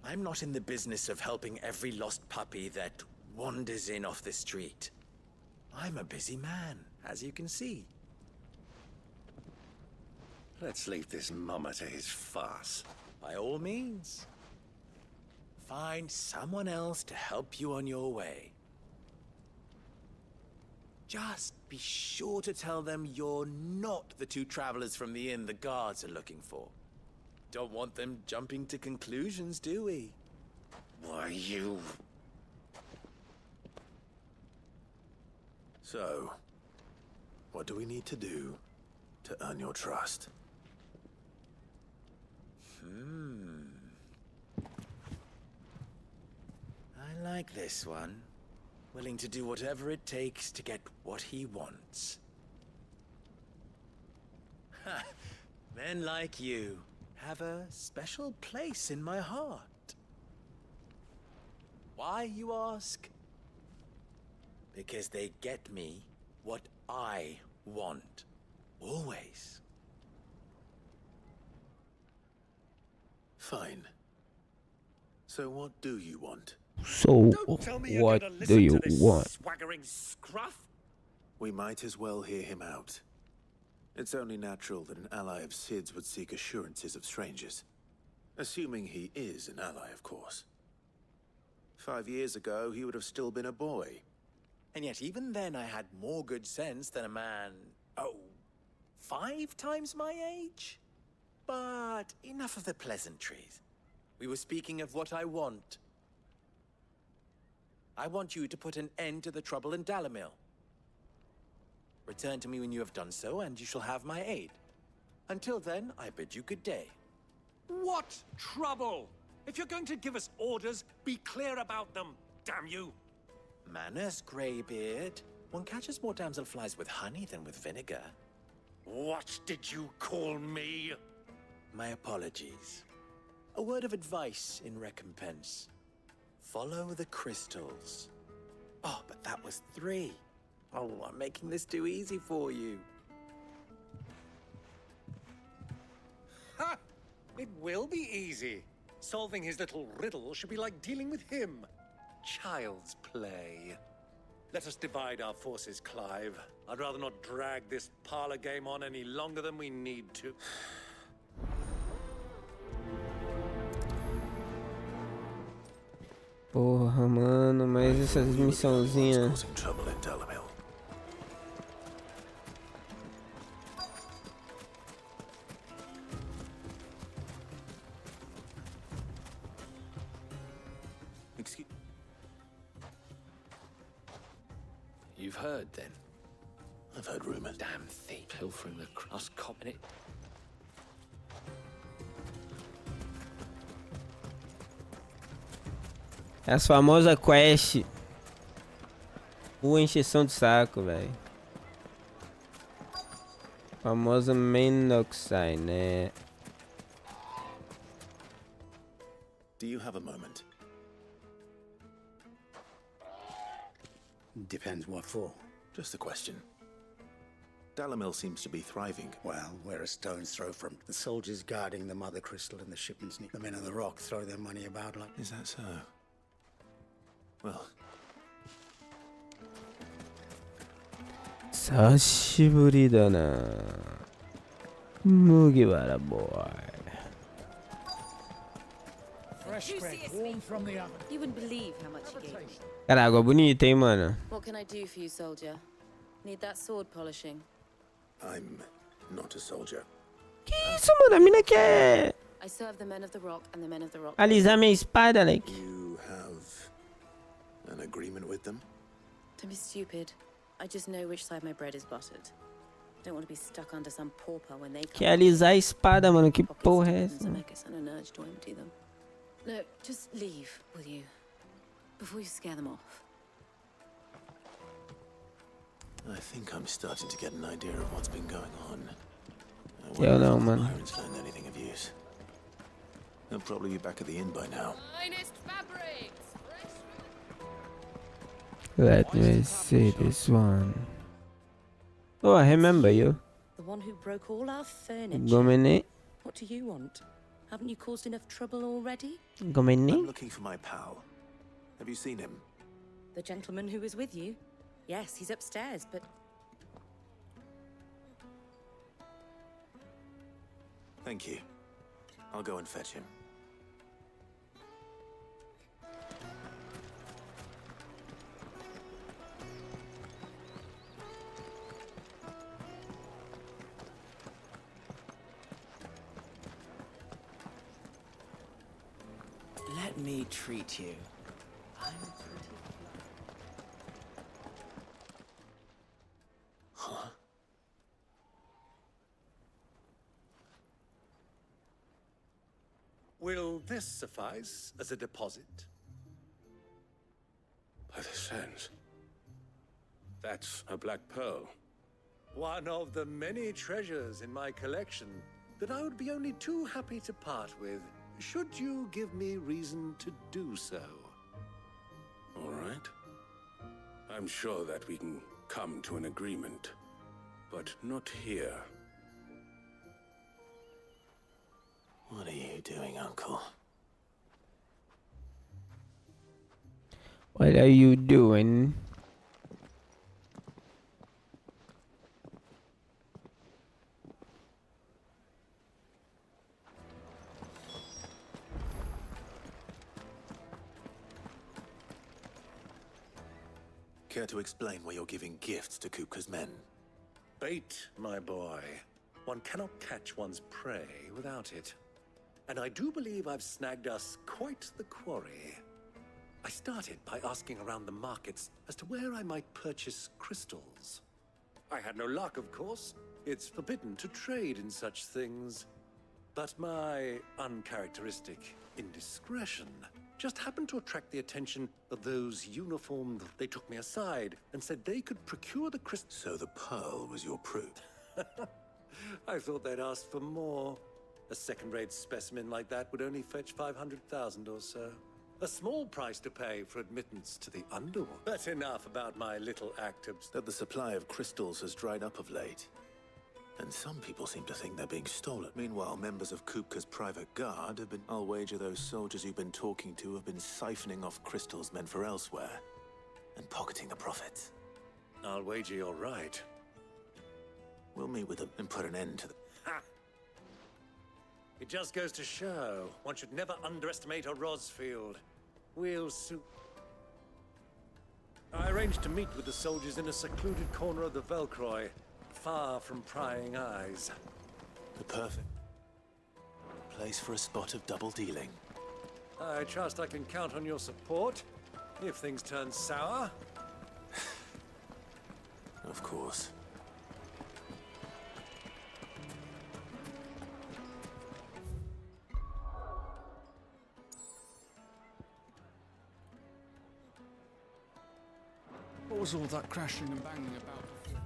Speaker 4: I'm not in the business of helping every lost puppy that wanders in off the street. I'm a busy man, as you can see.
Speaker 14: Let's leave this mummer to his farce.
Speaker 4: By all means. Find someone else to help you on your way. Just be sure to tell them you're not the two travelers from the inn the guards are looking for. Don't want them jumping to conclusions, do we?
Speaker 14: Why, you...
Speaker 5: So, what do we need to do to earn your trust?
Speaker 4: I like this one. Willing to do whatever it takes to get what he wants. Ha! Men like you have a special place in my heart. Why, you ask? Because they get me what I want. Always.
Speaker 5: Fine. So what do you want?
Speaker 1: So, what do you want?
Speaker 14: Swaggering scruff?
Speaker 5: We might as well hear him out. It's only natural that an ally of Sid's would seek assurances of strangers. Assuming he is an ally, of course. 5 years ago, he would have still been a boy.
Speaker 4: And yet even then I had more good sense than a man, 5 times my age? But enough of the pleasantries. We were speaking of what I want. I want you to put an end to the trouble in Dalamil. Return to me when you have done so, and you shall have my aid. Until then, I bid you good day.
Speaker 14: What trouble? If you're going to give us orders, be clear about them, damn you!
Speaker 4: Manners, Greybeard. One catches more damselflies with honey than with vinegar.
Speaker 14: What did you call me?
Speaker 4: My apologies. A word of advice in recompense. Follow the crystals. Oh, but that was 3. Oh, I'm making this too easy for you.
Speaker 14: Ha! It will be easy. Solving his little riddle should be like dealing with him. Child's play. Let us divide our forces, Clive. I'd rather not drag this parlor game on any longer than we need to.
Speaker 1: Porra, mano, mas essas missãozinhas.
Speaker 5: Excuse.
Speaker 9: You've heard then?
Speaker 5: I've heard rumors.
Speaker 9: Damn thief. Pilfering the us copping it.
Speaker 1: As famosas quest. Encheção de saco, velho. Famosa Menoxai, né?
Speaker 5: Do you have a moment?
Speaker 7: Depends what for.
Speaker 5: Just a question. Dalamil seems to be thriving.
Speaker 7: Well, we're a stone's throw from the soldiers guarding the mother crystal and the shipments. The men of the rock throw their money about like...
Speaker 5: Is that so? Well...
Speaker 1: 久しぶりだな。麦わらボーイ。
Speaker 10: Fresh bread, warm from the oven.
Speaker 2: You wouldn't believe how much he gave me.
Speaker 1: Cara, água bonita, hein, mano?
Speaker 2: What can I do for you, soldier? Need that sword polishing?
Speaker 5: I'm not a soldier.
Speaker 1: Que isso, mano? A mina quer
Speaker 2: I serve the men of the rock and the men of the rock.
Speaker 1: alisar minha espada, like.
Speaker 5: You have an agreement with them?
Speaker 2: Don't be stupid. I just know which side my bread is buttered. Don't want to be stuck under some pauper when they
Speaker 1: Quer alisar a espada, mano. Que porra é essa?
Speaker 2: and an urge to empty them. No, just leave, will you? Before you scare them off.
Speaker 5: I think I'm starting to get an idea of what's been going on.
Speaker 1: Yeah, no, man.
Speaker 5: Byron's learned anything of use. They'll probably be back at the inn by now.
Speaker 17: Finest fabrics.
Speaker 1: Let me see this one. Oh, I remember you.
Speaker 2: The one who broke all our furniture.
Speaker 1: Dominic.
Speaker 2: What do you want? Haven't you caused enough trouble already?
Speaker 1: Acompanhe-me.
Speaker 4: I'm looking for my pal. Have you seen him?
Speaker 2: The gentleman who was with you? Yes, he's upstairs, but...
Speaker 4: Thank you. I'll go and fetch him.
Speaker 3: Let me treat you.
Speaker 4: Huh?
Speaker 14: Will this suffice as a deposit?
Speaker 5: By the sands. That's a black pearl.
Speaker 14: One of the many treasures in my collection that I would be only too happy to part with, should you give me reason to do so.
Speaker 5: All right. I'm sure that we can come to an agreement, but not here.
Speaker 4: What are you doing, Uncle?
Speaker 1: What are you doing?
Speaker 4: Care to explain why you're giving gifts to Kupka's men?
Speaker 14: Bait, my boy. One cannot catch one's prey without it. And I do believe I've snagged us quite the quarry. I started by asking around the markets as to where I might purchase crystals. I had no luck, of course. It's forbidden to trade in such things. But my uncharacteristic indiscretion just happened to attract the attention of those uniformed. They took me aside and said they could procure the crystal.
Speaker 4: So the pearl was your proof?
Speaker 14: I thought they'd asked for more. A second-rate specimen like that would only fetch 500,000 or so. A small price to pay for admittance to the underworld. But enough about my little act of...
Speaker 4: That the supply of crystals has dried up of late. And some people seem to think they're being stolen. Meanwhile, members of Kupka's private guard have been... I'll wager those soldiers you've been talking to have been siphoning off crystals meant for elsewhere. And pocketing the profits.
Speaker 14: I'll wager you're right.
Speaker 4: We'll meet with them and put an end to them.
Speaker 14: Ha! It just goes to show, one should never underestimate a Rosfield. We'll soon... I arranged to meet with the soldiers in a secluded corner of the Velcroy, far from prying eyes.
Speaker 4: The perfect place for a spot of double dealing.
Speaker 14: I trust I can count on your support, if things turn sour.
Speaker 4: Of course.
Speaker 10: What was all that crashing and banging about before?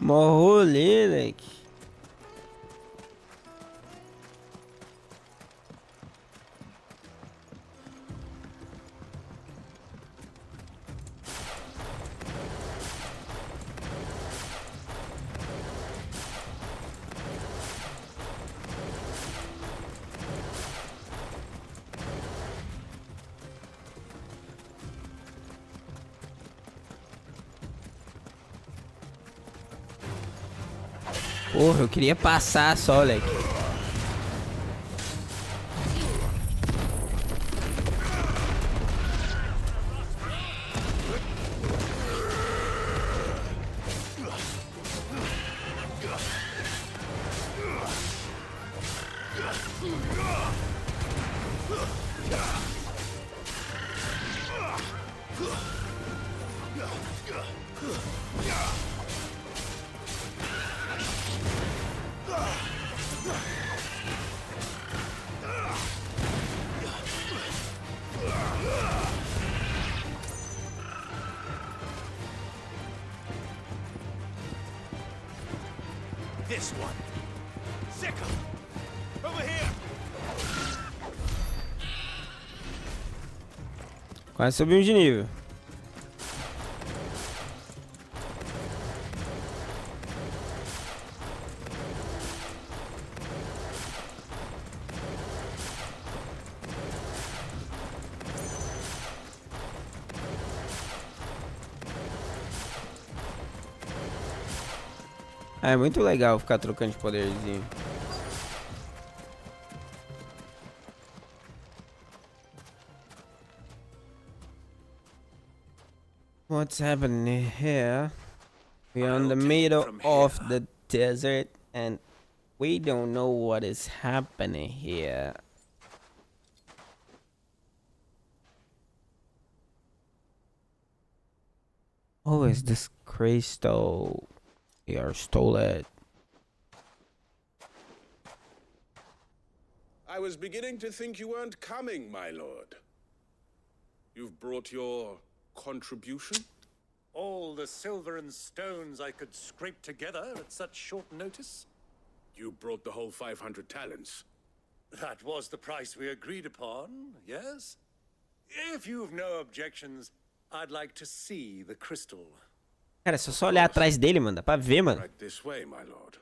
Speaker 1: Mó rolê, leque. Porra, eu queria passar só, leque.
Speaker 21: This one. Sickle. Over here.
Speaker 1: Quase subimos de nível. Ah, é muito legal ficar trocando de poderzinho. What's happening here? We're in the middle of the desert and we don't know what is happening here. Oh, is this crystal? We are stolen.
Speaker 6: I was beginning to think you weren't coming, my lord. You've brought your contribution?
Speaker 14: All the silver and stones I could scrape together at such short notice?
Speaker 6: You brought the whole 500 talents.
Speaker 14: That was the price we agreed upon, yes? If you've no objections, I'd like to see the crystal.
Speaker 1: Cara, é só olhar atrás dele, mano. Dá pra ver, mano.
Speaker 6: Right this way, my lord.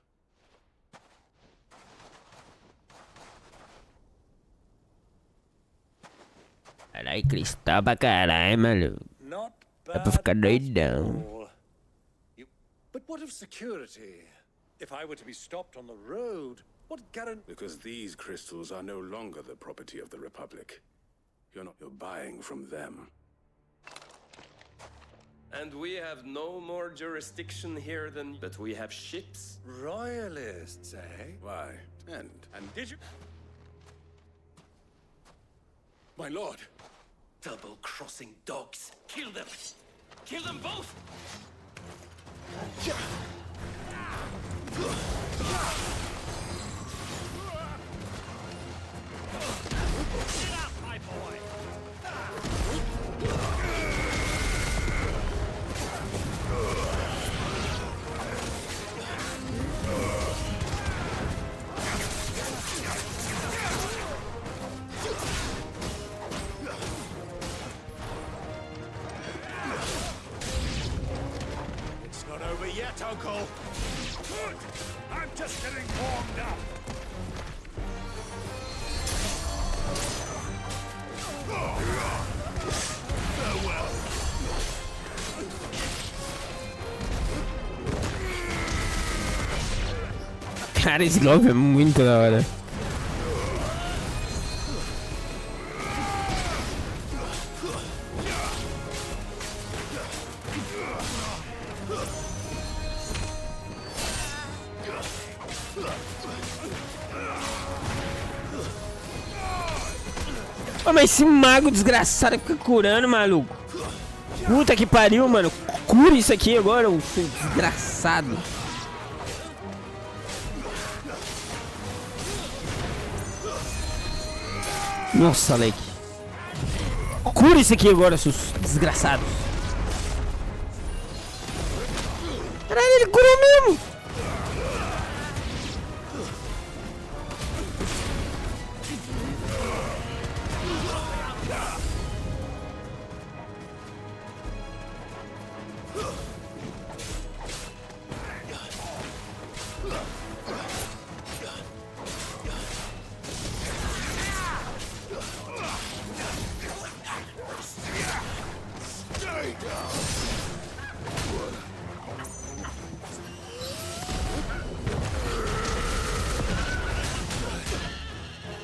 Speaker 1: Caralho, cristal pra caralho, mano. Dá pra ficar doidão.
Speaker 14: But what of security? If I were to be stopped on the road, what guarantee?
Speaker 6: Because these crystals are no longer the property of the Republic. You're buying from them.
Speaker 13: And we have no more jurisdiction here than... But we have ships.
Speaker 14: Royalists, eh?
Speaker 6: Why? And did you... My lord!
Speaker 13: Double-crossing dogs. Kill them! Kill them both!
Speaker 14: Get out, my boy!
Speaker 6: It's not over yet, Uncle! Good! I'm just getting warmed up! Farewell!
Speaker 1: Cara, esse golpe é muito da hora. Oh, mas esse mago desgraçado fica curando, maluco. Puta que pariu, mano. Cura isso aqui agora, ô desgraçado. Nossa, Leque. Cura isso aqui agora, seus desgraçados. Caralho, ele curou mesmo.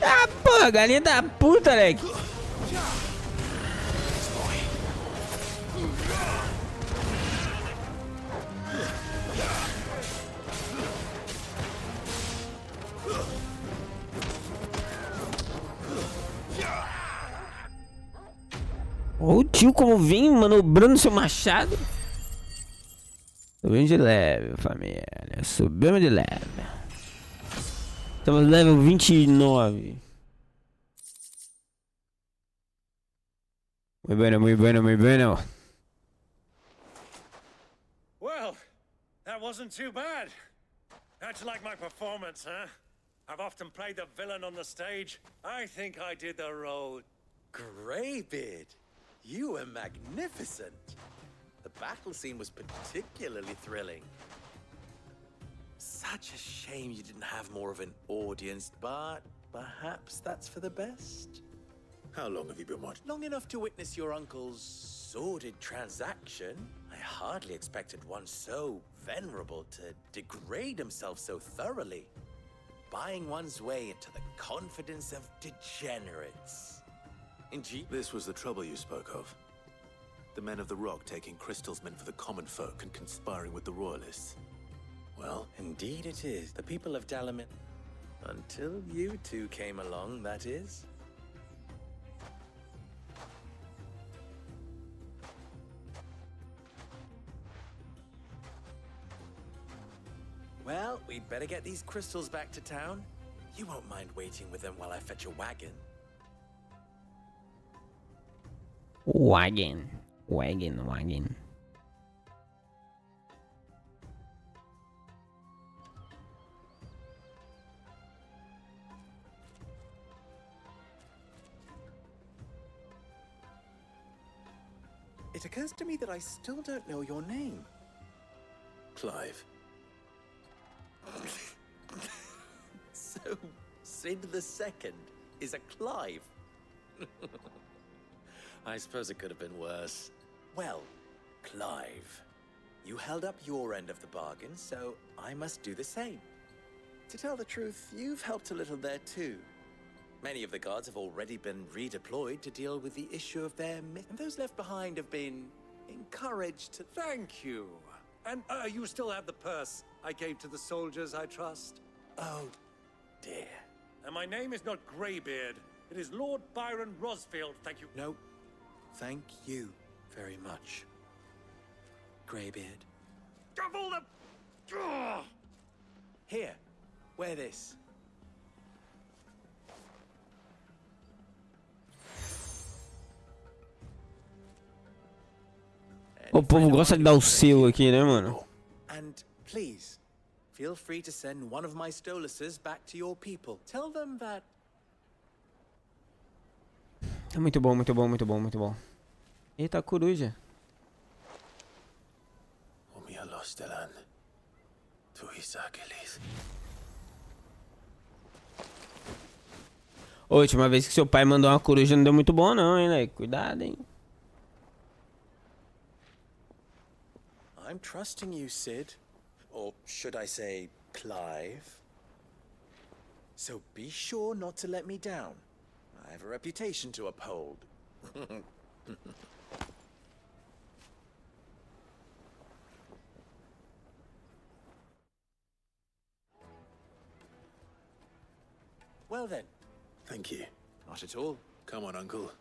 Speaker 1: Ah, porra, galinha da puta, Leque. Olha o tio como vem manobrando seu machado. Subimos de level, família. Subimos de level. Estamos no level 29. Muy bueno, muy bueno, muy bueno.
Speaker 14: Well, that wasn't too bad. How'd you like my performance, huh? I've often played the villain on the stage. I think I did the role.
Speaker 4: Greybeard, you were magnificent. The battle scene was particularly thrilling. Such a shame you didn't have more of an audience, but perhaps that's for the best.
Speaker 6: How long have you been watching?
Speaker 4: Long enough to witness your uncle's sordid transaction. I hardly expected one so venerable to degrade himself so thoroughly, buying one's way into the confidence of degenerates.
Speaker 5: This was the trouble you spoke of. The men of the Rock taking crystals meant for the common folk and conspiring with the royalists. Well,
Speaker 4: Indeed it is. The people of Dalaman. Until you two came along, that is. Well, we'd better get these crystals back to town. You won't mind waiting with them while I fetch a wagon.
Speaker 1: Wagon.
Speaker 4: It occurs to me that I still don't know your name.
Speaker 5: Clive.
Speaker 4: So, Sid the Second is a Clive. I suppose it could have been worse. Well, Clive, you held up your end of the bargain, so I must do the same. To tell the truth, you've helped a little there too. Many of the guards have already been redeployed to deal with the issue of their myth, and those left behind have been encouraged to...
Speaker 14: Thank you. And you still have the purse I gave to the soldiers, I trust?
Speaker 4: Oh, dear.
Speaker 14: And my name is not Greybeard. It is Lord Byron Rosfield, thank you.
Speaker 4: No, thank you very much, Greybeard.
Speaker 14: Of all the... Ugh!
Speaker 4: Here, wear this.
Speaker 1: O povo gosta de dar o selo aqui, né, mano?
Speaker 4: And please, feel free to send one of my Stoluses back to your people. Tell them that...
Speaker 1: É muito bom. Eita, a coruja. Ô, última vez que seu pai mandou uma coruja não deu muito bom não, hein, né? Cuidado, hein.
Speaker 4: I'm trusting you, Sid. Or should I say, Clive? So be sure not to let me down. I have a reputation to uphold. Well then.
Speaker 5: Thank you.
Speaker 4: Not at all.
Speaker 5: Come on, Uncle.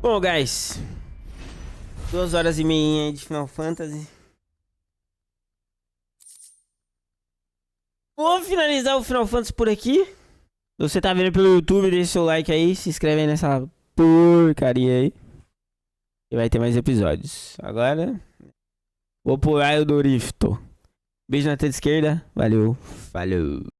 Speaker 1: Bom, guys. 2h30 aí de Final Fantasy. Vou finalizar o Final Fantasy por aqui. Se você tá vendo pelo YouTube, deixa seu like aí. Se inscreve aí nessa porcaria aí. E vai ter mais episódios. Agora, vou pular o Dorifto. Beijo na teta esquerda. Valeu. Falou.